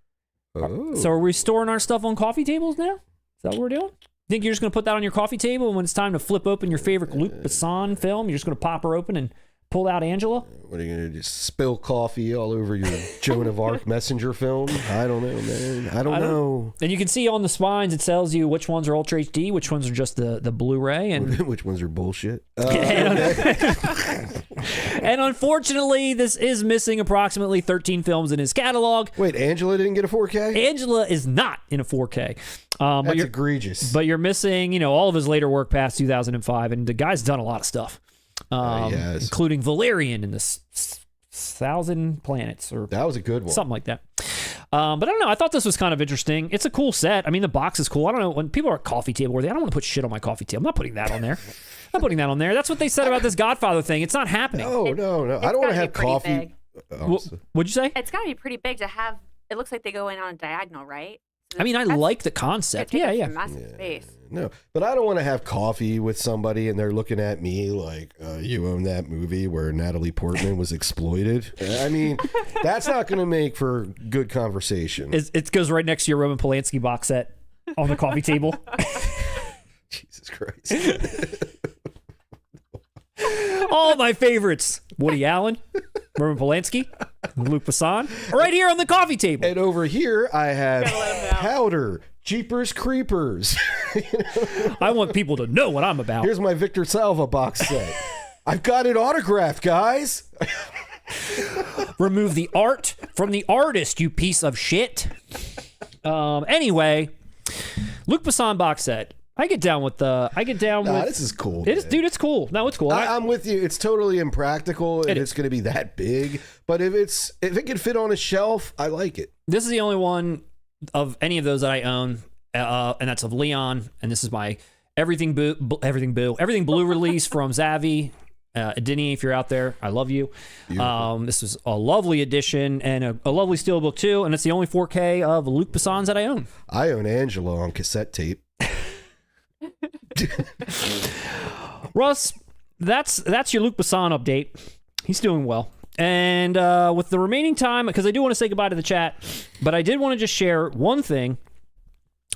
Oh. So are we storing our stuff on coffee tables now? Is that what we're doing? Think you're just going to put that on your coffee table, and when it's time to flip open your favorite Luc Besson film, you're just going to pop her open and pull out Angela? What are you going to do? Spill coffee all over your Joan of Arc Messenger film? I don't know, man. I don't know. And you can see on the spines, it tells you which ones are Ultra HD, which ones are just the Blu-ray. And which ones are bullshit? And unfortunately, this is missing approximately 13 films in his catalog. Wait, Angela didn't get a 4K? Angela is not in a 4K. That's egregious. But you're missing, all of his later work past 2005, and the guy's done a lot of stuff. Including Valerian and the Thousand Planets, or that was a good one, something like that. But I don't know. I thought this was kind of interesting. It's a cool set. I mean, the box is cool. I don't know, when people are at coffee table worthy, I don't want to put shit on my coffee table. I'm not putting that on there. I'm not putting that on there. That's what they said about this Godfather thing. It's not happening. No. I don't want to have coffee. What'd you say? It's got to be pretty big to have. It looks like they go in on a diagonal, right? I mean, I like the concept. Yeah. Massive space. No, but I don't want to have coffee with somebody and they're looking at me like, you own that movie where Natalie Portman was exploited. I mean, that's not going to make for good conversation. It goes right next to your Roman Polanski box set on the coffee table. Jesus Christ. All my favorites. Woody Allen, Roman Polanski, Luc Besson, right here on the coffee table. And over here, I have Powder, Jeepers Creepers. I want people to know what I'm about. Here's my Victor Salva box set. I've got it autographed, guys. Remove the art from the artist, you piece of shit. Anyway, Luc Besson box set. I get down with this is cool. Dude, it's cool. No, it's cool. I'm with you. It's totally impractical and it's going to be that big. But if it can fit on a shelf, I like it. This is the only one of any of those that I own, and that's of Leon. And this is my Everything Blue release from Zavi. Denny, if you're out there, I love you. This was a lovely edition and a lovely steelbook too. And it's the only 4K of Luc Besson's that I own. I own Angela on cassette tape. Russ, that's your Luc Besson update. He's doing well. And with the remaining time, because I do want to say goodbye to the chat, but I did want to just share one thing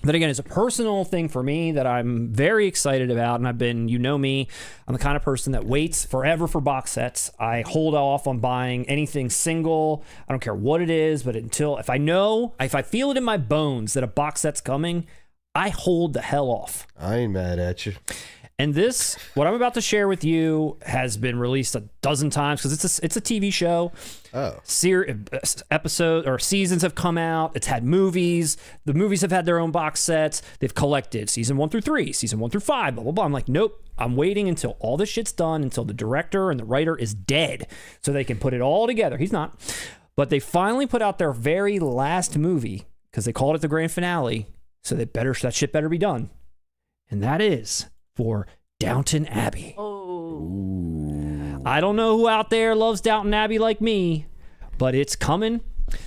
that, again, is a personal thing for me that I'm very excited about. And I've been, me, I'm the kind of person that waits forever for box sets. I hold off on buying anything single. I don't care what it is, but if I feel it in my bones that a box set's coming, I hold the hell off. I ain't mad at you. And this, what I'm about to share with you, has been released a dozen times because it's a TV show. Oh. Episodes or seasons have come out. It's had movies. The movies have had their own box sets. They've collected season 1 through 3, season 1 through 5, blah, blah, blah. I'm like, nope. I'm waiting until all this shit's done, until the director and the writer is dead so they can put it all together. He's not. But they finally put out their very last movie because they called it the grand finale. So that shit better be done. And that is for Downton Abbey. Oh. I don't know who out there loves Downton Abbey like me, but it's coming.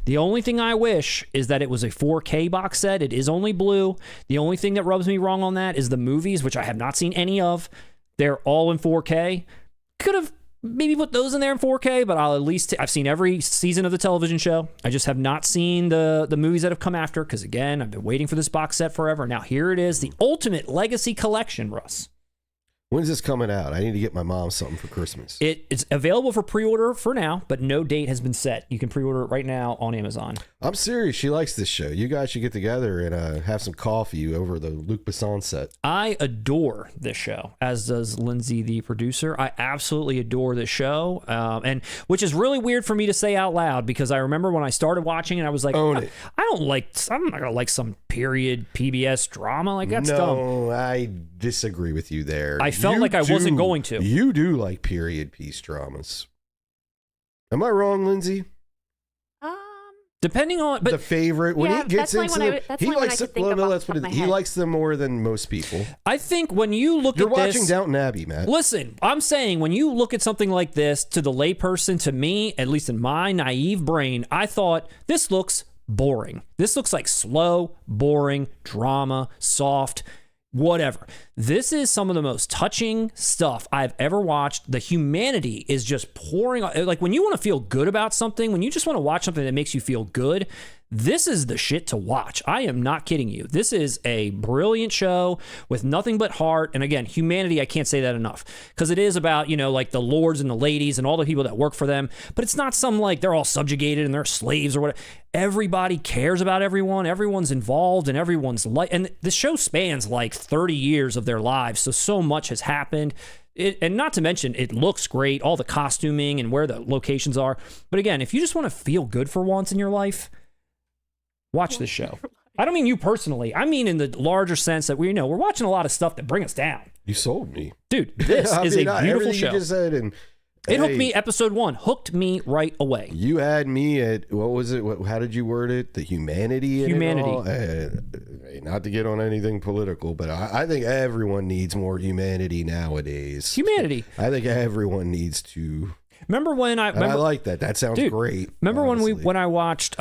The only thing I wish is that it was a 4K box set. It is only blue. The only thing that rubs me wrong on that is the movies, which I have not seen any of. They're all in 4K. Could have maybe put those in there in 4K, but I'll at least I've seen every season of the television show. I just have not seen the movies that have come after, because again, I've been waiting for this box set forever. Now here it is, the Ultimate Legacy Collection, Russ. When's this coming out? I need to get my mom something for Christmas. It's available for pre-order for now, but no date has been set. You can pre-order it right now on Amazon. I'm serious. She likes this show. You guys should get together and have some coffee over the LUC BESSON set. I adore this show, as does Lindsay, the producer. I absolutely adore this show, and which is really weird for me to say out loud, because I remember when I started watching it, I was like, I'm not gonna like some period PBS drama. Like, that's dumb. No, I disagree with you there. I felt like I wasn't going to. You do like period piece dramas. Am I wrong, Lindsay? Depending on, but the favorite when he gets into them, he likes them. He likes them more than most people. I think when you look at this, you're watching Downton Abbey, Matt. Listen, I'm saying when you look at something like this, to the layperson, to me, at least in my naive brain, I thought this looks boring. This looks like slow, boring drama, soft. Whatever. This is some of the most touching stuff I've ever watched. The humanity is just pouring. Like, when you want to feel good about something, when you just want to watch something that makes you feel good, this is the shit to watch. I am not kidding you. This is a brilliant show with nothing but heart. And again, humanity, I can't say that enough, because it is about, you know, like the lords and the ladies and all the people that work for them. But it's not some like they're all subjugated and they're slaves or whatever. Everybody cares about everyone. Everyone's involved in everyone's life. And the show spans like 30 years of their lives. So much has happened. And not to mention, it looks great, all the costuming and where the locations are. But again, if you just want to feel good for once in your life, watch this show. I don't mean you personally. I mean in the larger sense that we're watching a lot of stuff that bring us down. You sold me. Dude, this is a beautiful show. You just said, and it hooked me. Episode 1 hooked me right away. You had me at, what was it? How did you word it? The humanity. Not to get on anything political, but I think everyone needs more humanity nowadays. Humanity. I think everyone needs to. Remember when I like that. That sounds great. Remember when I watched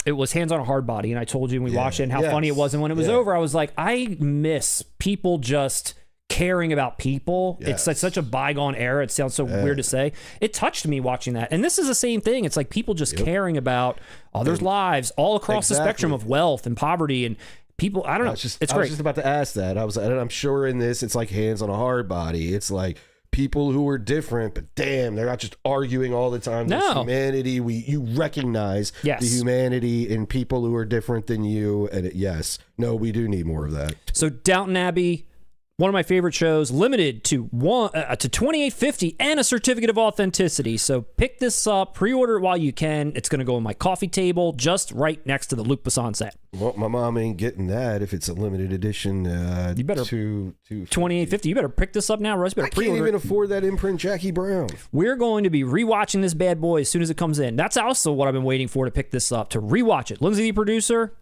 it was Hands on a Hard Body, and I told you when we watched it and how funny it was, and when it was over, I was like, I miss people just caring about people. Yes. It's like such a bygone era. It sounds so weird to say. It touched me watching that. And this is the same thing. It's like people just caring about others' lives all across the spectrum of wealth and poverty and people. I don't know. It's great. I was just about to ask that. I'm sure in this, it's like Hands on a Hard Body. It's like people who are different, but damn, they're not just arguing all the time. There's humanity. You recognize the humanity in people who are different than you. And we do need more of that. So Downton Abbey, one of my favorite shows, limited to $28.50 and a certificate of authenticity. So pick this up, pre-order it while you can. It's going to go on my coffee table, just right next to the LUC BESSON set. Well, my mom ain't getting that if it's a limited edition. You better $28.50. You better pick this up now, Russ. I can't even afford that Imprint Jackie Brown. We're going to be rewatching this bad boy as soon as it comes in. That's also what I've been waiting for, to pick this up, to rewatch it. Lindsay, the producer,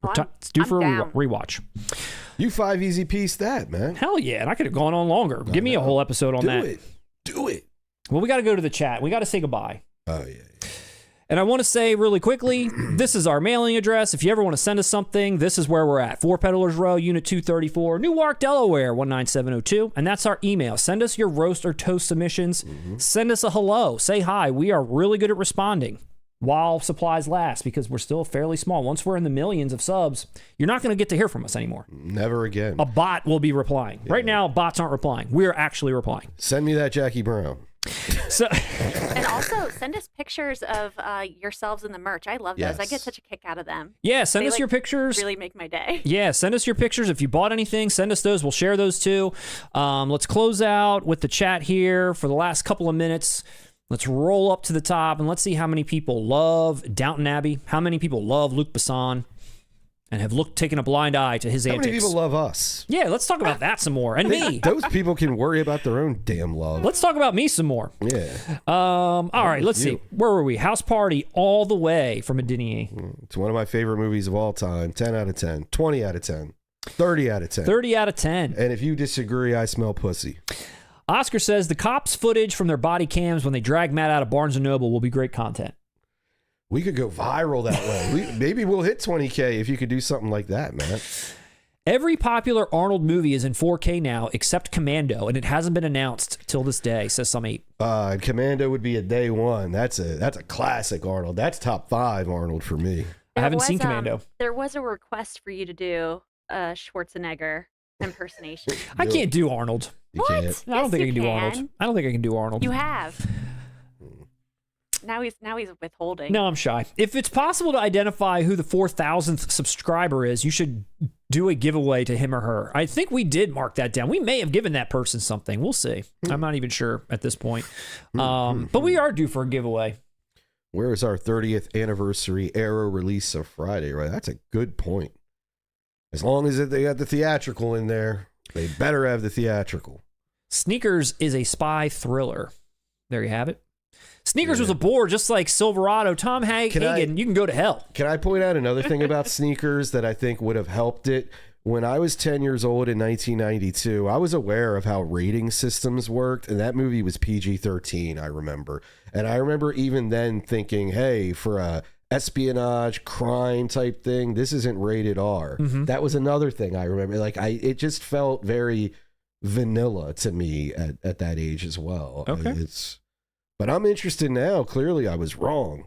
it's due for a rewatch. You 5 easy piece that, man. Hell yeah. And I could have gone on longer. Give me a whole episode on that. Do it. Well, we got to go to the chat. We got to say goodbye. Oh, yeah. And I want to say really quickly, this is our mailing address. If you ever want to send us something, this is where we're at. 4 Peddlers Row, Unit 234, Newark, Delaware, 19702. And that's our email. Send us your roast or toast submissions. Send us a hello. Say hi. We are really good at responding while supplies last, because we're still fairly small. Once we're in the millions of subs, you're not going to get to hear from us anymore. Never again. A bot will be replying. Yeah. Right now, bots aren't replying. We're actually replying. Send me that Jackie Brown. So, and also send us pictures of yourselves in the merch. I love those. I get such a kick out of them. Yeah, send us your pictures. Really make my day. Yeah, send us your pictures. If you bought anything, send us those. We'll share those too. Let's close out with the chat here for the last couple of minutes. Let's roll up to the top and let's see how many people love Downton Abbey, how many people love LUC BESSON, and have taken a blind eye to his antics. How many people love us? Yeah, let's talk about that some more. And me. Those people can worry about their own damn love. Let's talk about me some more. Yeah. All right, let's see. Where were we? House Party all the way from Adinier. It's one of my favorite movies of all time. 10 out of 10. 20 out of 10. 30 out of 10. 30 out of 10. And if you disagree, I smell pussy. Oscar says the cops' footage from their body cams when they drag Matt out of Barnes & Noble will be great content. We could go viral that way. Maybe we'll hit 20K if you could do something like that, man. Every popular Arnold movie is in 4K now except Commando, and it hasn't been announced. till this day, says some 8. And Commando would be a day 1. That's a classic Arnold. That's top 5 Arnold for me. I haven't seen Commando. There was a request for you to do a Schwarzenegger impersonation. I can't do Arnold. You What? can't. I don't think I can do Arnold. can. I don't think I can do Arnold. You have. Now he's withholding. No, I'm shy. If it's possible to identify who the 4,000th subscriber is, you should do a giveaway to him or her. I think we did mark that down. We may have given that person something. We'll see. I'm not even sure at this point. But we are due for a giveaway. Where is our 30th anniversary Arrow release of Friday, right? That's a good point. As long as they got the theatrical in there, they better have the theatrical. Sneakers is a spy thriller. There you have it. Sneakers was a bore, just like Silverado. Tom Hagen, you can go to hell. Can I point out another thing about Sneakers that I think would have helped it? When I was 10 years old in 1992, I was aware of how rating systems worked, and that movie was PG-13, I remember. And I remember even then thinking, hey, for a espionage crime type thing, this isn't rated R. That was another thing I remember. Like, it just felt very vanilla to me at that age as well. Okay. But I'm interested now. Clearly, I was wrong.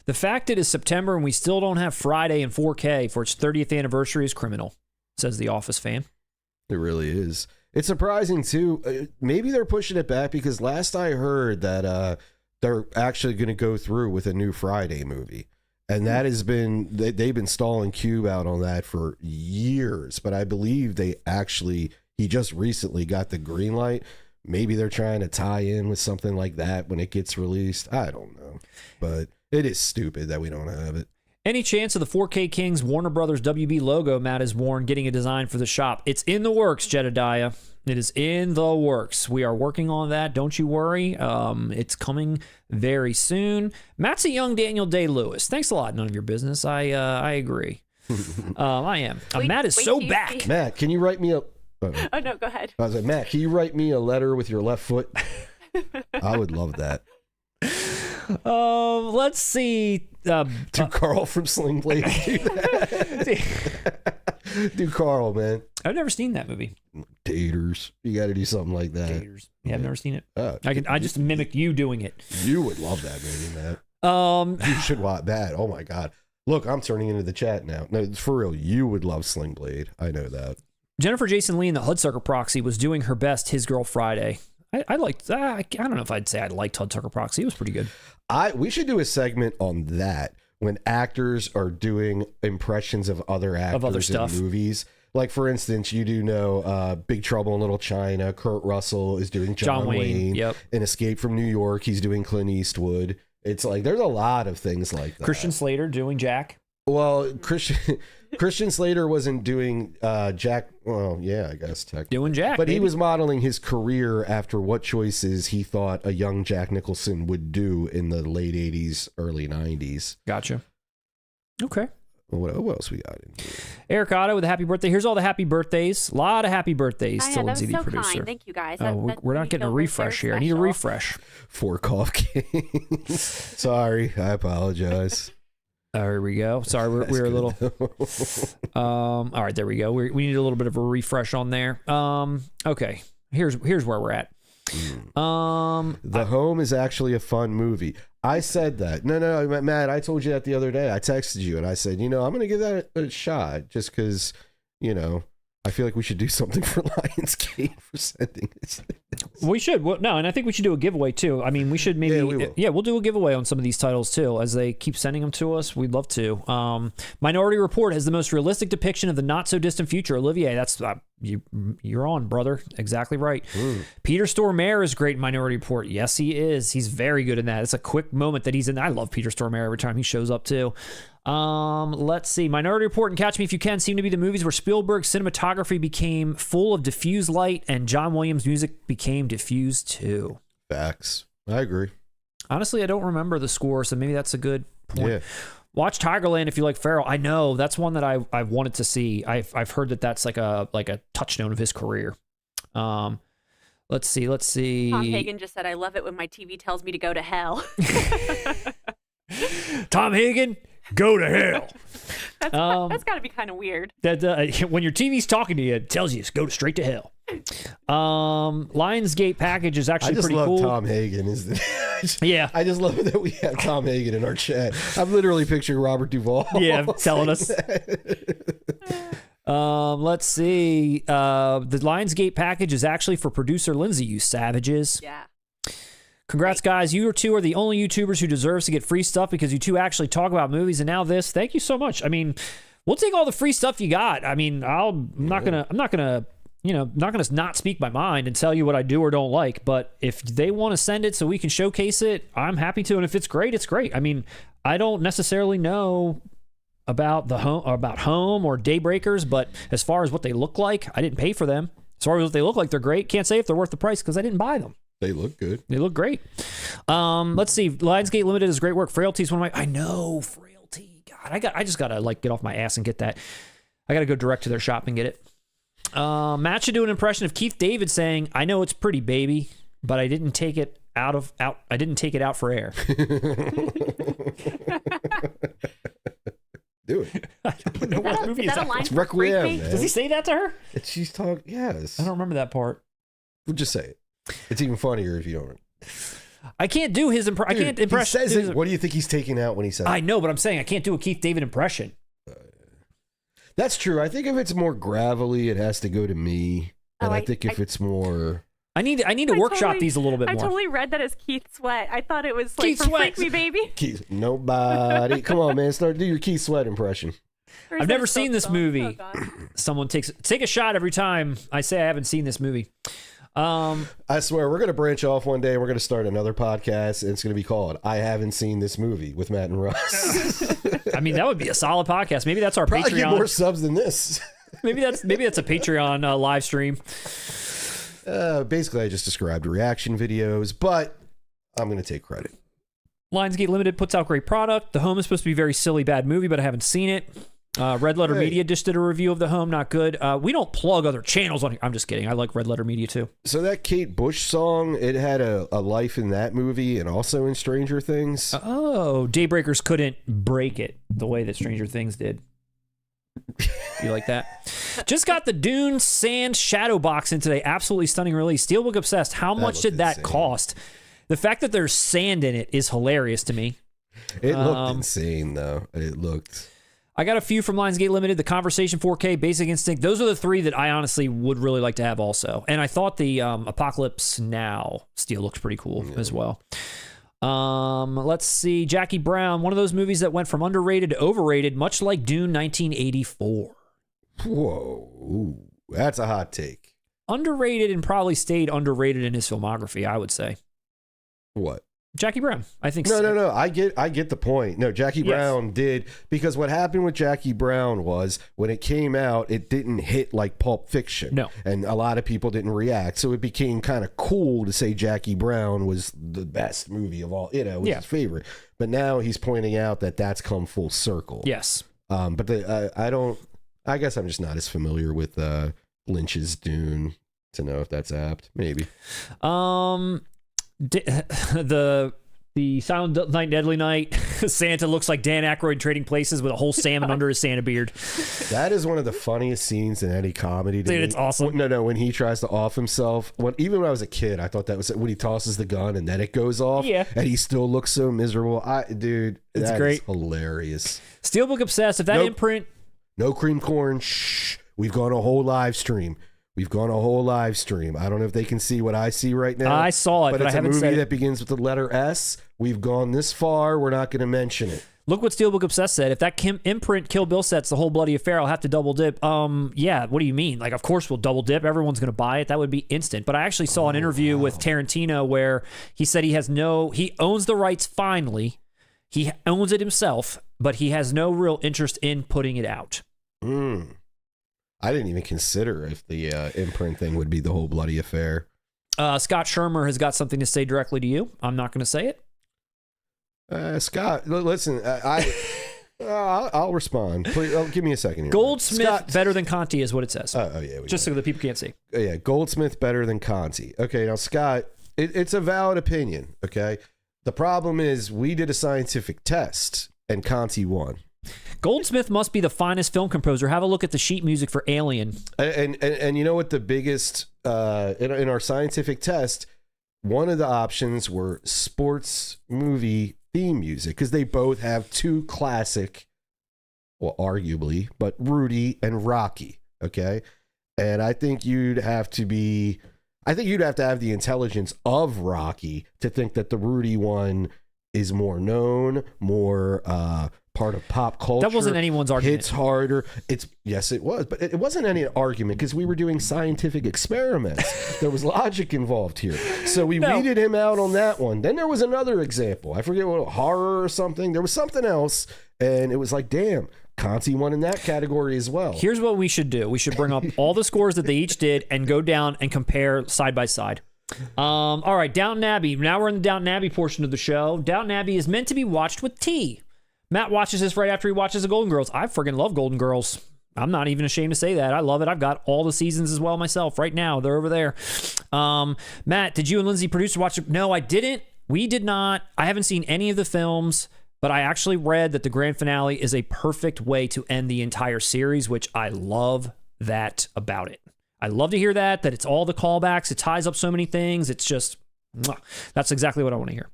The fact it is September and we still don't have Friday in 4K for its 30th anniversary is criminal, says the Office fan. It really is. It's surprising, too. Maybe they're pushing it back because last I heard that they're actually going to go through with a new Friday movie. And that has been, they've been stalling Cube out on that for years. But I believe he just recently got the green light. Maybe they're trying to tie in with something like that when it gets released. I don't know. But it is stupid that we don't have it. Any chance of the 4K Kings Warner Brothers WB logo Matt has worn getting a design for the shop? It's in the works, Jedediah. It is in the works. We are working on that. Don't you worry. It's coming very soon. Matt's a young Daniel Day-Lewis. Thanks a lot. None of your business. I agree. I am. Matt is so back. Matt, can you write me a... Oh, no, go ahead. I was like, Matt, can you write me a letter with your left foot? I would love that. Let's see. Do Carl from Sling Blade do that? Do Carl, man. I've never seen that movie. Taters. You got to do something like that. Taters. Yeah, I've never seen it. Oh, I just mimicked you doing it. You would love that movie, Matt. You should watch that. Oh, my God. Look, I'm turning into the chat now. No, for real. You would love Sling Blade. I know that. Jennifer Jason Leigh in the Hudsucker Proxy was doing her best His Girl Friday. I liked that. I don't know if I'd say I liked Hudsucker Proxy. It was pretty good. We should do a segment on that when actors are doing impressions of other actors of other stuff. In movies. Like, for instance, you do know Big Trouble in Little China. Kurt Russell is doing John Wayne. Yep. In Escape from New York, he's doing Clint Eastwood. It's like there's a lot of things like that. Christian Slater doing Jack. Well, Christian Slater wasn't doing Jack. Well, yeah, I guess technically. Doing Jack. But baby. he was modeling his career after what choices he thought a young Jack Nicholson would do in the late 80s, early 90s. Gotcha. Okay. What else we got in here? Eric Otto with a happy birthday. Here's all the happy birthdays. A lot of happy birthdays to That was Lindsay, the so producer. kind. Thank you, guys. We're not getting a refresh here. I need a refresh. 4 Cough Kings. Sorry, I apologize. There we go. Sorry, we're a little. All right, there we go. We need a little bit of a refresh on there. Okay, here's where we're at. The Home is actually a fun movie. I said that. No, Matt, I told you that the other day. I texted you and I said, I'm going to give that a shot just because, I feel like we should do something for Lionsgate for sending this. We should. Well, no, and I think we should do a giveaway too. I mean, we should maybe. We'll do a giveaway on some of these titles too, as they keep sending them to us. We'd love to. Minority Report has the most realistic depiction of the not so distant future. Olivier, that's you're on, brother. Exactly right. Peter Stormare is great in Minority Report. Yes, he is. He's very good in that. It's a quick moment that he's in. I love Peter Stormare every time he shows up too. Let's see. Minority Report and Catch Me If You Can seem to be the movies where Spielberg's cinematography became full of diffused light and John Williams' music became diffused too. Facts. I agree. Honestly, I don't remember the score, so maybe that's a good point. Yeah. Watch Tigerland if you like Farrell. I know that's one that I've wanted to see. I've heard that that's like a touchstone of his career. Let's see. Tom Hagen just said, "I love it when my TV tells me to go to hell." Tom Hagen, go to hell. That's got to be kind of weird. That when your TV's talking to you, it tells you to go straight to hell. Lionsgate package is actually I just pretty love cool. Tom Hagen. Yeah. I just love that we have Tom Hagen in our chat. I'm literally picturing Robert Duvall. Yeah, telling us. Let's see. The Lionsgate package is actually for producer Lindsay, you savages. Yeah. Congrats, guys. You two are the only YouTubers who deserves to get free stuff because you two actually talk about movies, and now this. Thank you so much. I mean, we'll take all the free stuff you got. I mean, I'm not gonna not speak my mind and tell you what I do or don't like. But if they want to send it so we can showcase it, I'm happy to. And if it's great, it's great. I mean, I don't necessarily know about home or Daybreakers, but as far as what they look like, I didn't pay for them. As far as what they look like, they're great. Can't say if they're worth the price because I didn't buy them. They look good. They look great. Let's see. Lionsgate Limited is great work. Frailty is one of my. I know Frailty. God, I just gotta like get off my ass and get that. I gotta go direct to their shop and get it. Matt should do an impression of Keith David saying, "I know it's pretty, baby, but I didn't take it out. I didn't take it out for air." Do it. I don't know what movie is that. It's Requiem, man. Does he say that to her? She's talking. Yes. I don't remember that part. We'll just say it. It's even funnier if you don't. I can't do his impression. I can't impress. He says it. What do you think he's taking out when he says it? I know, but I'm saying I can't do a Keith David impression. That's true. I think if it's more gravelly, it has to go to me. And I think if it's more... I need to workshop these a little bit more. I totally read that as Keith Sweat. I thought it was like Keith from Sweat. Freak Me Baby. Keith, nobody. Come on, man. Do your Keith Sweat impression. I've never seen this movie. Oh, God. Someone take a shot every time I say I haven't seen this movie. I swear, we're going to branch off one day. We're going to start another podcast, and it's going to be called "I Haven't Seen This Movie" with Matt and Russ. I mean, that would be a solid podcast. Maybe that's our Probably Patreon. get more subs than this. maybe that's a Patreon live stream. Basically, I just described reaction videos, but I'm going to take credit. Lionsgate Limited puts out great product. The Home is supposed to be a very silly, bad movie, but I haven't seen it. Red Letter Media just did a review of The Home. Not good. We don't plug other channels on here. I'm just kidding. I like Red Letter Media too. So that Kate Bush song, it had a life in that movie and also in Stranger Things. Oh, Daybreakers couldn't break it the way that Stranger Things did. You like that? Just got the Dune Sand Shadow box in today. Absolutely stunning release. Steelbook Obsessed. How much did that cost? The fact that there's sand in it is hilarious to me. It looked insane, though. It looked... I got a few from Lionsgate Limited, the Conversation 4K, Basic Instinct. Those are the three that I honestly would really like to have also. And I thought the Apocalypse Now steel looks pretty cool as well. Let's see. Jackie Brown, one of those movies that went from underrated to overrated, much like Dune 1984. Whoa. Ooh, that's a hot take. Underrated and probably stayed underrated in his filmography, I would say. What? Jackie Brown, I think. No. I get the point. No, Jackie Brown did, because what happened with Jackie Brown was when it came out, it didn't hit like Pulp Fiction. No, and a lot of people didn't react, so it became kind of cool to say Jackie Brown was the best movie of all. Was his favorite. But now he's pointing out that that's come full circle. Yes. But I guess I'm just not as familiar with Lynch's Dune to know if that's apt. Maybe. The Silent Night, Deadly Night, Santa looks like Dan Aykroyd trading places with a whole salmon under his Santa beard. That is one of the funniest scenes in any comedy. Dude, it's awesome. No, when he tries to off himself. Even when I was a kid, I thought that was when he tosses the gun and then it goes off. Yeah. And he still looks so miserable. Dude, it's great. Hilarious. Steelbook Obsessed. If that imprint... No cream corn. Shh. We've gone a whole live stream. I don't know if they can see what I see right now. I saw it, but I haven't said it. It's a movie that begins with the letter S. We've gone this far. We're not going to mention it. Look what Steelbook Obsessed said. If that imprint Kill Bill set's the whole bloody affair, I'll have to double dip. Yeah, what do you mean? Like, of course we'll double dip. Everyone's going to buy it. That would be instant. But I actually saw an interview with Tarantino where he said he owns the rights finally. He owns it himself, but he has no real interest in putting it out. I didn't even consider if the imprint thing would be the whole bloody affair. Scott Shermer has got something to say directly to you. I'm not going to say it. Scott, listen, I'll respond. Please, give me a second here. Goldsmith Scott, better than Conti is what it says. Just so the people can't see. Yeah, Goldsmith better than Conti. Okay, now Scott, it's a valid opinion. Okay, the problem is we did a scientific test and Conti won. Goldsmith must be the finest film composer. Have a look at the sheet music for Alien. And you know what the biggest in our scientific test, one of the options were sports movie theme music, because they both have two classic, well, arguably, but Rudy and Rocky. Okay. And I think you'd have to have the intelligence of Rocky to think that the Rudy one is more known, more part of pop culture. That wasn't anyone's argument. Hits harder. Yes, it was, but it wasn't any argument because we were doing scientific experiments. There was logic involved here, so we weeded him out on that one. Then there was another example. I forget what, horror or something. There was something else, and it was like, damn, Conti won in that category as well. Here's what we should do. We should bring up all the scores that they each did and go down and compare side by side. All right, Downton Abbey. Now we're in the Downton Abbey portion of the show. Downton Abbey is meant to be watched with tea. Matt watches this right after he watches the Golden Girls. I friggin' love Golden Girls. I'm not even ashamed to say that. I love it. I've got all the seasons as well myself right now. They're over there. Matt, did you and Lindsay produce or watch it? No, I didn't. We did not. I haven't seen any of the films, but I actually read that the grand finale is a perfect way to end the entire series, which I love that about it. I love to hear that it's all the callbacks. It ties up so many things. It's just, that's exactly what I want to hear.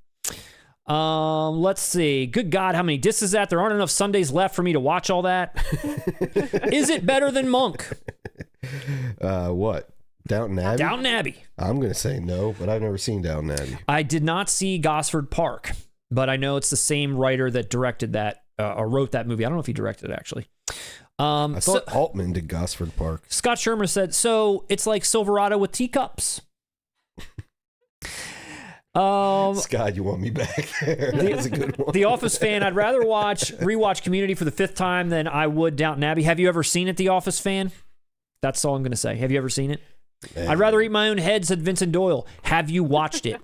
Let's see. Good God, how many discs is that? There aren't enough Sundays left for me to watch all that. Is it better than Monk? What? Downton Abbey? Downton Abbey. I'm going to say no, but I've never seen Downton Abbey. I did not see Gosford Park, but I know it's the same writer that directed that, or wrote that movie. I don't know if he directed it, actually. I thought Altman did Gosford Park. Scott Shermer said, so it's like Silverado with teacups. Scott, you want me back there? That's a good one. The Office fan, I'd rather rewatch Community for the 5th time than I would Downton Abbey. Have you ever seen it, The Office fan? That's all I'm going to say. Have you ever seen it? Man. I'd rather eat my own head, said Vincent Doyle. Have you watched it?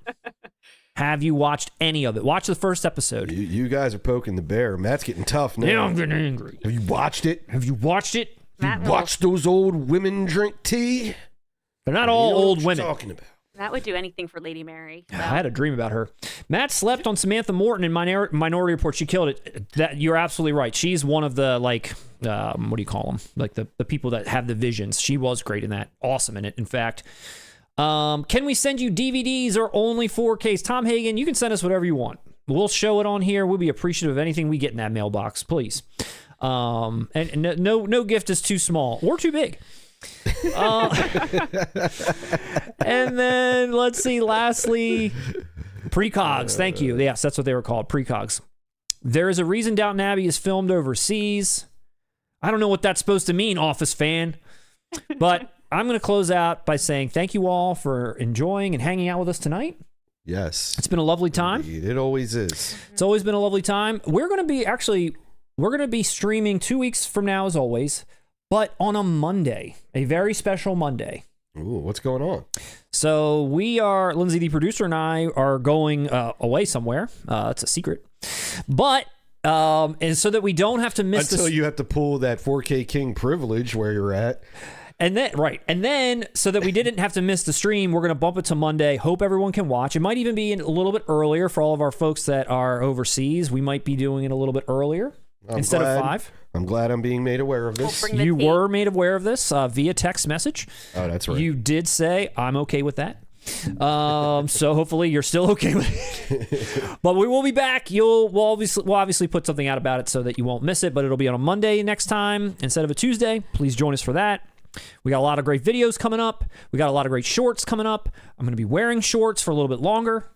Have you watched any of it? Watch the first episode. You guys are poking the bear. Matt's getting tough now. Now I'm getting angry. Have you watched it? Have you watched it? Matt You watched those old women drink tea? They're not all You know old what women. you're talking about. That would do anything for Lady Mary. So. I had a dream about her. Matt slept on Samantha Morton in Minority Report. She killed it. That you're absolutely right. She's one of the what do you call them? Like the people that have the visions. She was great in that. Awesome in it. In fact, can we send you DVDs or only 4Ks? Tom Hagen, you can send us whatever you want. We'll show it on here. We'll be appreciative of anything we get in that mailbox, please. And no gift is too small or too big. And then let's see, lastly, precogs. Thank you. Yes, that's what they were called, precogs. There is a reason Downton Abbey is filmed overseas. I don't know what that's supposed to mean, Office fan, but I'm going to close out by saying thank you all for enjoying and hanging out with us tonight. Yes. It's been a lovely time. Indeed, it always is. It's always been a lovely time. We're going to be streaming 2 weeks from now, as always, but on a Monday, a very special Monday. Ooh, what's going on? So Lindsay, the producer, and I are going away somewhere. It's a secret. But, and so that we don't have to miss Until you have to pull that 4K King privilege where you're at. And then, so that we didn't have to miss the stream, we're going to bump it to Monday. Hope everyone can watch. It might even be a little bit earlier for all of our folks that are overseas. We might be doing it a little bit earlier instead of 5. I'm glad I'm being made aware of this. You were made aware of this via text message. Oh, that's right. You did say, I'm okay with that. So hopefully you're still okay with it. But we will be back. We'll obviously put something out about it so that you won't miss it, but it'll be on a Monday next time instead of a Tuesday. Please join us for that. We got a lot of great videos coming up. We got a lot of great shorts coming up. I'm going to be wearing shorts for a little bit longer.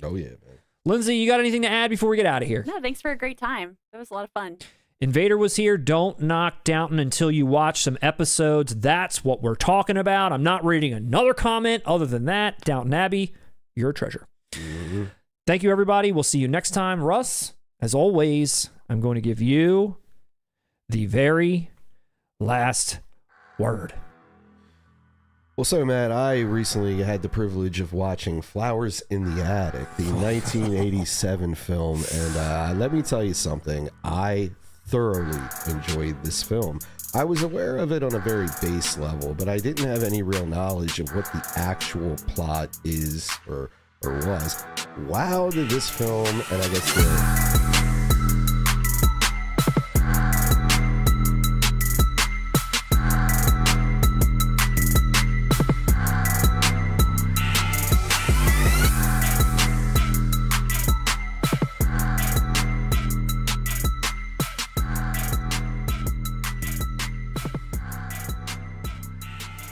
Oh, yeah, man. Lindsay, you got anything to add before we get out of here? No, thanks for a great time. It was a lot of fun. Invader was here. Don't knock Downton until you watch some episodes. That's what we're talking about. I'm not reading another comment other than that. Downton Abbey, you're a treasure. Mm-hmm. Thank you, everybody. We'll see you next time. Russ, as always, I'm going to give you the very last word. Well, so, Matt, I recently had the privilege of watching Flowers in the Attic, the 1987 film, and let me tell you something. I thoroughly enjoyed this film. I was aware of it on a very base level, but I didn't have any real knowledge of what the actual plot is or was. Wow, did this film, and I guess